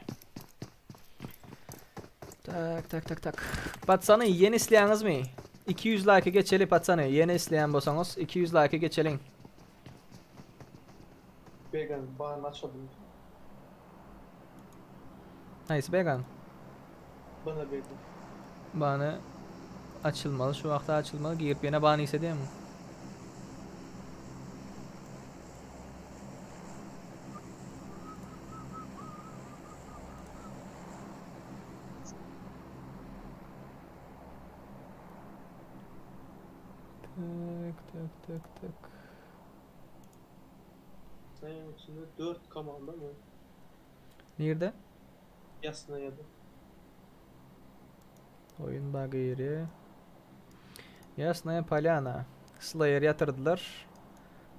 Tak. Patsanı yeni isteyeniniz mi? 200 like'ı geçeli patsanı. Yeni isteyen bolsanız 200 like'ı geçelin. Vegan bağını açalım. Nice vegan. Bana vegan. Bana açılmalı. Şu vakti açılmalı. Girip yine bana hissediyor mu? Tak. Senin içinde 4 komanda mı? Nerede? Yasna ya da. Oyun bug'ı yeri. Yasnaya Polyana. Slayer yatırdılar.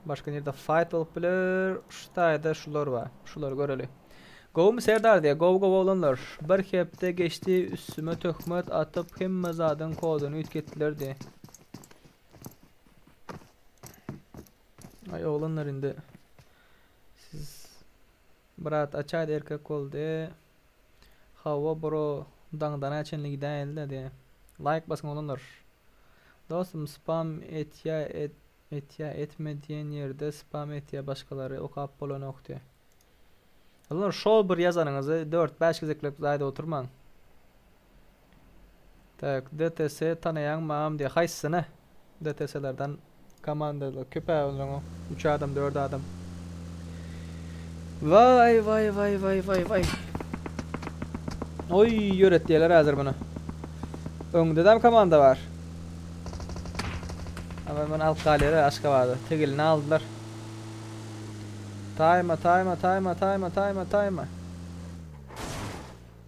Başka nerede fight oluplar. Şutayda şular var. Şular göreli. Go mu Serdar diye. Go olanlar. Bir hepte geçti üstüme töhmet atıp hem mazadın kodunu ütkettiler diye. Ay oğlanlar indi. Siz Brat açaydı erkek oldu. Hava bro dangdan açınlı giden elde diye. Like basın olanlar. Dostum spam etme diyen yerde spam et ya başkaları okap bolan ok diye. Olanlar şol bir yazarınızı 4-5 kez eklep zayda oturman. Tak DTS tanıyan mağam diye haysını. DTS'lerden komandalı köpeği olan 3 adam 4 adam. Vay. Oy yörettiler hazır bunu. Önde de komanda var. Ama ben alt galere aşka vardı. Tegilini aldılar. Time.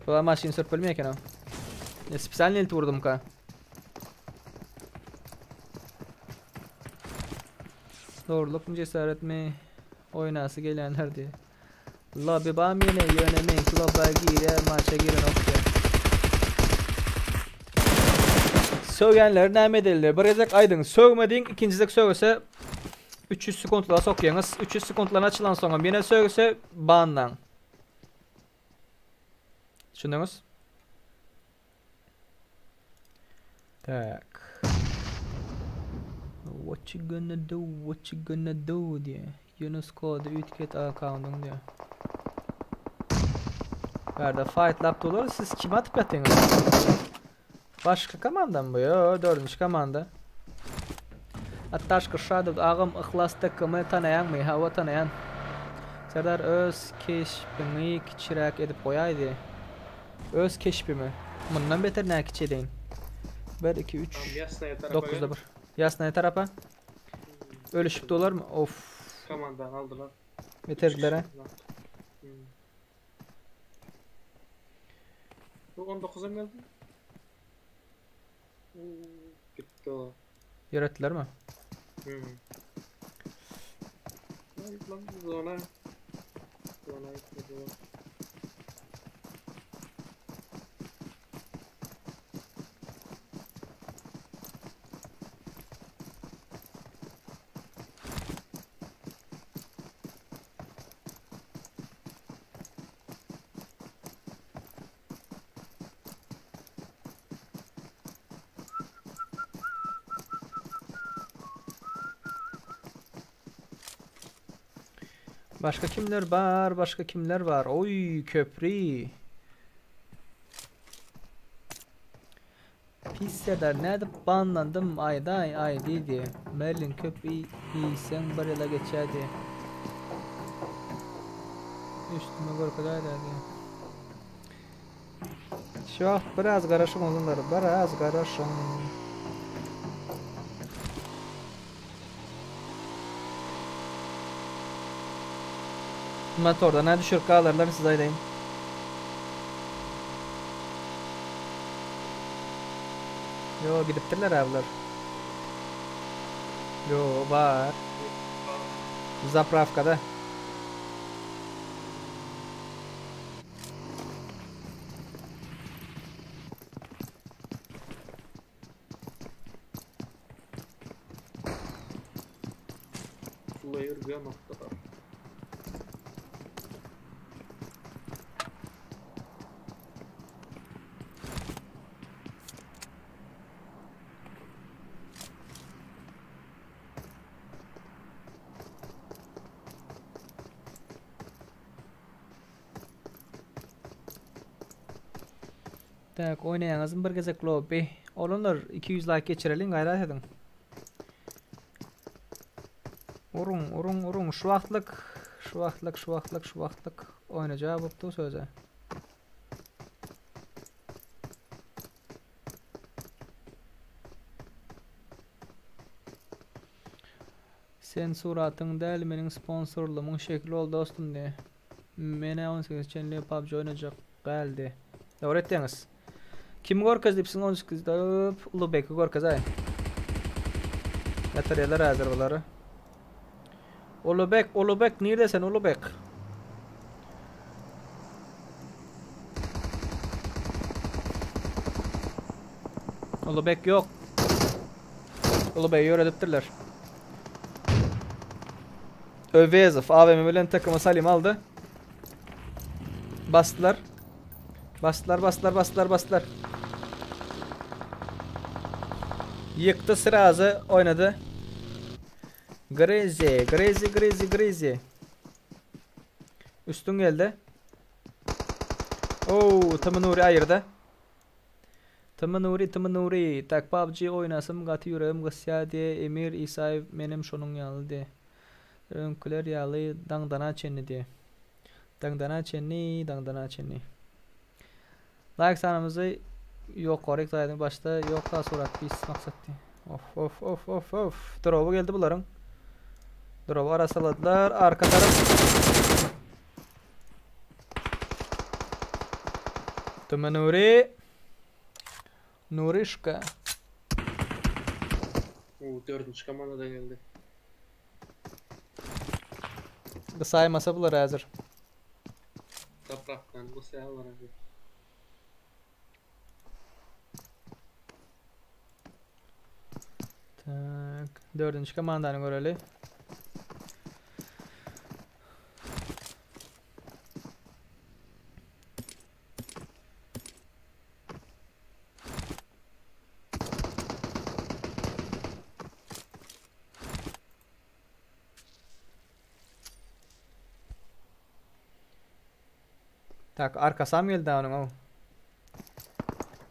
Bu maşin sürpülmüyor ki ne? Spesialnie vurdum ka. Doğruluk mu cesaret mi? Oynası gelenler diye. Lobby bam yine yönemin klaba gire maça giren okya. Sögenler näme edildi? Birazak aydın sögmedin, ikincisek sögese 300 sekundlara sokýaňyz. 300 sekundlar açylan soňra ýene sögese bandan. Düşündüňiz? Tak. What you gonna do? What you gonna do diye. Yunus kodu ütket account'un diye. Berda fight lap dolar siz kim atıp yatıyorsunuz? Başka komanda mı bu ya? 4. komanda. Hatta şaşırdı ağam ihlas takımı tanıyan mı? Hava tanıyan. Serdar öz keşfini kiçirak edip koyaydı. Öz keşfimi. Bundan beter ne kiçedeyin? 1 2 3 9'da 1. Yasnaya tarafa. Ölüşüp dolar mı? Of. Komandan aldılar. Yeterdiler ha. Bu 19'a mı geldi? Gitti o. Yarattılar mı? Lan zona. Zona gitmedi o. Başka kimler var? Başka kimler var? Oy köprü. Pisseler nerede banlandım ayday ay dedi. Merlin köprü sen barela geçerdi. Üstüme korkacaydı diye. Şu an biraz karışım oldular. Biraz karışım. Motorda ne düşür kalırlar siz aydayım. Yo gidiptirler avlar. Yo var. Zapravkada. Player bir noktada. Tak oynayanızın bir gezek lobby. Olunlar 200 like geçirelim gayret edin. Urun şu vaxtlık oynayacağı buptu söze. Sen suratın değil benim sponsorluğumun şekli oldu dostum diye. Mene 18 çenli PUBG oynayacak geldi. Doğru ettiniz. Kim gorkaz dipsin 18 deyip Ulubek'i gorkaz ay. Materyallar hazır bunları. Ulubek neredesin Ulubek? Ulubek yok. Ulubek'i öğretiptirler. Övezov AVM bilen takımı Salim aldı. Bastılar. Bastılar. Yıktı sırazı oynadı. Grizi. Üstün geldi. Oo, Tamanuri ayırdı. Tamanuri. Tak PUBG oynasım gatı yüreğim gısya diye Emir İsaev benim şonun yalı diye. Önküler yalı dangdana çenni diye. Dangdana çenni. Like sanımızı yok korrekt aydın başta yok da surat biz maksat diye. Of. Drop'u geldi bunların. Drop'u arasaladılar. Arka taraf. Tumanuri. Nurişka. O 4. komanda da geldi. Saymasa bunlar hazır. Topraktan bu seyahalar hazır. Tak. 4-nji komandany göreli. Tak, arkasam geldi onun o.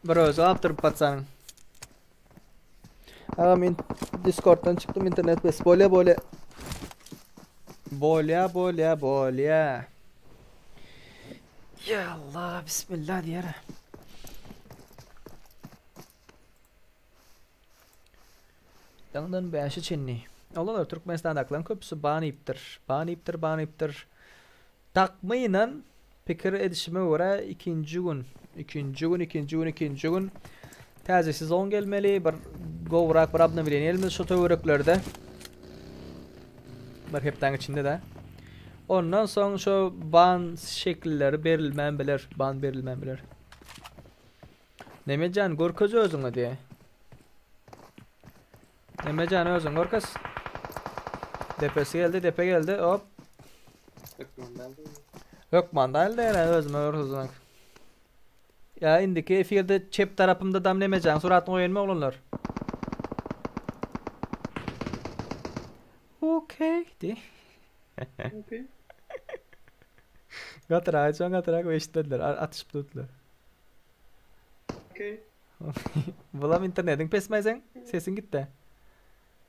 Bir özü aptırıp batsanın. Ağam Discord'dan çıktım, internet bes bolya. Bolya. Ya Allah, bismillah diyere. Dağdan beşi çinni. Olanlar Türkmenistan'dakilerin köpüsü baniptir. Takmayınan pikir edişime göre ikinci gün tezesiz on gelmeli, bir govrak bir abna bilen elimiz şu tövürüklerde bir hepten içinde de ondan sonra şu ban şekilleri berilmem bilir Nemecan gorkaz özüne diye Nemecan özün gorkaz depe geldi hop Gökman da özüme ya indiki efirde çep tarafımda damlamacan suratını oynama olanlar. Okey di. Okey. Gatırak ve eşitlediler. Atışıp tuttular. Okey. Bulam internetin pesmeysen sesin gitti.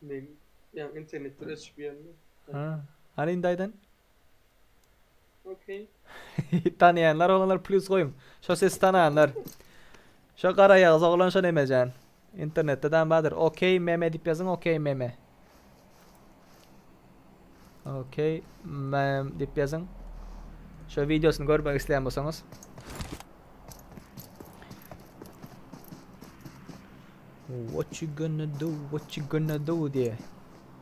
Benim yani internette açıp yanına. Ha. Hani indaydan? Okey. Tanıyanlar olanlar plus koyum. Şu ses tanıyanlar. Şu kara yağız oğlan şu nemecan. İnternette den badır. Okey meme dip yazın, okey meme. Okey mem dip yazın. Şu videosunu görmek isteyen bolsanız. What you gonna do diye.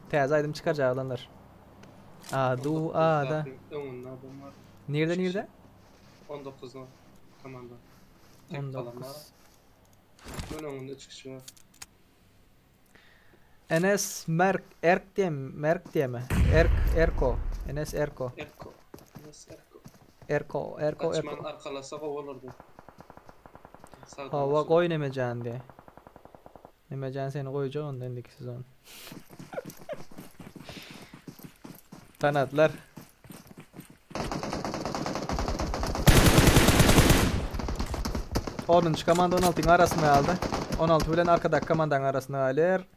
Tez aydım çıkaracak olanlar. Da. Nerede? 19 komanda. 19. Bunun da çıkışı var. Enes Erk diye mi? Erko. Enes Erko. Açman arkalasa olurdu. Hava koy Nemecan diye. Nemecan seni koyacak ondan dik siz onu. Tanıdılar. Onuncu komanda 16'ın arasına aldı. 16 bilen arkadaki komandanın arasına alır.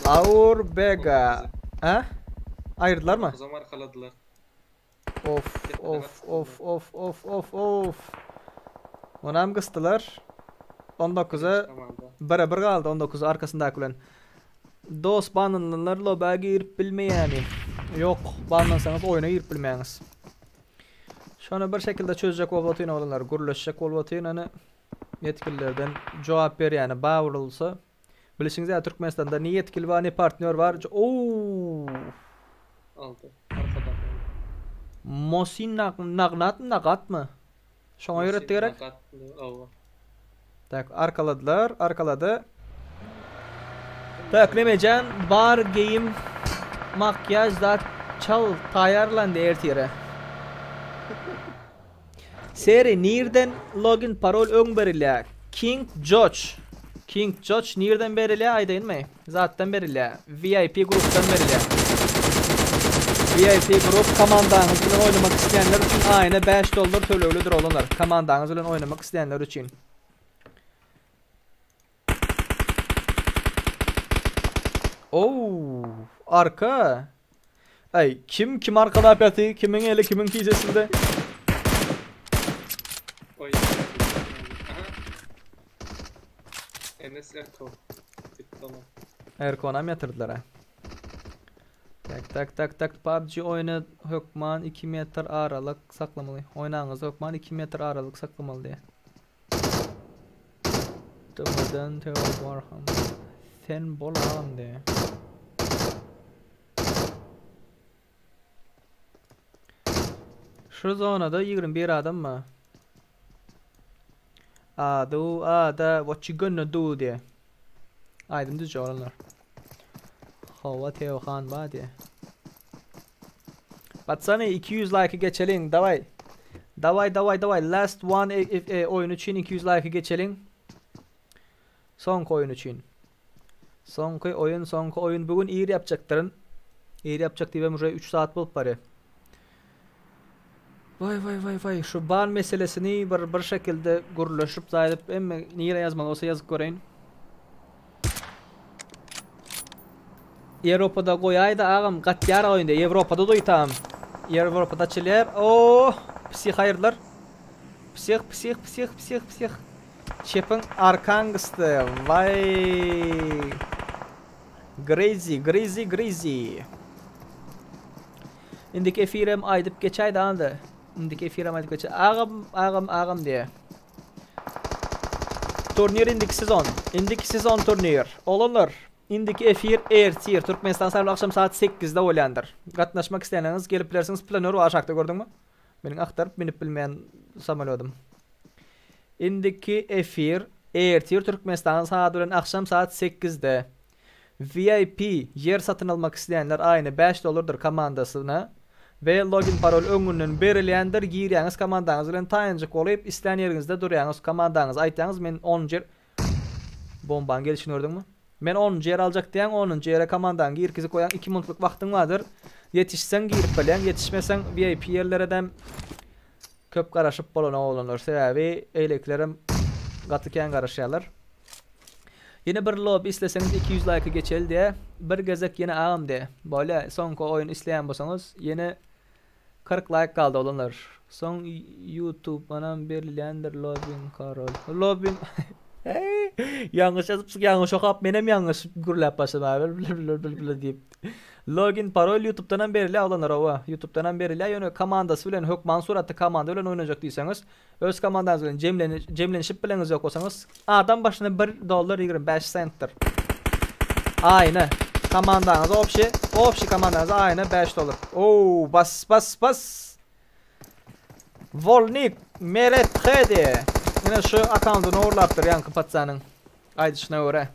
Aur Bega. Ha? Ayırdılar mı? O zaman arkaladılar. Of. Onam kıstılar. 19'a beraber kaldı. 19 arkasındaki bilen. Dost banlananlar lobaya girip bilmeyeni. Yok, banlansanız oyuna girip bilmeyeniz. Şunu bir şekilde çözecek olvatıyla olanlar, gurlaşacak olvatıyla yetkililerden cevap ver yani bağırılsa. Bilirsiniz ya Türkmenistan'da ne yetkili var ne partner var. Ooo. Aldı. Arkadan. Mosin nakat mı? Şuna öğretti gerek. Tak arkaladı. Tak Nemecan bar game makyaj da çal tayarlandı ertire. Seri nereden login parol ön berilya? King George nereden berilya aydın mı? Zaten berilya. VIP gruptan berilya. VIP grup komandanızla oynamak isteyenler için aynı $5 төлöwlüdür olanlar. Komandanızla oynamak isteyenler için. Oo, arka. Ay kim arkada yapatı? Kimin eli kimin kizesinde? Oy. Enes Erko. Tamam. Erko'na mı yatırdılar ha? Tak PUBG oyna Hökman 2 metre aralık saklamalı. Oynağınız Hökman 2 metre aralık saklamalı diye. Tımadan Teobarham. Sen bolan diye. Şu zonada 21 adam mı? Ada what you gonna do diye. Aydın düzce olanlar. Hava Teohan badi. Batsani 200 like'ı geçelim. Davay. Davay. Last one oyun için 200 like'ı geçelim. Son oyun için. Son oyun bugün iyi yapacaktırın. İyi yapacak diye ben buraya 3 saat bulup bari. Vay. Şu ban meselesini bir şekilde gururlaşıp zayıp emme niye yazmalı olsa yazık göreyim. Avrupa'da koyaydı ağam katyar oyunda. Avrupa'da doytam. Avrupa'da çiler. Psih hayırlar. Psih. Çepin arkangıstı. Vay. Crazy. İndiki efirem aydıp geçaydı andı. Ağam diye. Turnir indiki sezon turnir. Olunur. İndiki efir ertir. Türkmenistan sarılı akşam saat 8'de olandır. Katnaşmak isteyeniniz gelip bilersiniz planörü aşağıda gördün mü? Benim aktarıp binip bilmeyen samalıyordum. İndiki efir ertir. Türkmenistan saat akşam saat 8'de. VIP yer satın almak isteyenler aynı $5 komandasına ve login parol öngünün berilendir. Girýäňiz komandaňyz bilen taýanjyk bolup isleýän ýeriňizde durýaňyz. Komandaňyz aýtýaňyz men 10 yer bomban gelişini gördüňmi? Men 10 yer aljak diýen 10-njy ýere komandaň girkizi koýan 2 minutlyk wagtyň bardyr. Yetişseň girip bilen, yetişmeseň VIP ýerlerden köp garaşyp bolanlar. Sebäbi eýleklerim gatykän garaşýarlar. Yine bir lobby isterseniz 200 like geçeli diye bir gezek yine ağam diye. Böyle son oyun isteyen bolsanız yine 40 like kaldı olanlar. Son YouTube bana berilendir lobby'in karol. Lobby'in yanlış yazıp yanlış okuyup benim yanlış gürlep başladım abi deyip. Login parol YouTube'dan berile olanlar ova. YouTube'dan berile yönü komandası bilen Hökman suratlı komanda bilen oynayacak diyseniz öz komandanız bilen cemlenişip bileniz yok olsanız adam başına $1.25 cent'tir. Aynı komandanız opşi komandanız aynı $5. Oo bas. Volnik Meret Khedi. Yine şu account'unu uğurlattır yankı patsanın. Aydı şuna uğra.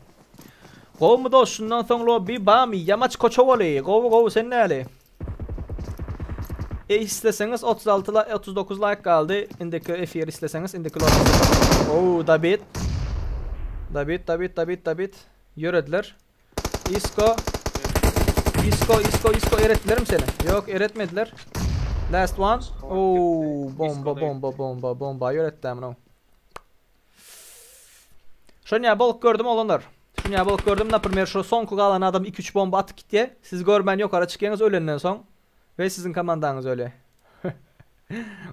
Gowmu da şundan soň lobby bami yamaç koçovaly. Gow sen näli? İsteseňiz 39 like kaldı. Indiki efir isteseňiz indiki lobby. David. Yörediler. Isko eretdilerim seni. Yok eretmediler. Last one. Bomba yöretdim no. Şoňa bolup gördüm olanlar. Şunya bolup gördüm, naprimер, şu sonku galan adam 2-3 bomba atıp gitdi. Siz görmän ýokara çykýaňyz ölenden soň we siziň komandaňyz öle.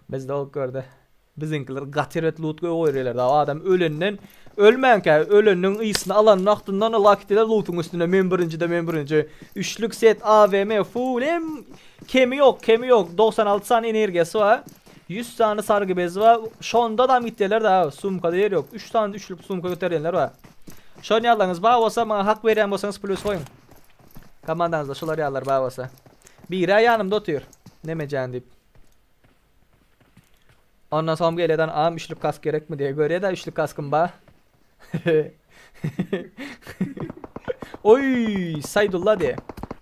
Biz de bolup gördü. Bizinkiler gatiret loot goýýarlar da adam ölenden ölmänkä öleniň ýysyny alan wagtyndan alakdylar lootuň üstüne men birinji. Üçlük set AVM full hem kemi ýok 96 sany energiýasi var. 100 tane sargı bezi var. Şonda adam gitdiler da sumkada yer ýok. 3 tane üçlük sumka göterýänler var. Şonu ýallaňyz bar bolsa maňa hak berýän bolsaňyz plus goýun. Komandaňyzda şolar ýallar bar bolsa. Biri ýanymda otur. Nemejen diýip. Ondan soň geleden am üçlük kask gerekmi diýe görýär da üçlük kaskym bar. Oy, Saydullah diye.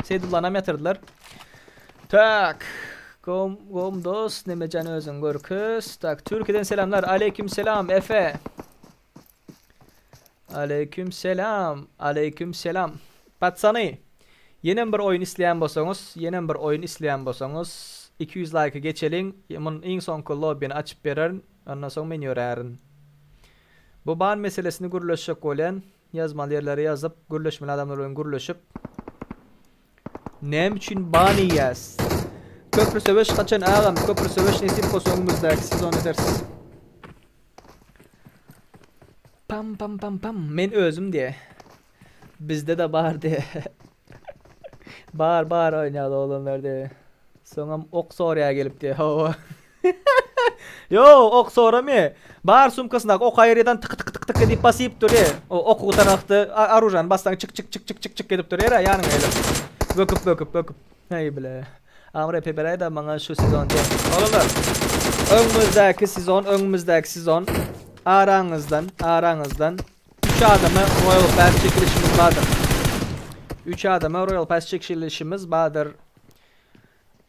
Saydullah nam yatırdılar. Tak. Gom dost nemejen özüň görküs. Tak Türkiýeden selamlar. Aleyküm selam Efe. Aleyküm selam. Patsany. Yeni bir oyun isleyen bolsaňyz, 200 like geçeliň. Munyň iň soňky lobbyny açyp bererin. Ondan soň men ýörärin. Bu ban meselesini gürleşik bolan yazmaly ýerlere ýazyp, gürleşmeli adamlar bilen gürleşip näme üçin ban ýaz? Köprü söweş kaçan ağam, köprü söweş nesip kosoňymyzda sezon edersiz. Pam. Men özüm diye. Bizde de bar diye. bar oýnaýar olanlar diye. Soňam ok soraýa gelip diye. Yo, ok soramy. Bar sumkasynda ok aýrydan tık edip basyp durýar. O oku tarafta arujan bastan çık edip durýar ýanyňa gelip. Böküp. Hey bile. Amre peberay da maňa şu sezon diye. Olanlar. Öňümüzdäki sezon araňyzdan 3 adama Royal Pass çekilişimiz vardır. 3 adama Royal Pass çekilişimiz vardır.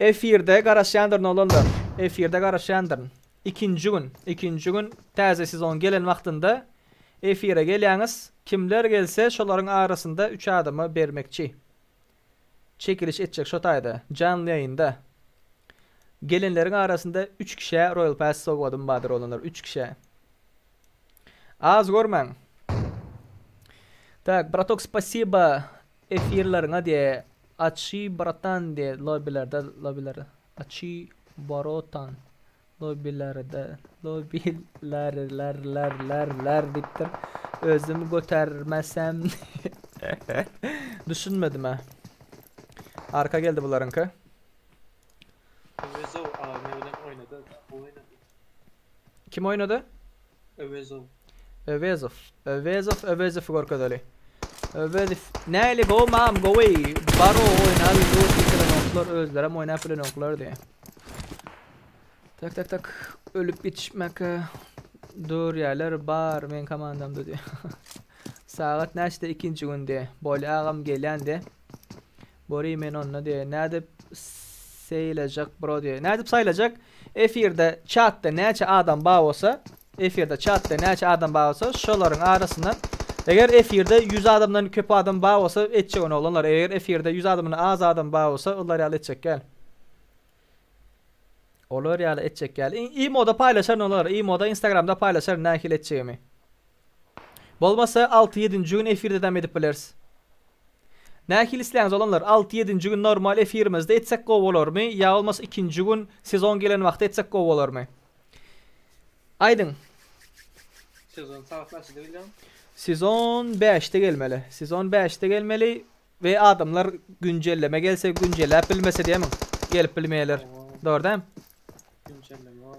F1'de garaşyandırın olanlar. F1'de garaşyandırın. İkinci gün təze sezon gelen vaxtında F1'e geliyorsunuz. Kimler gelse şoların arasında 3 adamı vermekçi. Çekiliş edecek şotayda. Canlı yayında. Gelenlerin arasında 3 kişiye Royal Pass soğudım vardır olanlar. 3 kişiye. Az görmen. Так, браток, спасибо эфирларыңа де. Ачи братан де лобbilerde. Ачи баротан. Lobbilerde. Lobbilerler diptir. Özümü götürmesem. Düşünmedim ha. Arka geldi bunlarınki. Övezov Mevlen oynadı. Kim oynadı? Övezov. Övezov gorkadali. Övezov. Neyle go mam go away. Baro oynadı. Bu fikirler özlerem oynayıp noklar diye. Tak. Ölüp bitişmek. Dur yerler bar. Men komandamda diye. Saat neçte ikinci günde. Böyle ağam gelen de. Bori men onunla diye. Nerede sayılacak bro diye. Nerede sayılacak? F1'de chatta neçe adam bağ olsa. F1'de chatta neçe adam bağ olsa. Şoların arasından. Eğer F1'de 100 adamdan köpü adam bağ olsa. Etçek onu olanlar. Eğer F1'de 100 adamdan az adam bağ olsa. Onlar yalı etçek gel. Olur yalı etçek gel. İmo'da paylaşar olur. İmo'da Instagram'da paylaşar nakil etçeğimi. Bolmasa 6-7. gün F1'de devam edip biliriz. Nakil isteğiniz olanlar 6-7. gün normal F1'imizde etsek kov olur mu? Ya olmasa 2. gün sezon gelen vakti etsek kov olur mu? Aydın. Sezon saat neçede geliyor? Sezon 5'te gelmeli. Sezon 5'te gelmeli ve adamlar güncelleme gelse güncellep bilmese diye mi? Gelip bilmeyeler. Doğru değil mi? Güncelleme var.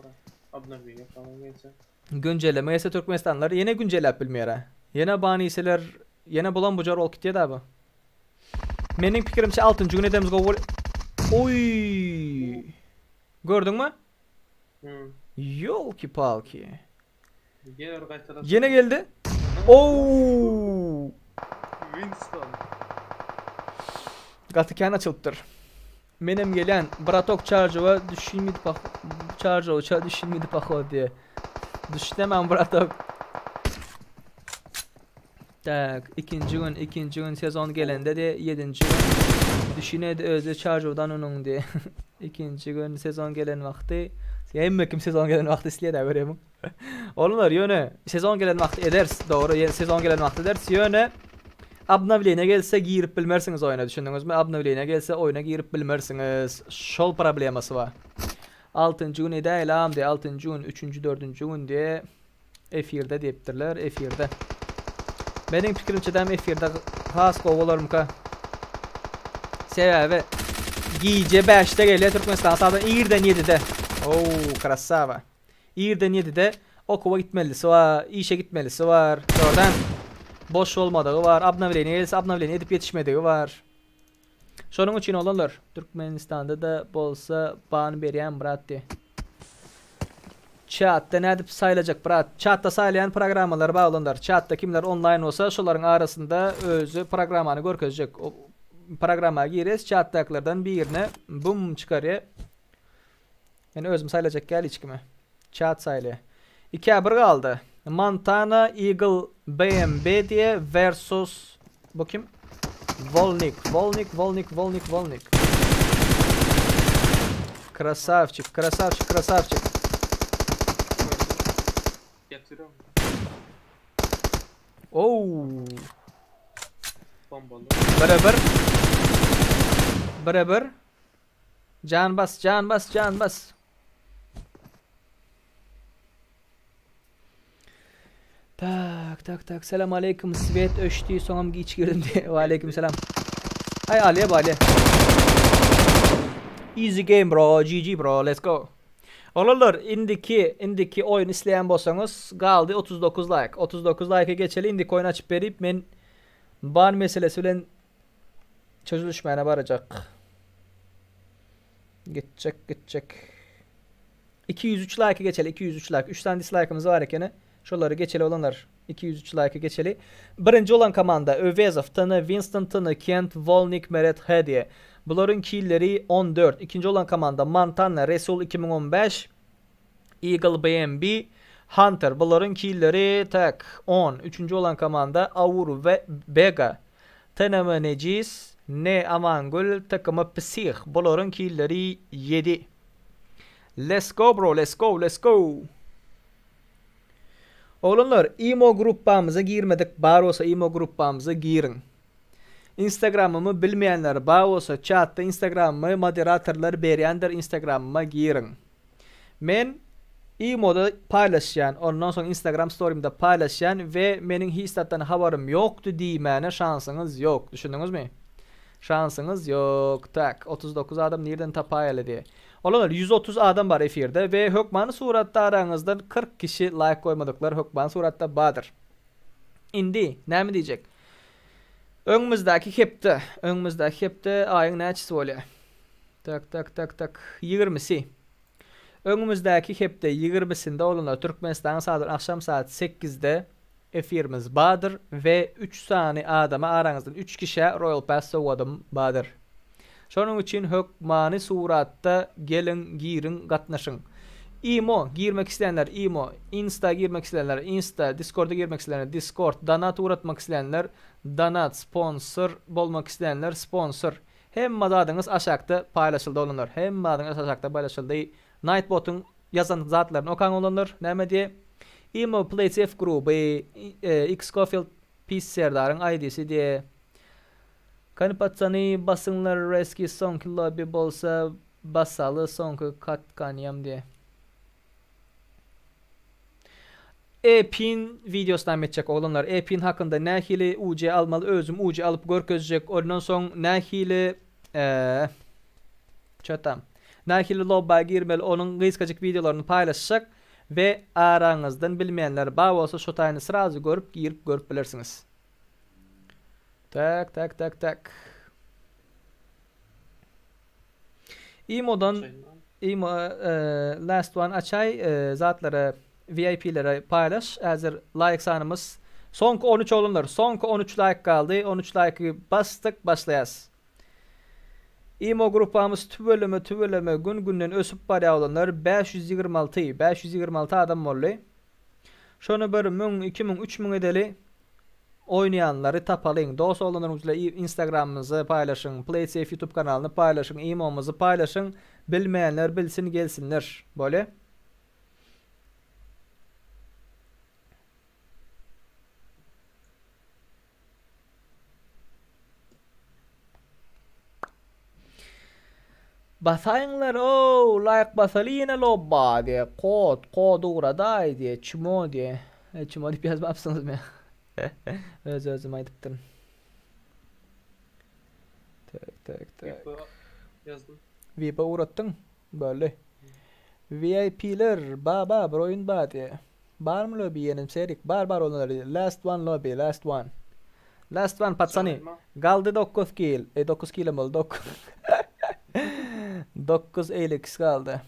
Abnaviye falan gelse. Güncelleme gelse Türkmenistanlar yine güncellep bilmeyer. Yine baniseler yine bulan bucar ol kitiyor da bu. Mening fikrimçe 6. gün edemiz gol. Oy! Gördün mü? Yol ki palki. Yine geldi. Oo! Winston. Gatıkan açılıptır. Benim gelen Bratok Charge'va düşünmedi pak. Charge'va düşünmedi pak diye. Düşünemem Bratok. Tak, ikinci gün sezon gelende de 7. gün düşünedi özü Charge'dan onun diye. İkinci gün sezon gelen vakti hem kim sezon gelen vakti isliye de vereyim. Oğlumlar yöne sezon gelen vakti eders doğru sezon gelen vakti eders yöne abnavliğine gelse girip bilmersiniz oyuna düşündünüz mü? Abnavliğine gelse oyuna girip bilmersiniz. Şol probleması var. 6. gün edeylem diye 6. gün 3. 4. gün diye F1'de deyiptirler F1'de. Benim fikrimçe de F1'de has kovalarım ka. Sebebi giyce 5'te geliyor Türkmenistan sağdan 7'de. Oo krasava. 7'de okula gitmelisi var, işe gitmelisi var. Oradan boş olmadığı var. Abnavliğine edip yetişmediği var. Şunun için olanlar Türkmenistan'da da bolsa ban beriyen bıraktı. Chat'ta ne edip sayılacak bırak. Chat'ta sayılayan programmalar bağlanır. Chat'ta kimler online olsa şoların arasında özü programmanı görkezecek. O programa gireriz. Chat'takilerden birine bum çıkarıyor. Yani özüm sayılacak gel hiç kime. Chat sayılıyor. 2'ye 1 kaldı. Montana Eagle BMB diye versus bu kim? Volnik. Krasavчик. Getiriyorum. Oo. Bombalı. Beraber. Can bas. Tak. Selam aleyküm. Svet öştü sonum geç girdim diye. Aleyküm selam. Hay Aliye bale. Easy game bro. GG bro. Let's go. Olanlar indiki oyun isteyen bolsanız kaldı 39 like. 39 like'a geçeli indiki oyun açıp verip men ban meselesi bilen çözülüşmeyene varacak. Geçecek. 203 like'a geçeli 203 like. 3 tane dislike'ımız var ekene. Şoları geçeli olanlar 203 like'ı geçeli. Birinci olan komanda Övezov tını, Winston tını, Kent, Volnik, Meret Hediye. Bunların killeri 14. İkinci olan komanda Montana, Resul 2015, Eagle BMB, Hunter. Bunların killeri tek 10. Üçüncü olan komanda Avuru ve Bega. Teneme Necis, Ne Amangul, takımı Psih. Bunların killeri 7. Let's go bro, let's go, let's go. Oğlanlar, imo grupamıza girmedik. Bar olsa imo grupamıza girin. Instagram'ımı bilmeyenler bar olsa chatta Instagram'ımı moderatörler beğendir, Instagram'ıma girin. Men imo'da paylaşan, ondan sonra Instagram story'imde paylaşan ve menin histattan haberim yoktu diymene şansınız yok. Düşündünüz mü? Şansınız yok. Tak 39 adam nereden tapayla diye. Olanlar 130 adam var efirde ve Hökman suratta aranızdan 40 kişi like koymadıklar Hökman suratta badır. Indi ne mi diyecek? Önümüzdeki hepte ayın neçisi oluyor? Tak 20'si. Önümüzdeki hepte 20'sinde olanlar Türkmenistan saat akşam saat 8'de efirimiz badır ve 3 tane adama aranızdan 3 kişi Royal Pass soğudım badır. Şonun için Hökmani suratta gelin girin katnaşın. İmo girmek isteyenler İmo, Insta girmek isteyenler Insta, Discord'a girmek isteyenler Discord, Donat uğratmak isteyenler Donat, sponsor bolmak isteyenler sponsor. Hem adınız aşağıda paylaşıldı olunur. Hem adınız aşağıda paylaşıldı. Nightbot'un yazan zatlarını okan olunur. Neme diye? İmo PlaySafe grubu, X Scofield Peace Serdar'ın ID'si diye. Kanipatsani basınlar reski sonki lobby bolsa basalı sonki katkaniyam diye. E-pin videosundan metecek oğlanlar. E-pin hakkında nahili UC almalı özüm UC alıp görkezecek. Ondan son nahili çötam. Nahili lobba girmeli onun gıyskacık videolarını paylaşacak ve aranızdan bilmeyenler bağ olsa şu tane sırası görüp girip görüp bilirsiniz. Tak. İmo'dan last one açay zatlara VIP'lere paylaş. Hazır like sanımız. Sonku 13 olunlar. Sonku 13 like kaldı. 13 like'ı bastık başlayaz. İmo grupamız tüvöleme gün ösüp bari olanlar 526 adam oldu. Şonu bir 1000, 2000, 3000 edeli oynayanları tapalayın. Dost olanlarımızla Instagram'ımızı paylaşın. PlaySafe YouTube kanalını paylaşın. İmo'muzu paylaşın. Bilmeyenler bilsin gelsinler. Böyle. Basayınlar like basalıyına lobba diye. Kod uğraday diye. Çimo diye. Çimo deyip yazmapsınız mı? Özüm aydıptım. Tak. Yazdım. VIP'e uğrattın. Böyle. VIP'ler bir oyun diye. Bar mı lobby yenim serik? Bar onları. Last one lobby. Last one patsani. Galdı 9 kill. 9 kill mi oldu? 9 elix kaldı.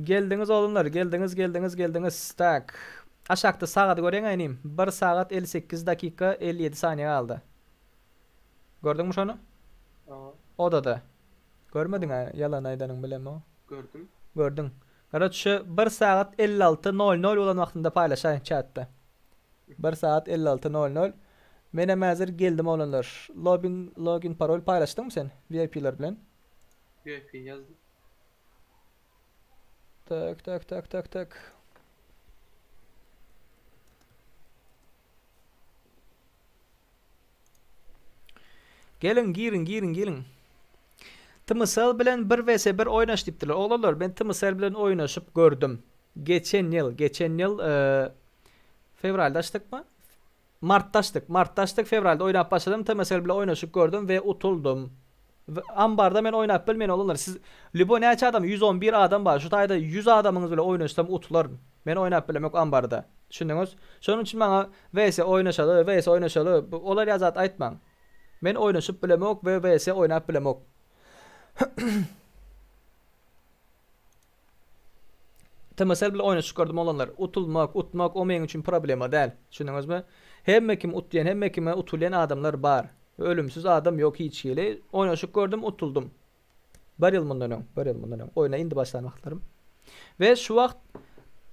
Geldiniz oğlumlar. Geldiniz. Tak. Aşağıda saati göreyim aynıyım. 1 saat 58 dakika 57 saniye kaldı. Gördün mü şunu? Odada. Görmedin ha? Yalan aydanın bilemi o. Gördün. Karat şu 1 saat 56:00 olan vaktinde paylaşayım chatta. 1 saat 56:00. Menem hazır geldim olanlar. Login parol paylaştın mı sen? VIP'ler bilen. VIP yazdım. Tak. Gelin girin. Tımısal bilen 1 vs 1 oynaş diptiler. Oğlanlar ben Tımısal bilen oynaşıp gördüm. Geçen yıl fevralda açtık mı? Mart'ta fevralda oynayıp başladım. Tımısal bilen oynaşıp gördüm ve utuldum. Ambarda ben oynayıp bilmeyen olanlar. Siz Libo ne aç adam 111 adam var. Şu tayda 100 adamınız bile oynaşsam utularım. Ben oynayıp bilmem yok ambarda. Düşündünüz? Şunun için bana vs oynaşalı. Olar yazat aytman. Ben oynaşıp bilmem yok ve vs oynayıp bilmem yok. Temsel bile oynaşıp gördüm olanlar. Utulmak, utmak o men üçin problema däl. Düşündüňizmi? Hemme kim utlayan, hemme kime utulayan adamlar bar. Ölümsüz adam yok hiç hile. Oynaşıp gördüm, utuldum. Bir yıl mundan öň. Oyna indi başlan wagtlarym. Ve şu wagt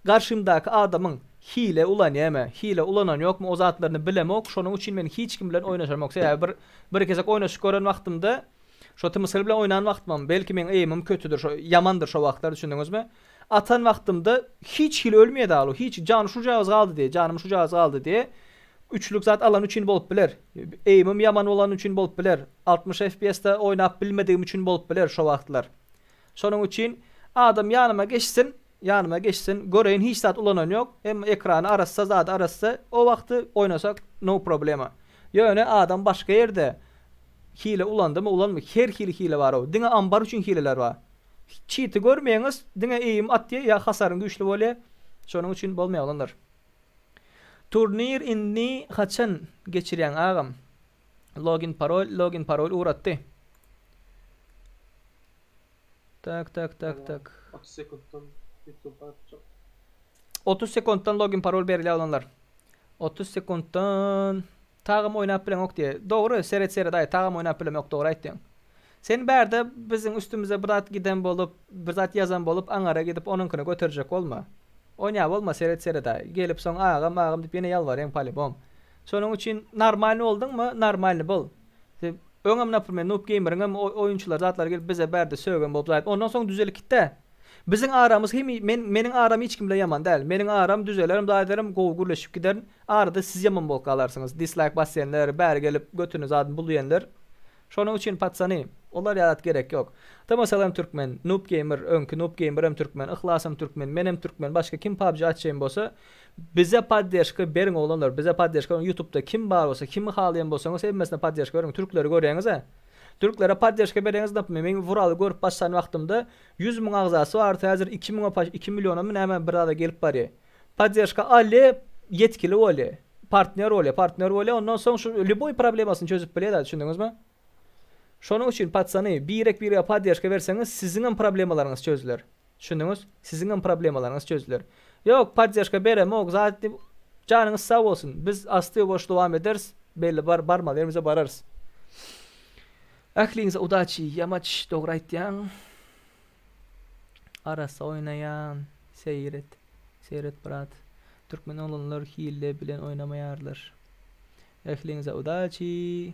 garşymdaky adamyň hile ulanýarmy? Hile ulanan ýokmy? O zatlaryny bilemok. Şonuň üçin men hiç kim bilen oynaşamok. Ýa bir kesek oynaşyp gören wagtymda şo temsel bilen oynanan wagtym belki men eýimim kötüdür, şo yamandyr şo wagtlar düşündüňizmi? Atan wagtymda hiç hile ölmeýär daly. Hiç jany şu jagaz galdy diye, janym şu jagaz galdy diye. Üçlük zat alan üçün bolup biler. Eýimim yaman olan üçün bolup biler. 60 FPS-de oynap bilmediğim üçün bolup biler şo wagtlar. Şonuň üçin adam ýanyma geçsin, göreýin hiç zat ulanan ýok. Hem ekrany arassa, zat arassa o wagty oynasak no problema. Ýöne adam başga ýerde hile ulandymy, ulanmy? Her hile bar o. Diňe ambar üçin hileler bar. Çiğti görmeýäňiz, diňe eýim atdy ýa hasaryň güýçli bolýar. Şonuň üçin bolmaýar olanlar. Turnir inni haçan geçirýän agam. Login parol uratdy. Tak. 30 sekunddan YouTube açjak. 30 sekunddan login parol berilýär olanlar. 30 sekunddan tagym oynap bilen ok diye. Dogry, seret aý tagym oynap bilen ok dogry aýtdyň. Sen bärde biziň üstümize bir zat giden bolup, bir zat ýazan bolup aňara gidip onunkyny göterjek bolma. Oynap bolma seret aý. Gelip soň agam diýip ýene ýalbarýan palibom. Şonuň üçin normal boldyňmy? Normal bol. Öňem näpirme noob gamer'im oyunçular zatlar gelip bize bärde söýgen bolup zaýat. Ondan soň düzelik gitdi. Biziň aramyz meniň aram hiç kimle ýaman däl. Meniň aram düzelerim, daýdarym gowgurlaşyp gider. Arada siz ýaman bolup galarsyňyz. Dislike basýanlar, bäri gelip götüni zadyň bulýanlar. Şonuň üçin patsany, olar ýalat gerek ýok. Tamasalam türkmen, noob gamer, öňkü noob gamerem türkmen, ihlasym türkmen, menem türkmen, başga kim PUBG açýan bolsa, bize podderşka beriň olanlar, bize podderşka YouTube'da kim bar bolsa, kimi halayan bolsaňyz, hemmesine podderşka beriň, türkleri görýäňiz. Türklere podderşka berýäňiz da men wuraly görüp başlan wagtymda 100 000 agzasy bar, häzir 2 milyona men hemen bir arada gelip barýar. Podderşka alle yetkili bolýar, partner bolýar, ondan soň şu liboy problemasyny çözüp bilýär, düşündiňizmi? Şonuň üçin patsany bir podderşka berseňiz, siziň problemalaryňyz çözüler. Düşündiňiz? Siziň problemalaryňyz çözüler. Yok podderşka beremok, zaten janyňyz sag bolsun. Biz asty boş dowam ederiz, belli barmalarymyza bararız. Ahliňize udaçy, ýamaç dogry aýtýan. Arasa oynayan, seyret brat. Türkmen olanlar hile bilen oynamaýarlar. Ahliňize udaçy,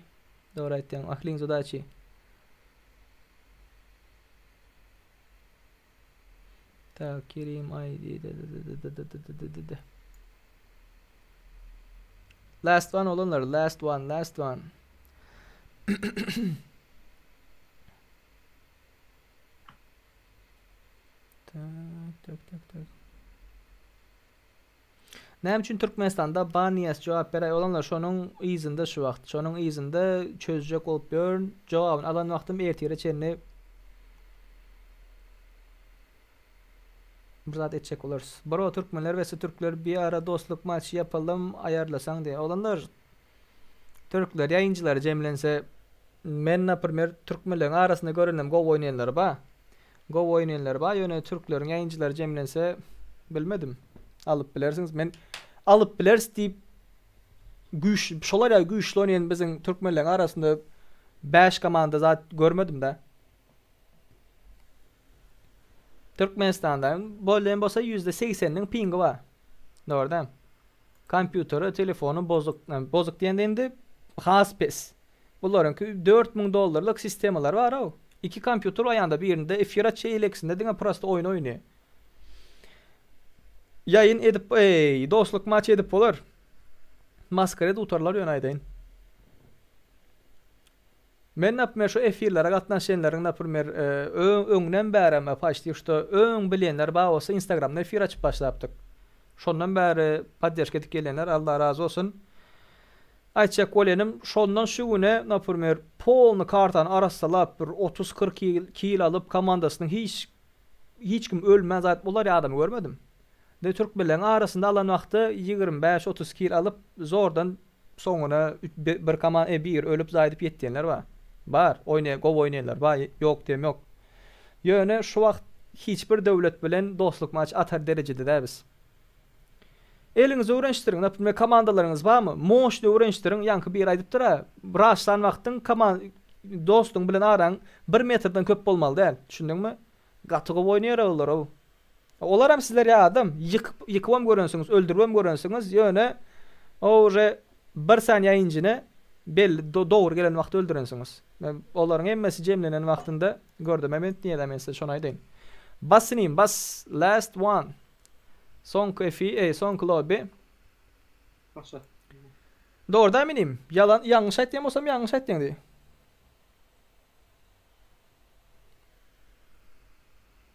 dogry aýtýan. Ahliňize udaçy. Tak, Kerim ID. Last one olanlar, last one. Tak. Näme üçin Türkmenistanda baniyas jogap beräýär olanlar şonuň ýyzynda şu wagt, şonuň ýyzynda çözjek bolup ýörün, jogabyny alan wagtym ertire çenni bir zat etjek bolars. Baro türkmenler we türkler bir ara dostluk maçy ýapalym, aýarlasaň diýär. Olanlar türkler ýaýynjylar jemlense men näpirmer türkmenler arasynda görünem gow oýnayanlar ba. Ýöne türklerin ýaýynjylar jemlense bilmedim. Alıp bilersiňiz. Men alıp bilers diýip şolar güýçli oynayyan biziň türkmenler arasynda 5 komanda zat görmedim da. Türkmenistanda bolýan bolsa %80'iniň pingi bar. Dogry. Kompýuteri, telefonu bozuk diýende endi has pes. Bularyňky $4000 sistemalar bar o. 2 kompýuter aýanda birinde efir açy eleksinde diňe prosta oýun oýnaýar. Ýaýyn edip, dostluk maç edip bolar. Maskara tutarlar ýöne Men näpme şu efirlere gatnaşanlaryň näpirmer öňden bäreme paşdy şu öň bilenler bar bolsa Instagramda efir açyp başlapdyk. Şondan bäri podderşka edip gelenler Allah razı olsun. Aýtjak bolenim şondan şu güne näpirmer polny kartan arassalap bir 30-40 kil alıp komandasynyň hiç kim ölmän zat bolar ýa-adam görmedim. De Türk bilen arasynda alan wagty 25-30 kil alıp zordan soňuna bir komanda bir ölüp zaýdyp ýetdiler bar. Bar, gow oýnayanlar bar, ýok dem ýok. Ýöne şu wagt hiç bir döwlet bilen dostluk maç atar derecede de biz. Elinizi öwrenişdirin, näpme komandalaryňyz barmy? Moşdy öwrenişdirin, ýanky bir aýdyp dura. Raşlan wagtyň dostuň bilen araň 1 metrden köp bolmaly däl. Düşündiňmi? Gatyga oýnaýar olar o. Olar hem sizler ýadım, ýykywam görensiňiz, öldürwem görensiňiz, ýöne ore 1 saniýe ýyňyne belli dogry gelen wagtda öldürensiňiz. Olaryň hemmesi jemlenen wagtynda gördüm, men diýelim men size şonu aýdym. Bassynym, bas last one. Son lobby. Başa. Doğru da eminim. Yanlış aýtdym bolsam yanlış aýtdyň.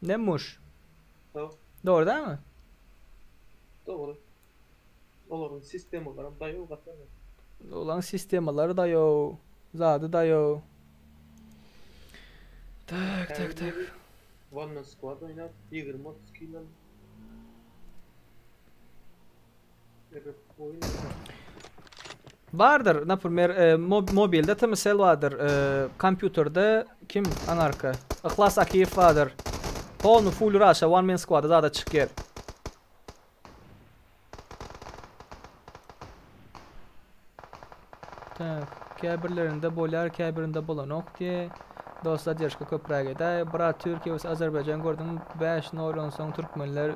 Nemmuş. Doğru değil mi? Doğru. Olaryň sistemalarym daýaw gatlar. Olan sistemaları daýaw, zady daýaw. Tak. One squad oynap 20-30 kilo. Bardır, näpurmer mobilde temsel vardır, kompýuterde kim anarka? Ihlas Akiyev vardır. Onu full Russia one man squad zada çykýar. Tak, käbirlerinde bolar, käbirinde bolanok diye. Dostlar ýerşke köpräk eder. Bırak Türkiye ve Azerbaycan gördüm 5-0 onsoň Türkmenler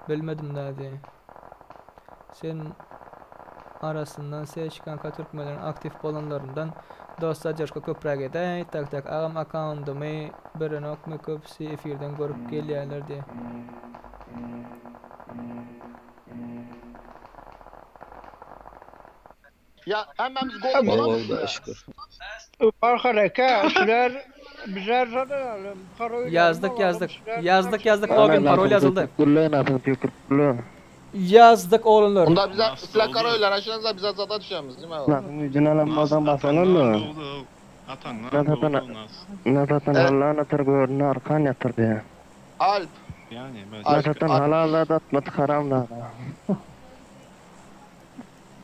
bilmedim näde. Sen arasından seçkan Türkmenlerin aktif bolanlarından dostlar ýerşke köpräk eder. Tak agam akandymy birenok mu köpsi efirden görüp gelýärler diye. Ya hemmemiz gol bulamıyoruz. Şükür. Arkadaşlar şular birer zaten parayı Yazdık. Login parol yazıldı. Yazdık oğlunlar. Bunda bize plaka oylar aşağınızda bize zata düşemiz değil mi abi? Cinalanmadan basanır mı? Natatan Allah'ın atır görünü arkan yatır diye. Alp. Natatan halal da atmat haram da.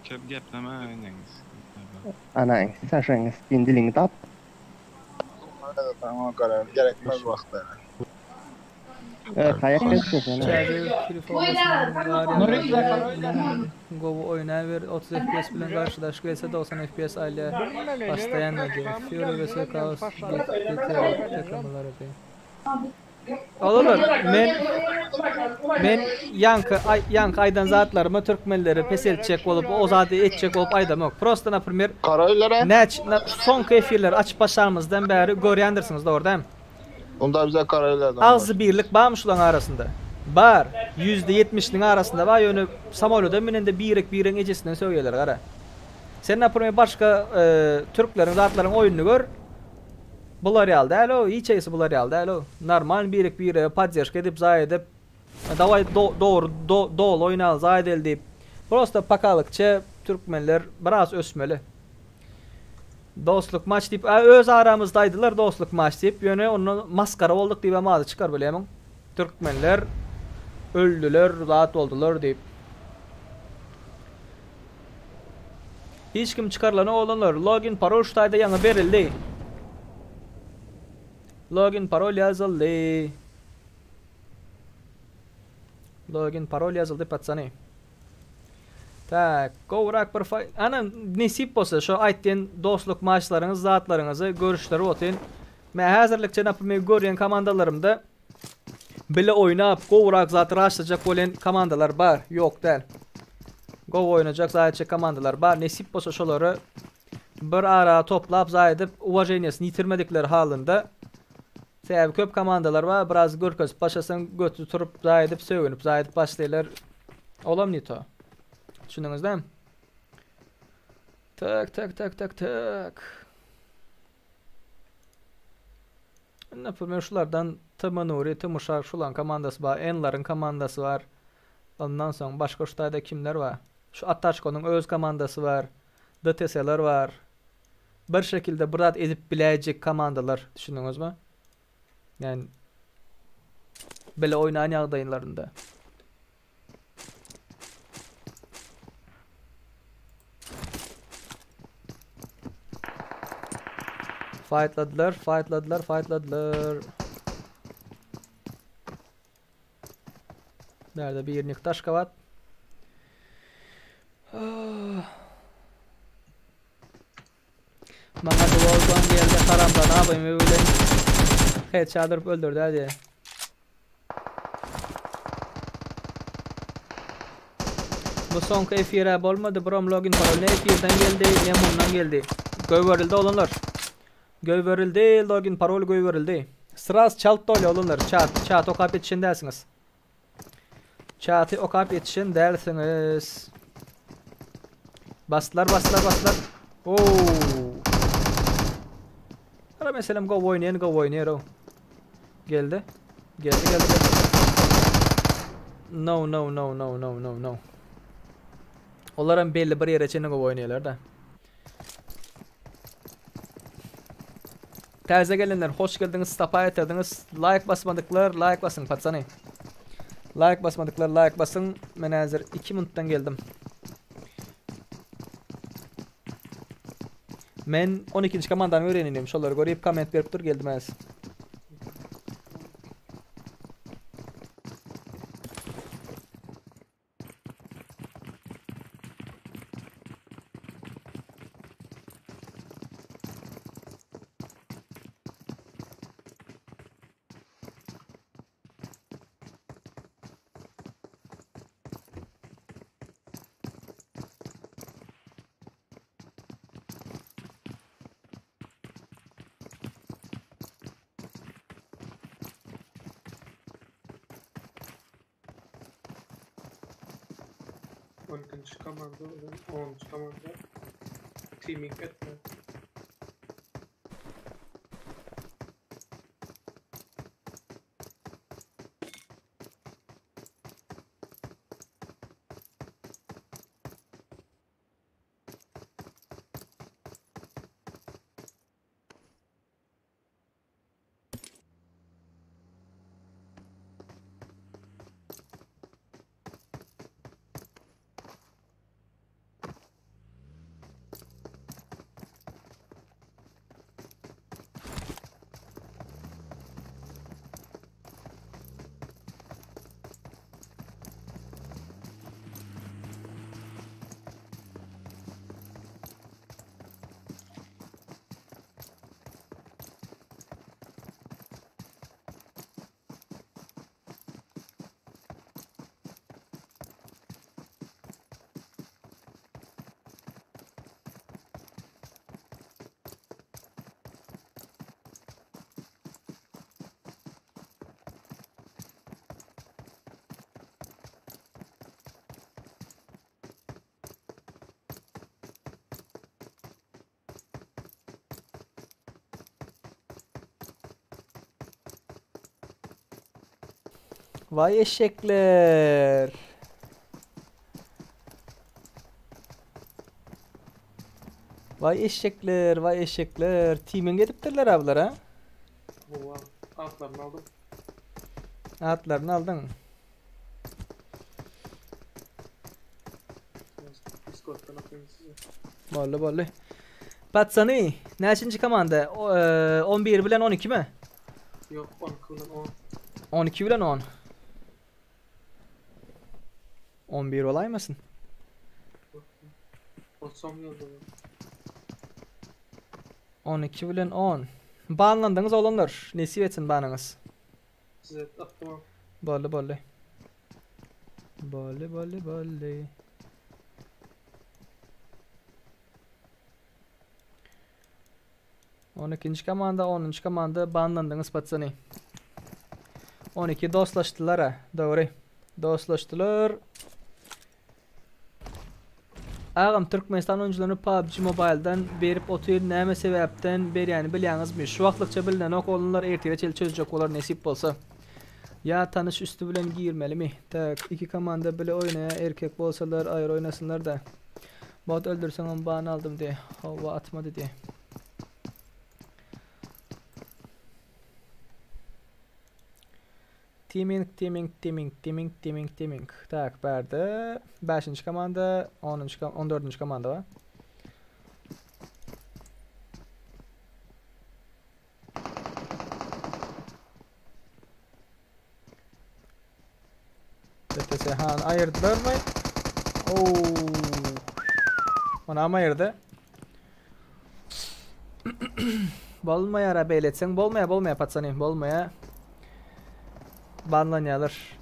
Köp gepleme oynayınız. Anayın, saşayınız, indilini tap. Tamam karar, gerekmez vakti. Kayak geçsin. Govu oynar 30 FPS bilen karşıdaş gelse 90 FPS aile başlayan nege. Fury vs Chaos takımları diye. Olur. Men yank aydan zatlarımı Türkmenleri peselçek olup o zady etçek olup aydam yok. Prosta naprimер son kefirler açıp başarmızdan bäri görýändirsiniz doğru değil mi? Onda bize karaylardan Azı birlik barmış ulan arasında. Bar. %70'nin arasında var. Yönü samolyoda minende birek ecesinden söýýärler gara. Sen naprimер başka Türklerin zatlaryň oyununu gör. Bular ýaldy äle o, hiç ýesi bular ýaldy äle o. Normal birek podдержка edip zaý edip daway doğru dol oýnal zaý edip prosta pakalykça Türkmenler biraz ösmeli. Dostluk maç deyip öz aramızdaýdylar dostluk maç deyip ýöne onu maskara bolduk diýip amazy çykar bilemin. Türkmenler öldüler, zat boldular deyip. Hiç kim çıkarlany olanlar login parol şutaýda ýaňy berildi. Login parol yazıldı. Login parol yazıldı patsany. Tak, gowrak bir ana nesip bolsa şu aýtdyn dostluk maçlaryňyz, zatlaryňyzy görüşleri otyn. Men häzirlikçe näpme görýän komandalarymda bile oynap gowrak zat raşlajak bolan komandalar bar, ýok däl. Gow oynajak zaýatça komandalar bar, nesip bolsa şolary bir ara toplap zaý edip uwajenýasyny ýitirmedikleri halynda sebäbi köp komandalar bar, biraz görkezip başasaň götü turup zaý edip söýünüp zaý edip başlaýlar. Olam nito. Düşündünüz değil mi? Tak. Näpurmer şulardan Tamanuri, Timuşak şulan komandasy bar, Enlar'ın komandasy var. Ondan soň başga şutaýda kimler var? Şu Ataşko'nun öz komandasy var. DTS'ler var. Bir şekilde birat edip biläjek komandalar, düşündüňizmi? Yani bele oýnaýan ýagdaýlarynda. Fightladılar. Nerede bir yernik taş kavat. Bana duvardan geldi karamda ne yapayım öyle. Evet çadırıp öldürdü hadi. Bu son F1'e olmadı. Brom login parol ne F1'den geldi ne bundan geldi. Göverildi olanlar. Göverildi login parol göverildi. Sıraz çalt öyle olanlar. Chat okap yetişin dersiniz. Chat'ı okap yetişin dersiniz. Bastılar. Oo. Ara mesela go oynayan o. Geldi. No. Onların belli bir yere çene go oynuyorlar da. Taze gelenler hoş geldiniz, tapa etdiniz. Like basmadıklar, like basın patsani. Like basmadıklar, like basın. Men hazır 2 minuttan geldim. Men 12. komandanı öğreneyim. Şolları görüp comment berip dur geldim az. Komanda, 10. komanda. Teaming etme. Vay eşekler. Vay eşekler. Team'in gidiptirler ablar ha. Atlarını aldım. Atlarını aldın. Discord'dan atayım size. Vallahi. Patsani, neçinci komanda? 11 bilen 12 mi? Yok 12 bilen 10. 12 bilen 10. 11 olaymasın? Olsam yolda. 12 bilen 10. Bağlandınız olanlar. Nesip etsin bağınız. Size attım. Vallahi. 12. komanda, 10. komanda bağlandınız patsani. 12 dostlaştılar ha. Doğru. Dostlaştılar. Ağam Türkmenistan oyuncularını PUBG Mobile'dan berip otuyor näme sebäpden ber yani bilýäňizmi? Şu wagtlyça bilinen ok olanlar ertire çözjek bolar nesip bolsa. Ya tanış üstü bilen girmelimi? Tak, 2 komanda bile oynaya erkek bolsalar ayrı oynasınlar da. Bot öldürsen bana aldım diye. Hava atmadı diye. Teaming. Tak, berdi. 5. komanda, 14. komanda var. de. Han ayırdılar mı? Oo. Ona ama ayırdı. Bolmaya ara beyletsen bolmaya patsanayım bolmaya. Banlanyalar.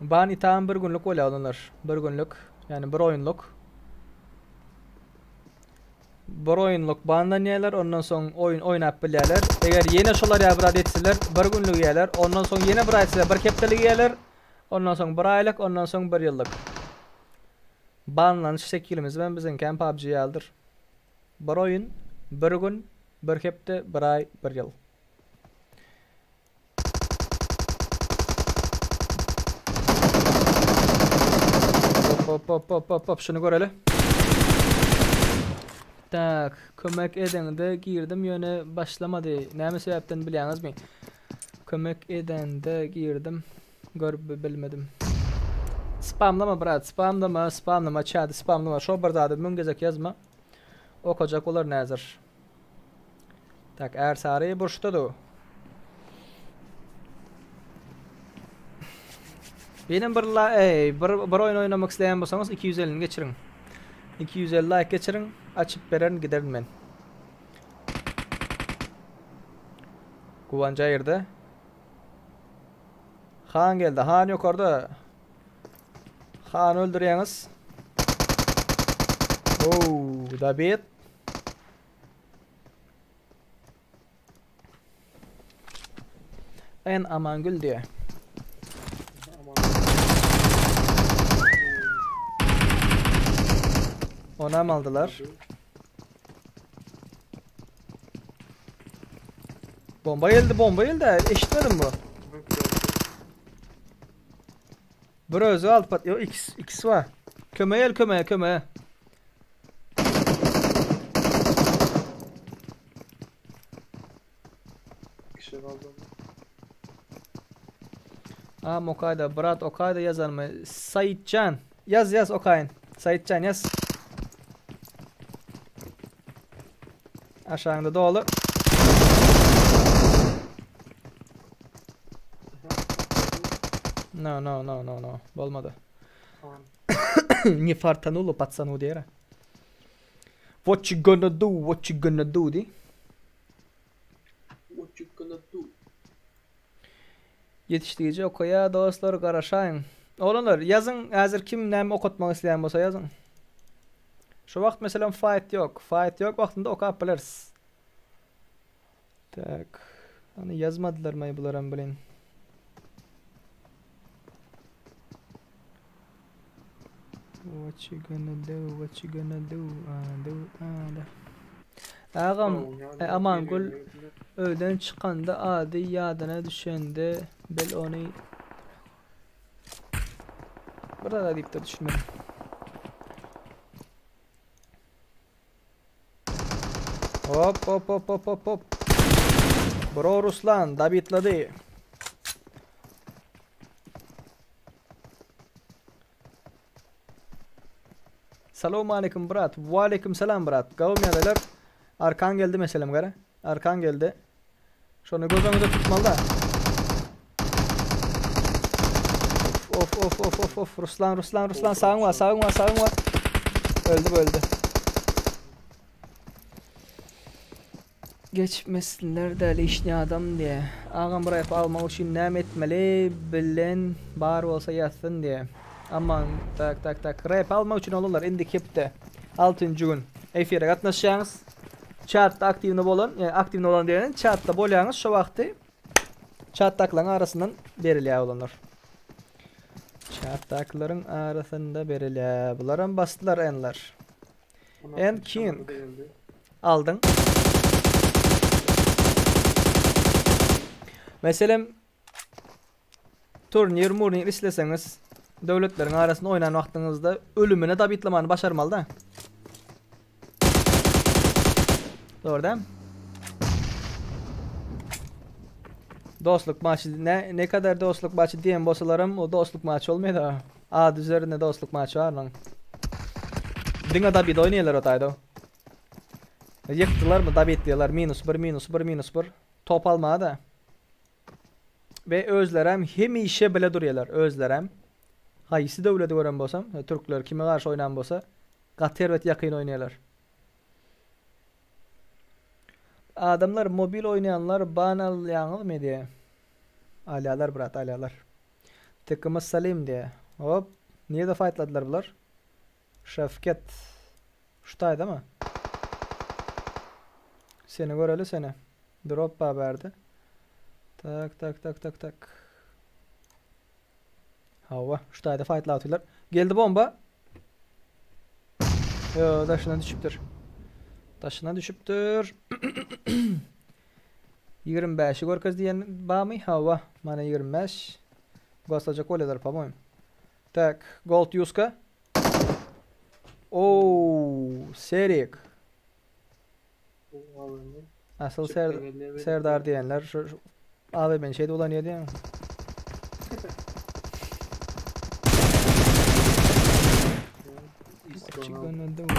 Ban itaam bir günlük öyle alınır. Bir günlük yani bir oyunluk. Bir oyunluk banlanyalar ondan sonra oynap bilirler. Eğer yine şolar yabrad etseler bir günlük yerler. Ondan sonra yine bir ayetseler bir keptelik yerler. Ondan sonra bir aylık ondan sonra bir yıllık. Banlanış şekilimiz ben bizim kamp PUBG'ye aldır. Bir oyun, bir gün, bir hepte, bir ay, bir yıl. Hop şunu görelim. Tak, kömek edende girdim yöne başlamadı. Näme sebepten bilýäňiz mi? Kömek edende girdim. Görüp bilmedim. Spamlama brat, spamlama chat, spamlama. Şo bir zady müngezek yazma. Okacak olar näzir. Tak, ersary burşdadı. Benim bir oyun oynamak isteyen bolsaňyz 250'ni geçirin. 250 like geçirin, açıp beren giderim ben. Kuvanca yerde. Han geldi, Han yok orada. Han öldürýäňiz. Oo, David. En Amangül diye. Ona mı aldılar? Bomba geldi. Eşitmedim bu. Bir özü aldı pat. Yo X var. Kömeye. Okayda, brat Okayda yazar mı? Saitcan. Yaz Okay'ın. Saitcan yaz. Aşağında dolu. No. Bolmadı. Nie fartanulo patsanu diye. What you gonna do di? Yetiştirici okuya dostlar qaraşayın. Olanlar yazın hazır kim näme okutmak isteyen bolsa yazın. Şu vakt mesela fight yok vaktında okuyup biliriz. Tak. Hani yazmadılar mı bularım bilin. What you gonna do? Ağam aman gül öğlen çıkanda adi yadına düşende bel onu burada deyip de düşünmedim. Hop. Bro Ruslan Davidladı. Selamun aleyküm brat. Ve aleyküm selam brat. Kavim yadalar. Arkan geldi meselem gara. Arkan geldi. Şunu gözünüzde tutmalı da. Of. Ruslan sağın var. Öldü. Geçmesinler de işni adam diye. Ağam buraya almak için näme etmeli bilen bar olsa yatsın diye. Aman tak. Rap almak için olurlar indi kepte. 6. gün. Efire katnaşacaksınız. Chat'ta aktivni bolun. Yani aktivni olan diyenin chat'ta bolýaňyz şu vakti. Chat'taklaryň arasından berilýär olanlar. Chat'taklaryň arasında berilýär. Bularam bastılar enler. En king. Aldın. Mesela turnir isteseňiz döwletleriň arasynda oynan wagtyňyzda ölümüne da bitlemany başarmaly da. Doğrudan. Dostluk maçı ne kadar dostluk maçı diýen bolsalarym o dostluk maçı olmaýdy. Ad üzerinde dostluk maçı var lan. Diňe da bir oynaylar otayda. Yıktılar mı da bitdiler -1 -1 -1 top almadı da. ve özlerem hemişe bile duryalar. Özlerem. Haysi dövleti gören bolsam, Türkler kime karşı oynan bolsa, gatervet yakın oynayalar. Adamlar mobil oynayanlar banal mı diye. Alalar brat, alalar. Tıkımız Salim diye. Hop. Niye de fightladılar bunlar? Şefket. Şutaydı mı? Seni göreli seni. Drop verdi. Tak. Hava. Şutaydı fightla atıyorlar. Geldi bomba. Yo, taşına düşüptür. 25'i görkez diyen bağımı hava. Mana 25. Basacak öyleler pamoyum. Tak. Gold Yuska. Ooo. Serik. Asıl Serdar diyenler. Abi ben şeyde ulanıyor diye mi? Çıkın önde mi?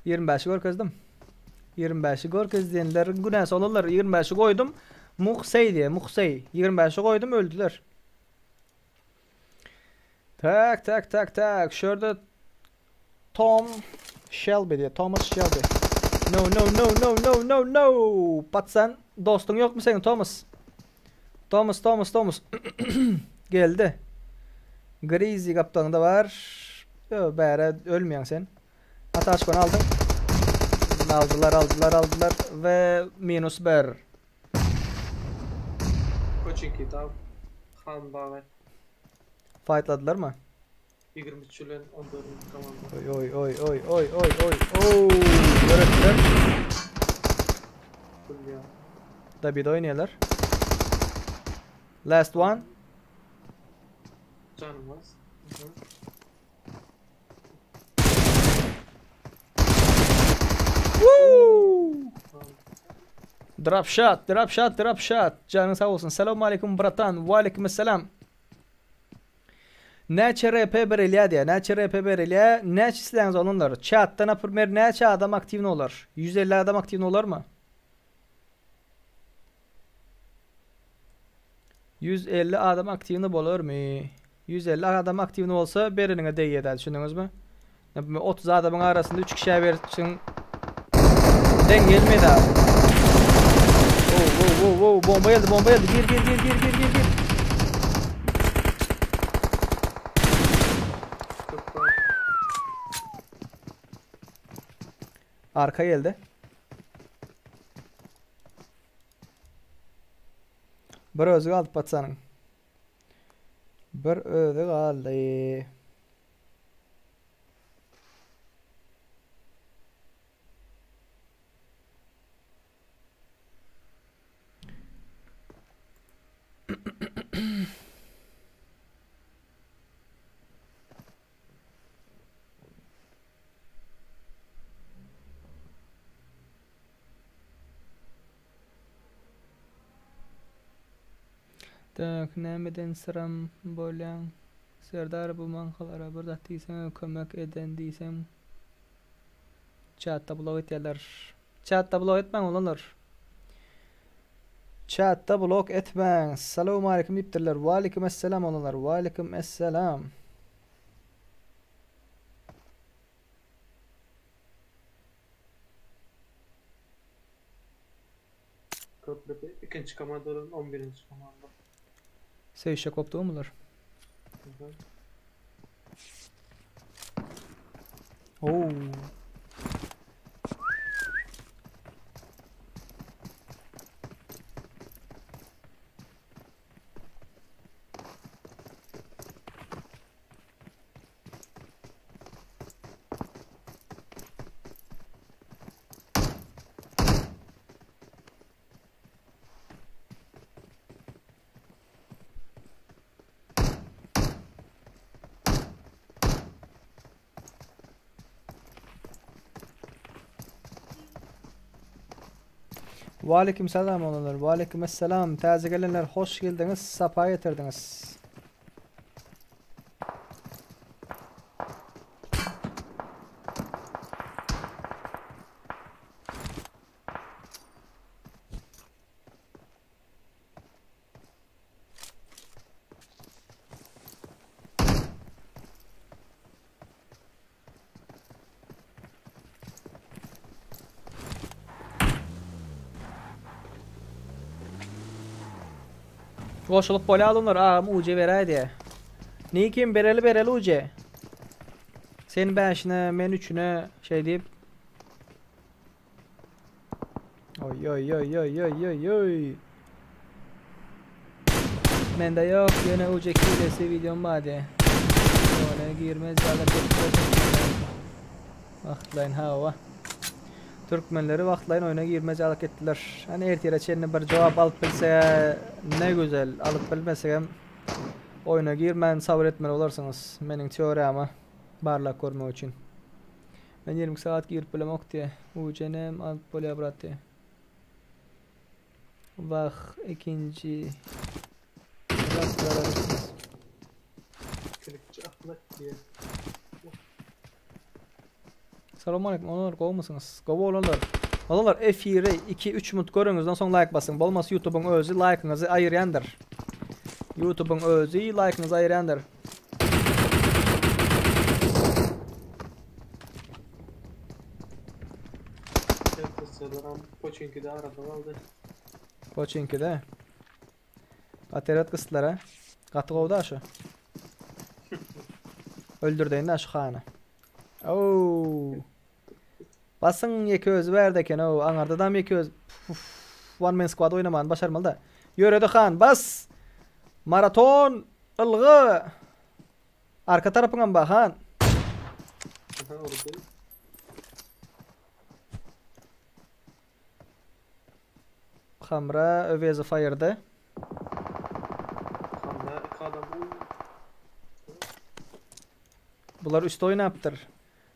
25'i görkezdim. 25'i görkez diyenlerin günahsı olurlar. 25'i koydum. Muhsey diye. 25'i koydum öldüler. Tak. Şurada Tom Shelby diye. Thomas Shelby. No. Patsan dostun yok mu senin Thomas? Thomas. Geldi. Greasy kaptanında var. Yo, bari ölmeyen sen. Ataşkon aldım. Aldılar ve -1. Koçinki tam Han bağı. Fightladılar mı? 23'lün 14. komanda. Oy. Gördüler. Da bir de oynuyorlar. Last one. Canımız. Drop shot. Canın sağ olsun. Selamun aleyküm bratan. Ve aleyküm selam. Neçe RP bereliya diye. Neçe silahınız olunlar. Chat'ta na primer neçe adam aktivni olar. 150 adam aktivni olar mı? 150 adam aktivni bolur mu? 150 adam aktivni olsa beriniňe değýär, düşündüňiz mi? 30 adamın arasında 3 kişiye versin. Den gelmedi abi. Wow. Bomba geldi. Gir. Arka geldi. Bir özü kaldı patsanın. Bir özü kaldı. Tak, nämeden sıram bolyan. Serdar bu mankalara bir zat diýsen kömek eden diýsem. Chat'ta blok etýärler. Chat'ta blok etmeň olanlar. Chat'ta blok etmeň. Assalamu alaykum diýipdirler. Wa alaykum assalam olanlar. Wa alaykum assalam. Köprüde ikinci komandanın 11. komanda. Sevişe koptu mular? Oo. Wa aleyküm selam olanlar. Wa aleyküm selam. Taze gelenler hoş geldiniz. Safa getirdiniz. Koşulup bola alınlar. Ağam uce veraydı. Ne kim bereli uce. Sen 5'ine, men 3'üne şey deyip. Oy oy oy oy oy oy oy. Mende yok yine uce kilesi videom bade. Ona girmez zaten. Vaqtlayın hava. Türkmenleri vaqtlayın oyuna girmez alak ettiler. Hani ertiyere çenine bir cevap alıp bilse ne güzel. Alıp bilmesem oyuna girmen sabır etmen olarsınız. Mening teoriyama barlak görmek için. Ben 20 saat girip bilemek diye. Ucenem alıp böyle bıraktı. Vah ikinci. Selamünaleyküm. Onlar kovmusunuz. Kovu olanlar. Olanlar F2 2-3 minut görünüzden sonra like basın. Bolmasa YouTube'un özü like'ınızı ayıryandır. YouTube'un özü like'ınızı ayıryandır. Poçinki'de araba aldı. Poçinki'de. Ateret kısıtlara. Katı kovdu aşı. Öldürdüğünde aşı kanı. Ooo. Basın yeki öz verdeken o anarda dam yeki öz. One man squad oynaman başarmalı da. Yörede kan bas. Maraton ılgı. Arka tarafından bak han. Hamra övezi fire'dı. Bular üstü oynaptır.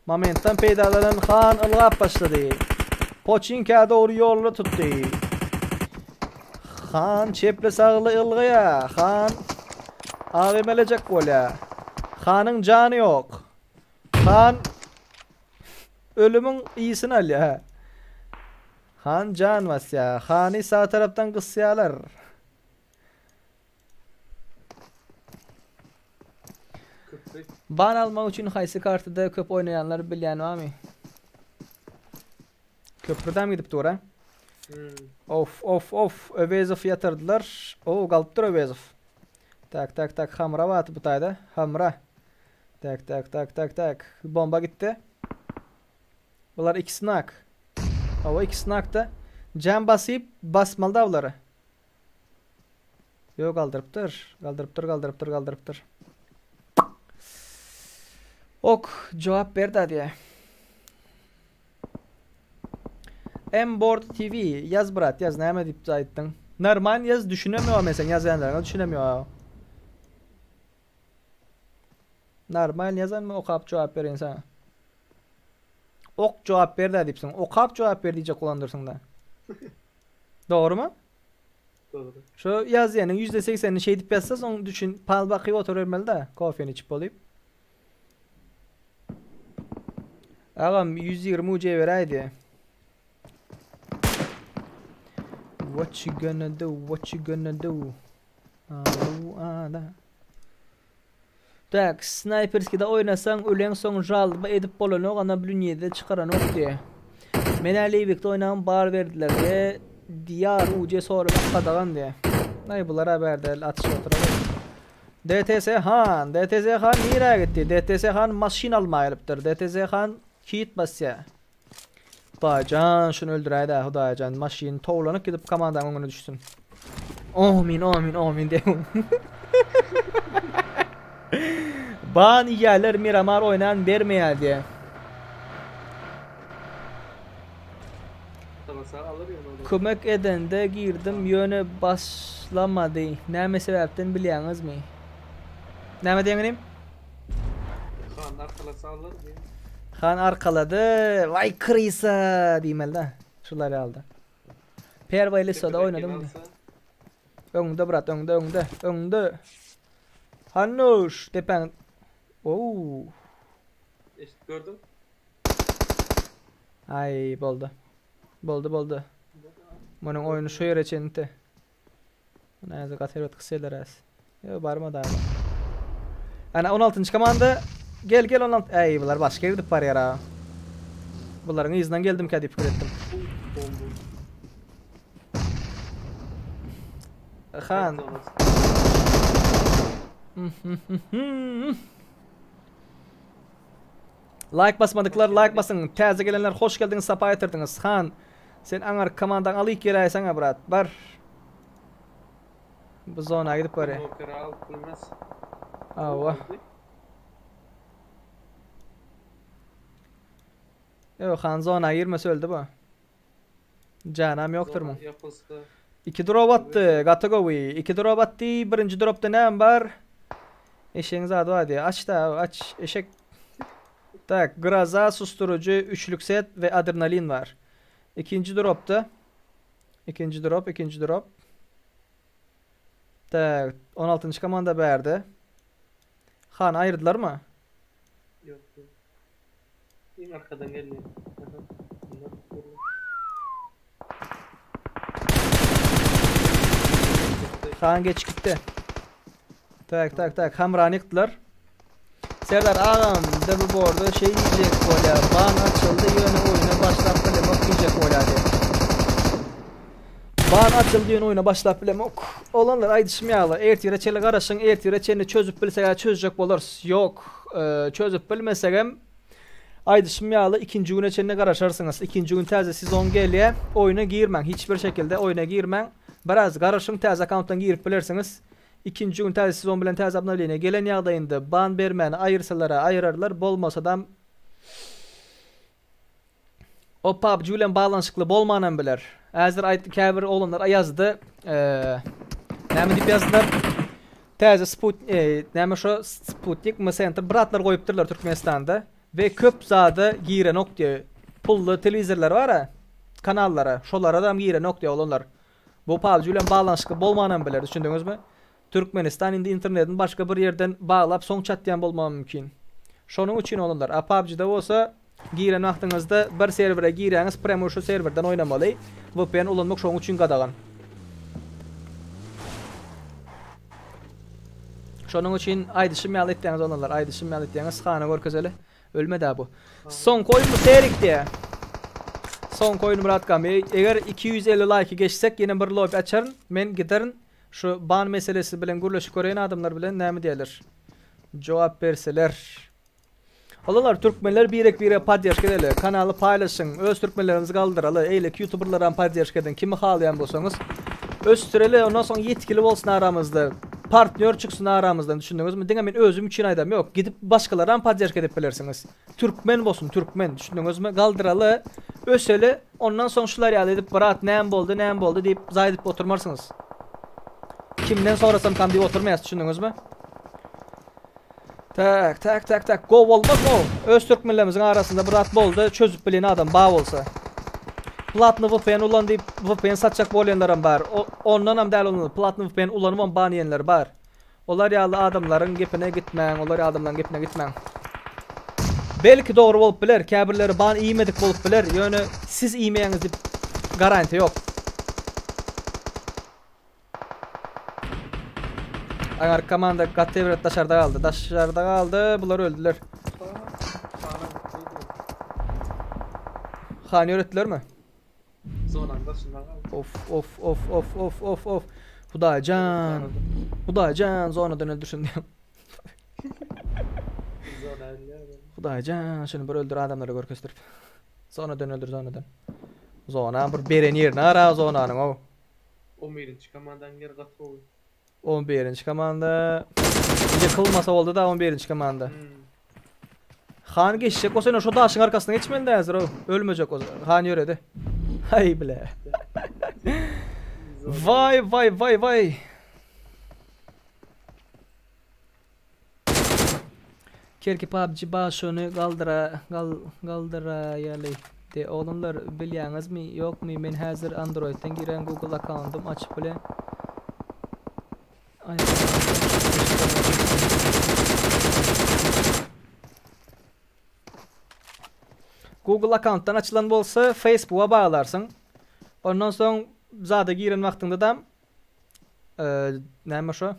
Momentten peydalanan Han ılgap başladı. Poçinki'ye doğru yolunu tuttu. Han çeple sağlı ılgıya. Han ağimelecek gola. Han'ın canı yok. Han ölümün iyisini alıyor. Han can vas ya. Han'ı sağ taraftan kısyalar. Ban almak için haysi kartıda köp oynayanlar bilyen var mı? Köprüden mi gidip doğru? Of Övezov yatırdılar. Oo kalıptır Övezov. Tak hamra var bu tayda. Hamra. Tak. Bomba gitti. Bunlar ikisi nak. Ama ikisi nakta. Cam basıp basmalı da bunları. Yok kaldırıptır. Ok cevap verdi diye. Mboard TV yaz brat yaz ne dip zaytın. Normal yaz düşünemiyor mesela yazanlar düşünemiyor. Normal yazan mı okap cevap verin sana. Ok cevap verdi dipsin. Okap cevap ver diyecek kullandırsın da. Doğru mu? Doğru. Şu yazıyanın %80'ini şey dip yazsaz onu düşün. Pal bakıyor oturur da. Kofeni içip olayım. Ağam 120 ucuya veraydı. What you gonna do? Tak, Sniperski'de oynasan ölen son jalba edip bolonu gana blünyede çıkaran ok diye. Meneliyvik'te oynayan bar verdiler diye. Diyar ucuya sonra kadagan diye. Nay bunlar haberde atış oturalım. DTS Han nereye gitti? DTS Han maşin almayılıptır. DTS Han kit basya. Hudacan şunu öldüreydi ha Hudacan. Maşin tovlanıp gidip kamandan önüne düşsün. Amin diyorum. Ban yerler Miramar oynayan vermeye diye. Kömek edende girdim yöne başlamadı. Ne sebepten biliyorsunuz mu? Ne diyeyim? Han arkaladı. Vay krisa diyeyim de. Şuları aldı. Pervaylı soda oynadım. Önde brat önde. Hanuş tepen. Oo. İşte gördüm. Ay boldu. Bunun oyunu şu yere çente. Neyse katerot kıseler az. Yo barma da. Ana 16. komanda. Gel 16. Ay bunlar başka yerde par yara. Bunların izinden geldim ki fikir ettim. Han Like basmadıklar like basın. Täze gelenler hoş geldiniz, sapa etirdiniz. Han, sen aňar komandaň alyp geleýsäň brat. Bar. Bu zona gidip bari. Awa. Yok, Han zona girmese öldü bu. Canam yoktur mu? 2 drop attı. Gatagovi. 2 drop attı. Birinci dropta näme bar? Eşeğiniz adı hadi. Aç da aç. Eşek. Tak. Graza, susturucu, üçlük set ve adrenalin var. İkinci dropta. İkinci drop. Tak. 16. komanda berdi. Han ayırdılar mı? Yok. En arkadan geliyor. Han geç gitti. Tak. Hamran yıktılar. Serdar ağam da bu arada şey diyecek böyle. Ban açıldı yönü oyuna başlattı bile bak diyecek böyle diye. Ban açıldı yönü oyuna başlattı bile bak. Olanlar aydışmayalı. Ertire çelik arasın. Ertire çelini çözüp bilsek çözecek boluruz. Yok. Çözüp bilmesek aydışmayalı ikinci güne çeline karışarsınız. İkinci gün təze siz on geliye oyuna girmen. Hiçbir şekilde oyuna girmen. Biraz karışın təze account'tan girip bilirsiniz. İkinci gün təze siz on bilen təze aboneliğine gelen yağdayında ban vermeni ayırsalara ayırarlar. Bolmasa da o PUBG ile bağlanışıklı bolmanan biler. Azir aytdı kəbir olanlar yazdı. Näme dip yazdılar? Təze Sputnik Messenger bratlar koyupdurlar Türkmenistan'da. Ve köp zada giren nokta pullu televizörler var ha, kanallara, şolara da giren nokta olanlar. Bu PUBG ile bağlanışıklı bolmanan biler, düşündünüz mü? Türkmenistan indi internetin başka bir yerden bağlap son chatlayan bolmam mümkün. Şonun için olanlar. PUBG'de olsa giren vaxtınızda bir servere gireniz premium şu serverden oynamalı. VPN ulanmak şonun için qadağan. Şonun için aydışım yal etdiniz olanlar, aydışım yal etdiniz xana görkezeli. Ölmedi bu. Son koyun mu terik diye. Son koyun Murat Gami. Eğer 250 like geçsek yine bir lobby açarın. Men giderin. Şu ban meselesi bilen gürleşik koreyen adamlar bilen näme diýerler. Jogap berseler. Olalar Türkmenler birek podyaş edeler. Kanaly paylaşın. Öz Türkmenlerimizi galdyraly. Eýlek YouTuberlardan podyaş eden kimi halayan bolsaňyz östüreli, ondan soň yetkili bolsun aramızda. Partner çıksın aramızdan, düşündünüz mü? Diňe men özüm için aýdam ýok. Gidip başgalardan podyaş edip bilersiniz. Türkmen bolsun, Türkmen, düşündünüz mü? Galdyraly, öseli, ondan soň şular ýaly edip "Brat, näme boldy?" diýip zaýdyp oturmarsınız. Kimden sorasam kan diýip oturmaýas, düşündünüz mü? Tak. Go bolmaz mı? Öz Türkmenlerimiziň arasında brat boldy, çözüp bilen adam ba bolsa. Platny VPN ulan diýip VPN satjak bolýanlaram bar. Ondan hem däl onu Platny VPN ulanmam baniýenler bar. Olar ýaly adamlaryň gepine gitmäň, olar adamlaryň gepine gitmäň. Belki dogry bolup biler, käbirleri ban iýmedik bolup biler. Ýöne siz iýmeýäňiz diýip garanti ýok. Agar komanda Gatevret daşarda kaldı, bular öldüler. Han öğrettiler mi? Of. Hudacan zonadan öldürsün diyorum. Hudacan şunu bir öldür adamları görkestirip. Zonadan öldür. Zona bir beren yerine ara zonanın o. 11. komandan geri katı oluyor. 11. komanda. Bir kılmasa oldu da 11. komanda. Han geçecek o sene şu daşın arkasına geçmeli de hazır o. Ölmeyecek o. Han yöredi. Hay bile. Vay. Kerki PUBG başını galdıra yali. De oğlumlar bilýäňiz mi ýokmy? Men häzir Android'den giren Google accountum açyp bile. Google account'tan açılan bolsa Facebook'a bağlarsın. Ondan soň zada giren wagtynda da näme şo?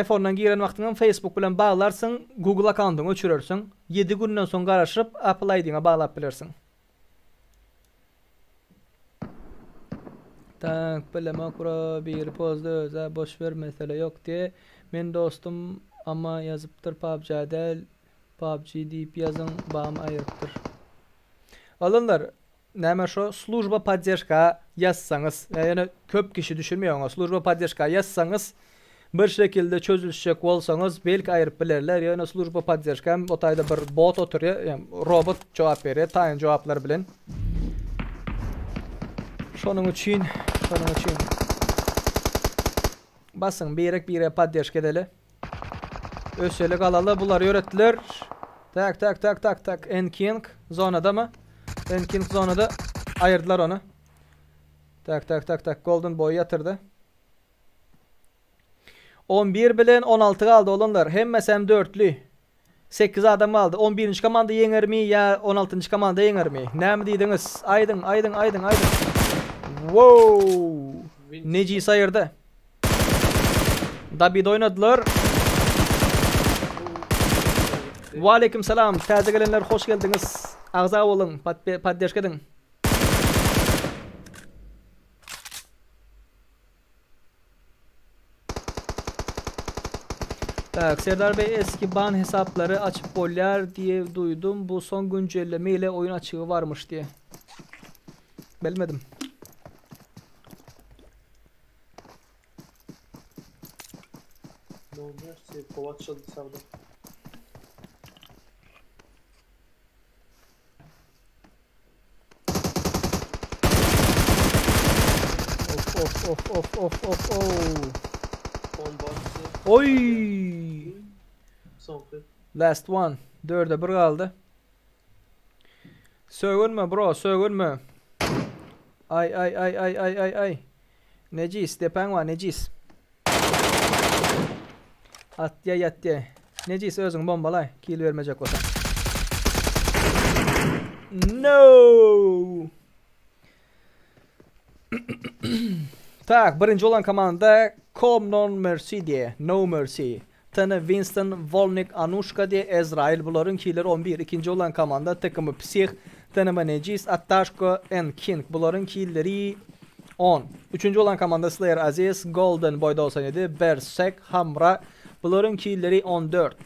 iPhone'dan giren wagtynda Facebook bilen bağlarsın, Google account'uňy öçürersiň. 7 günden soň garaşyp Apple ID'ňe bağlap bilersiň. Tak, bileme kura bir pozda öze boş ver mesele yok diye Men dostum ama yazıptır PUBG değil. PUBG deyip yazın bağım ayırıptır. Alınlar. Näme şo служба поддержка yazsanız, yani köp kişi düşünmüyor, служба поддержка yazsanız bir şekilde çözülüşecek olsanız belki ayırıp bilerler. Yani служба поддержка otayda bir bot oturuyor, yani robot cevap veriyor, tayin cevaplar bilen. Şonun için basın bire поддержка edeli. Ösele kalalı bular öğrettiler. Tak. Enking zonada mı? Enking zonada ayırdılar onu. Tak. Golden Boy yatırdı. 11 bilen 16 kaldı olanlar. Hemmesem 4'lü. 8 adam aldı. 11. komanda yener mi ya 16. komanda yener mi? Näme diýdiňiz? Aydın. Wow! Neci sayırdı. Dabid oynadılar. Wa aleyküm selam. Täze gelenler hoş geldiniz. Agza bolun. Podдержка edin. Tak, Serdar Bey eski ban hesapları açıp bolyar diye duydum. Bu son güncelleme ile oyun açığı varmış diye. Bilmedim. Ne oluyor? Polat çaldı sağda. Of. Bombası. Oy! Sonku. Last one. 4'e 1 kaldı. Sögünme bro, sögünme. Ay. Necis, depen var, necis. At ya. Necis özün bombalay. Kill vermeyecek olsa. No! Tak, birinci olan komanda Come Non Mercy diye. No Mercy. Tane Winston, Volnik, Anushka diye Ezrail. Bunların killer 11. İkinci olan komanda takımı Psih, Tanıma Necis, Attashko, and King. Bunların killeri 10. Üçüncü olan komanda Slayer Aziz, Golden Boy 97, Berserk, Hamra. Bunların killeri 14.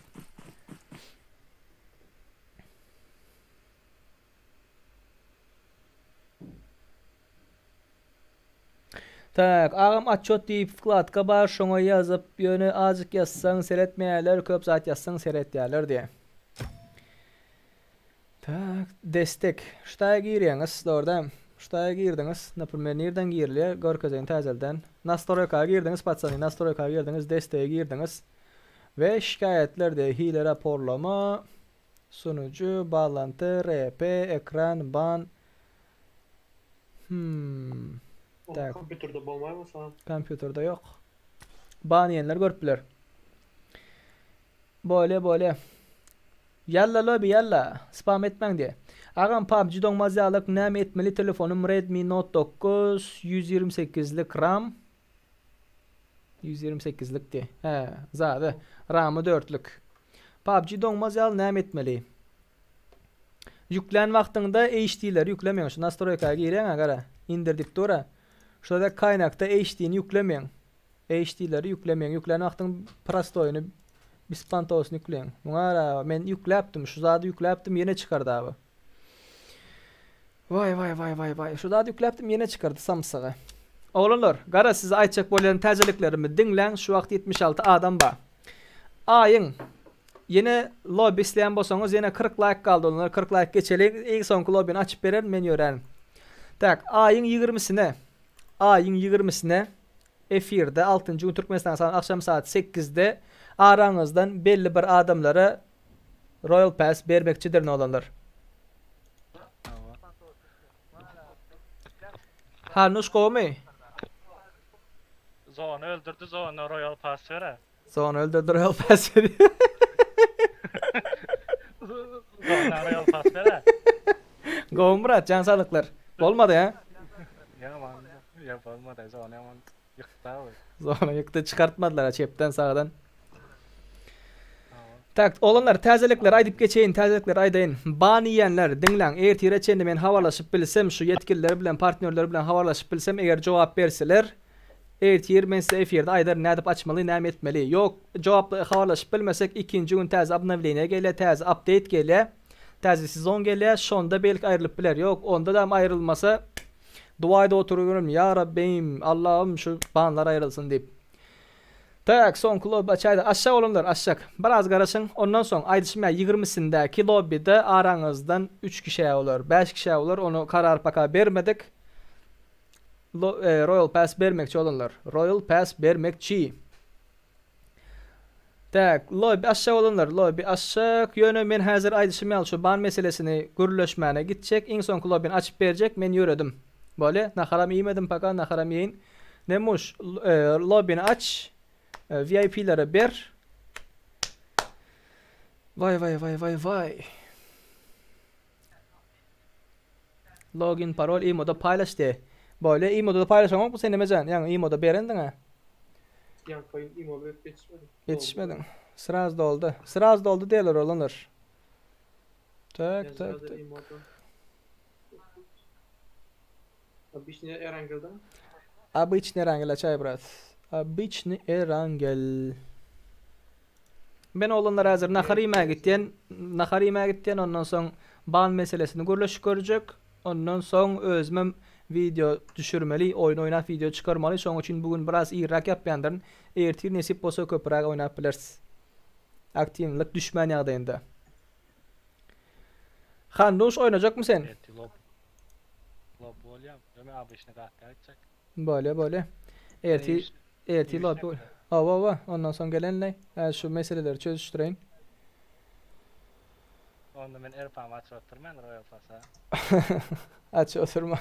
Tak, ağam atçot deyip vkladka bar, şoňa yazıp, yönü azık yazsaň seretmeýärler, köp zat yazsaň seretýärler diye. Tak, destek. Ştaýa girýäňiz, dogruda. Ştaýa girdiňiz. Näpirmer nerden girilýär? Görkezeň täzelden. Nastroyka girdiňiz, patsany nastroyka girdiňiz, desteğe girdiňiz. Ve şikayetler de hile raporlama, sunucu, bağlantı, RP, ekran, ban. Tak. Kompüterde bomba mı falan? Kompüterde yok. Ban yiyenler görüpler. Böyle. Yalla lobi yalla. Spam etmen diye. Ağam PUBG doňmazyalyk näme etmeli? Telefonum Redmi Note 9 128'lik RAM. 128'lik diye. He, zady. RAM'ı 4'lük. PUBG doňmazyaly näme etmeli? Yüklen wagtynda HD'leri yüklemeýän. Şu nastroykaga gireň agara. İndirdip dura. Şurada kaynakta HD'ni yüklemeyin. HD'leri yüklemeyin. Yüklen wagtyn prostoyunu bispantosunu yükleyin. Muara men yükläpdim. Şu zady yükläpdim yine çıkardı abi. Vay. Şu zady yükläpdim yine çıkardı samsagy. Oğlanlar, gara size aýtjak bolan täzeliklerimi dinleň. Şu wagt 76 adam bar. Aýyň yine lobby isleýän bolsaňyz yine 40 like kaldy olanlar. 40 like geçelik. Iň soňky lobbyni açyp beren men ýören. Tak, aýyň 20'sine efirde 6. gün Türkmenistan akşam saat 8'de araňyzdan belli bir adamlara Royal Pass bermekçidir olanlar. Hanuş gomy? Zony öldürdü, Zony Royal Pass vere. Zony öldürdü, Royal Pass vere. Zony Royal Pass vere. Gomrat, can sağlıklar. Olmadı ya. Yapılmadı, Zony aman yıktı abi. Zony yıktı, çıkartmadılar çepten sağdan. Tak, olanlar täzelikler aýdyp geçeýin, täzelikler aýdaýyn. Ban yiýenler diňläň, ertire çendi men habarlaşyp bilsem, şu yetkililer bilen, partnerler bilen habarlaşyp bilsem, eger jogap berseler, Ertir men size efirde aydar nädip açmaly, näme etmeli. Yok, jogaply habarlaşyp bilmesek ikinji gün täze abnawlene gele, täze update gele, täze sezon gele, şonda belki ayrılıp biler. Yok, onda da ayrılmasa duayda oturuyorum. Ya Rabbim, Allah'ım şu banlar ayrılsın deyip. Tak, son lobby açaydı. Aşağı olunlar, aşağı. Biraz garaşın. Ondan sonra aydışmaya 20'sindeki lobby'de aranızdan 3 kişi olur, 5 kişi olur. Onu karar paka vermedik. Royal Pass vermekçi olunlar. Royal Pass vermekçi. Tak, lobby aşağı olunlar. Lobby aşağı. Yönü men hazır aydışmaya şu ban meselesini gürleşmene gidecek. En son lobby'ni açıp verecek. Men yürüdüm. Böyle, nakaram yemedim paka, nakaram yiyin. Nemuş, lobby'ni aç. VIP'lere ber. Vay. Login, parol, imoda paylaş de. Böyle imoda paylaşamak bu seni mecan. Yani imoda berendin ha. Yani koyun imoda yetişmedin. Sıraz doldu. Sıraz doldu diyorlar olanlar. Tak. Обычный Эрангел, да? Обычный Эрангel açay brat. Обычный Эрангel. Ben olanlar hazır naharime gittiyen ondan son ban meselesini görüşecek. Ondan son özmem video düşürmeli, oyun oynap video çıkarmalı. Şoň üçin bugün biraz iýrak ýapýandyr. Ertir nesip bolsa köpürak oynap bilersiz. Aktivlik düşmän ýagdaýynda. Handuş oynajak sen? Böyle. Ertir lobby. Ava. Ondan son gelenler. Şu meseleleri çözüştüreyin. Onda men erpam açıp oturman Royal Pass'a. Aç oturma.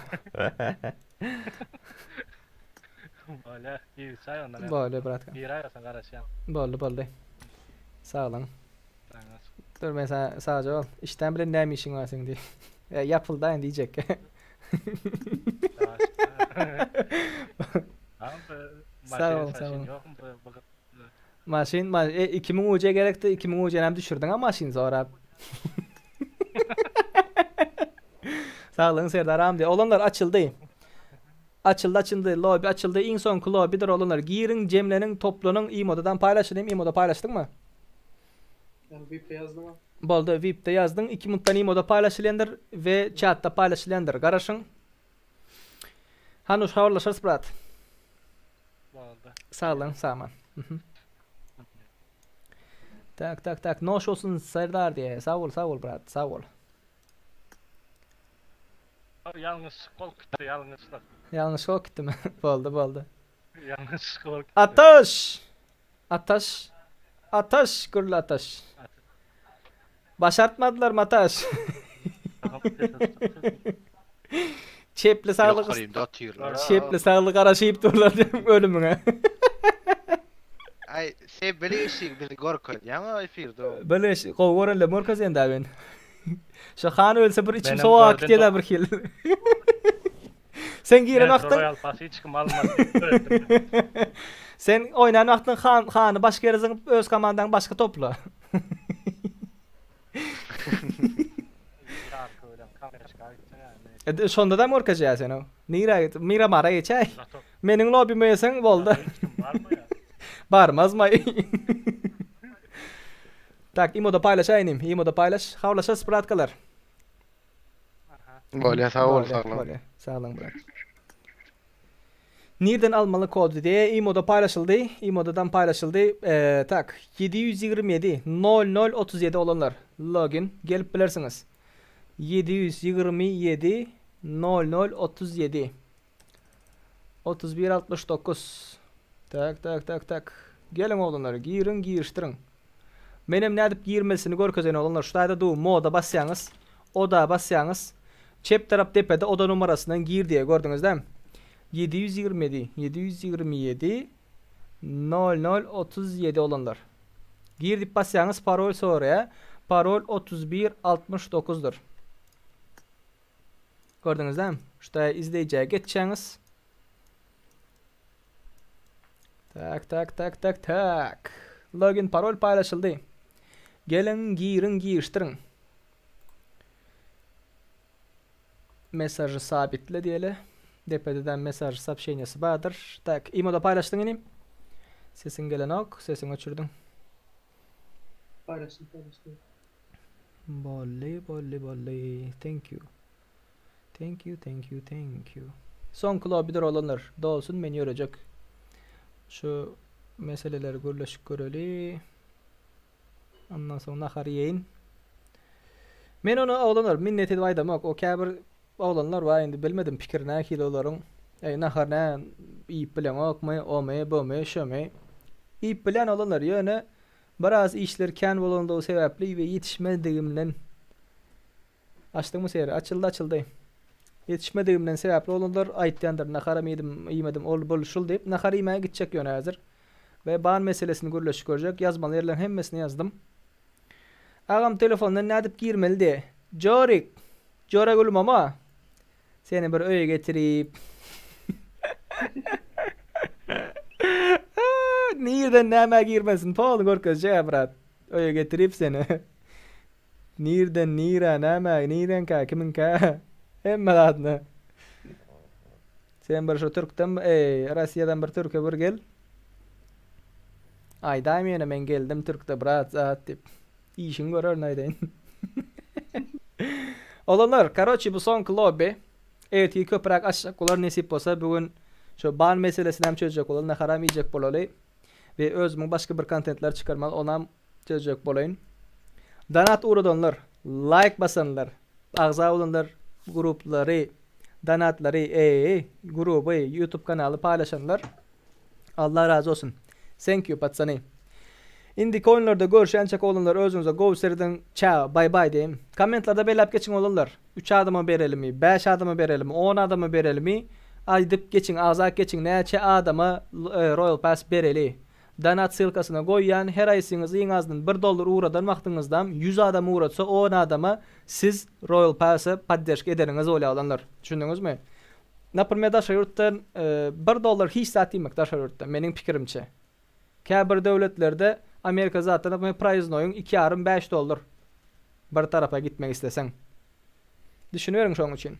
Böyle bir say ondan. Böyle bırak. Bir ay olsa karışan. Böyle. Sağ olun. Dur mesela sadece ol. İşten bile ne işin var senin diye. Yapıldı aynı diyecek. Sağ ol. Maşin 2000 UC gerekti. 2000 UC'ni hem düşürdün ama maşin sonra. Sağ olun Serdar Hamdi. Olanlar açıldı. Açıldı. Lobby açıldı. En son lobby'dir olanlar. Girin, Cemle'nin, Toplu'nun imodadan paylaştın. İmoda paylaştın mı? Yani VIP'te yazdım mı? Boldu, VIP'te yazdın. 2 minuttan imoda paylaşılandır ve chatta paylaşılandır. Garaşın. Hanuş havarlaşırız brat. Sağ olun, sağman. Tak. Noş olsun Serdar diye. Sağ ol brat, sağ ol. Yalnız kol gitti, yalnızlık. Yalnız kol gitti mi? Boldu. Yalnız kol gitti. Ataş, gürlü ataş. Başartmadılar mı ataş? Çepli sağlık araşıyıp durlar ölümüne. Ay, sen böyle işi bir gorkun. Yana efirde. Böyle iş, kovgoranla morkaz yendi ben. Şu han ölse bir içim soğuk gitti bir kil. Sen giren aktın. Royal Pass'ı çıkım almadı. Sen oynan aktın hanı başka yere zıngıp öz komandan başka topla. Şonda da morkaz ya sen o. Mira mara geçay. Menin lobby'me yesen boldu. Barmaz mı? Tak, imoda paylaşayım. İmoda paylaş. Havlaşa spratkalar. Böyle sağ ol. Sağ olun bırak. Nereden almalı kodu diye imoda paylaşıldı. İmodadan paylaşıldı. Tak, 727 0037 olanlar. Login gelip bilirsiniz. 727 0037 3169. Tak. Gelin oğlanlar, giriştirin. Benim ne edip girmesini görkezeni oğlanlar. Şurada da moda basyanız. Oda basyanız. Çep taraf tepede oda numarasından gir diye gördünüz değil mi? 727 0037 olanlar. Girdip basyanız parol sonraya. Parol 3169'dur. Gördünüz değil mi? Şurada izleyiciye geçeceğiniz. Tak. Login parol paylaşıldı. Gelin giriştirin. Mesajı sabitle diyelim. DPD'den mesaj sapşeynesi badır. Tak, imoda paylaştın inim. Sesin gelen ok, sesini uçurdun. Paylaştım. Bolly. Thank you. Son klobidir olanlar. Dolsun meni görecek. Şu meseleleri görleşik göreli. Ondan sonra nahar yiyin. Men onu oğlanlar minnet edip aydamak. O kabir oğlanlar var indi bilmedim pikirine kiloların. Nahar ne iyip bilen okmay, omay, bomay, şömay. İyip bilen oğlanlar yöne biraz işlerken bolanda o sebepli ve yetişmediğimden açtın mı seyri? Açıldı. Yetişmediğimden sebepli olanlar aytyandır. Nahara yemedim ol buluşul deyip nahara yemeye gidecek yöne hazır. Ve bağın meselesini görleşik görecek. Yazmalı yerlerin hemmesini yazdım. Ağam telefondan ne edip girmeli de. Jora gülüm ama. Seni bir öye getirip. Nirden neme girmesin. Paul Gorkaz Cebrat. Öye getirip seni. Nira neme. Niren ka kimin ka. Hemme adını. Sen bir şu Türk'ten Rusya'dan bir Türk'e bir gel. Ay daimiyene men geldim Türk'te brat zat dip. İşin görür neyden. Olanlar, karoçi bu son klobi. Evet, iyi köprak açacak olar nesip olsa bugün şu ban meselesini hem çözecek olar, ne haram yiyecek bolalı. Ve özümün başka bir kontentler çıkarmalı, onam çözecek bolayın. Donat uğradanlar, like basanlar, ağza olanlar, grupları, donatları, grubu, YouTube kanalı paylaşanlar. Allah razı olsun. Thank you patsani. Indi koyunlarda görüşençek olanlar özünüze govserden ciao bye bye diyeyim. Komentlarda belirlep geçin olanlar. 3 adama verelim mi? 5 adama verelim mi? 10 adama verelim mi? Aydip geçin, ağzak geçin. Neçe adama Royal Pass bereli. Donat sılkasına koyyan her ayısınız inazdan $1 uğradan vaxtınızdan 100 adam uğratsa 10 adama siz Royal Pass'ı paddeşk ederiniz öyle olanlar. Düşündünüz mü? Napırmaya daşa yurttan $1 hiç satayım daşa yurttan. Menin pikirimçe. Kabir devletlerde Amerika zaten prize oyun $2.5 bir tarafa gitmek istesen. Düşünüyorum şu an için.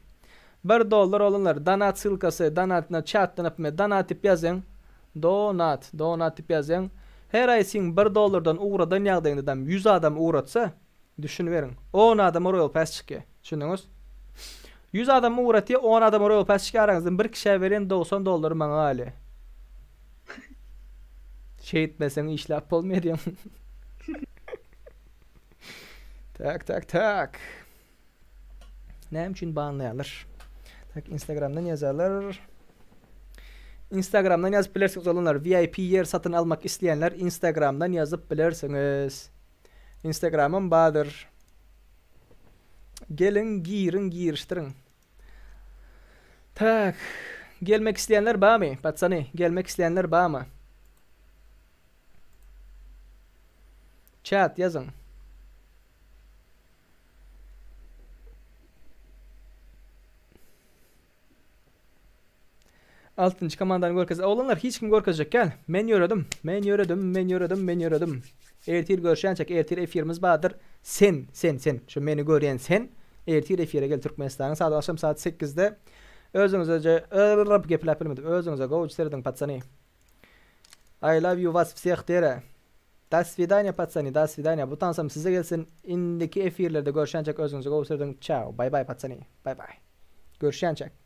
$1 olanlar donat sılkası, donatına chat'tan yapmaya donat tip yazın. Donat tip yazın. Her ay sin $1'dan uğradan yağdığından 100 adam uğratsa düşünüverin. 10 adam Royal Pass çıkıyor. Düşündünüz? 100 adam uğratıyor, 10 adam Royal Pass çıkıyor. Aranızdan bir kişiye verin $90 bana hali. Şey etmesen işlap olmuyor diyorum. Tak. Ne için banlayalır? Tak Instagram'dan yazarlar. Instagram'dan yazıp bilirsiniz olanlar. VIP yer satın almak isteyenler Instagram'dan yazıp bilirsiniz. Instagram'ım Bahadır. Gelin giriştirin. Tak. Gelmek isteyenler bağ mı? Patsani. Gelmek isteyenler bağ mı? Chat yazın. Altıncı komandanın gorkazı. Olanlar hiç kim gorkazacak gel. Men yöredim. Ertir görüşençek. Ertir F1'miz Bahadır. Sen. Şu meni göreyen sen. Ertir F1'e gel Türkmenistan'ın. Saat akşam saat 8'de. Özünüzce geplap bilmedim. Özünüzce go uçserdin patsani. I love you vas всех dere. Das svidanya patsani. Das svidanya. Bu tansam size gelsin. İndeki F1'lerde görüşençek özünüzce go uçserdin. Ciao. Bye bye patsani. Bye bye. Görüşençek.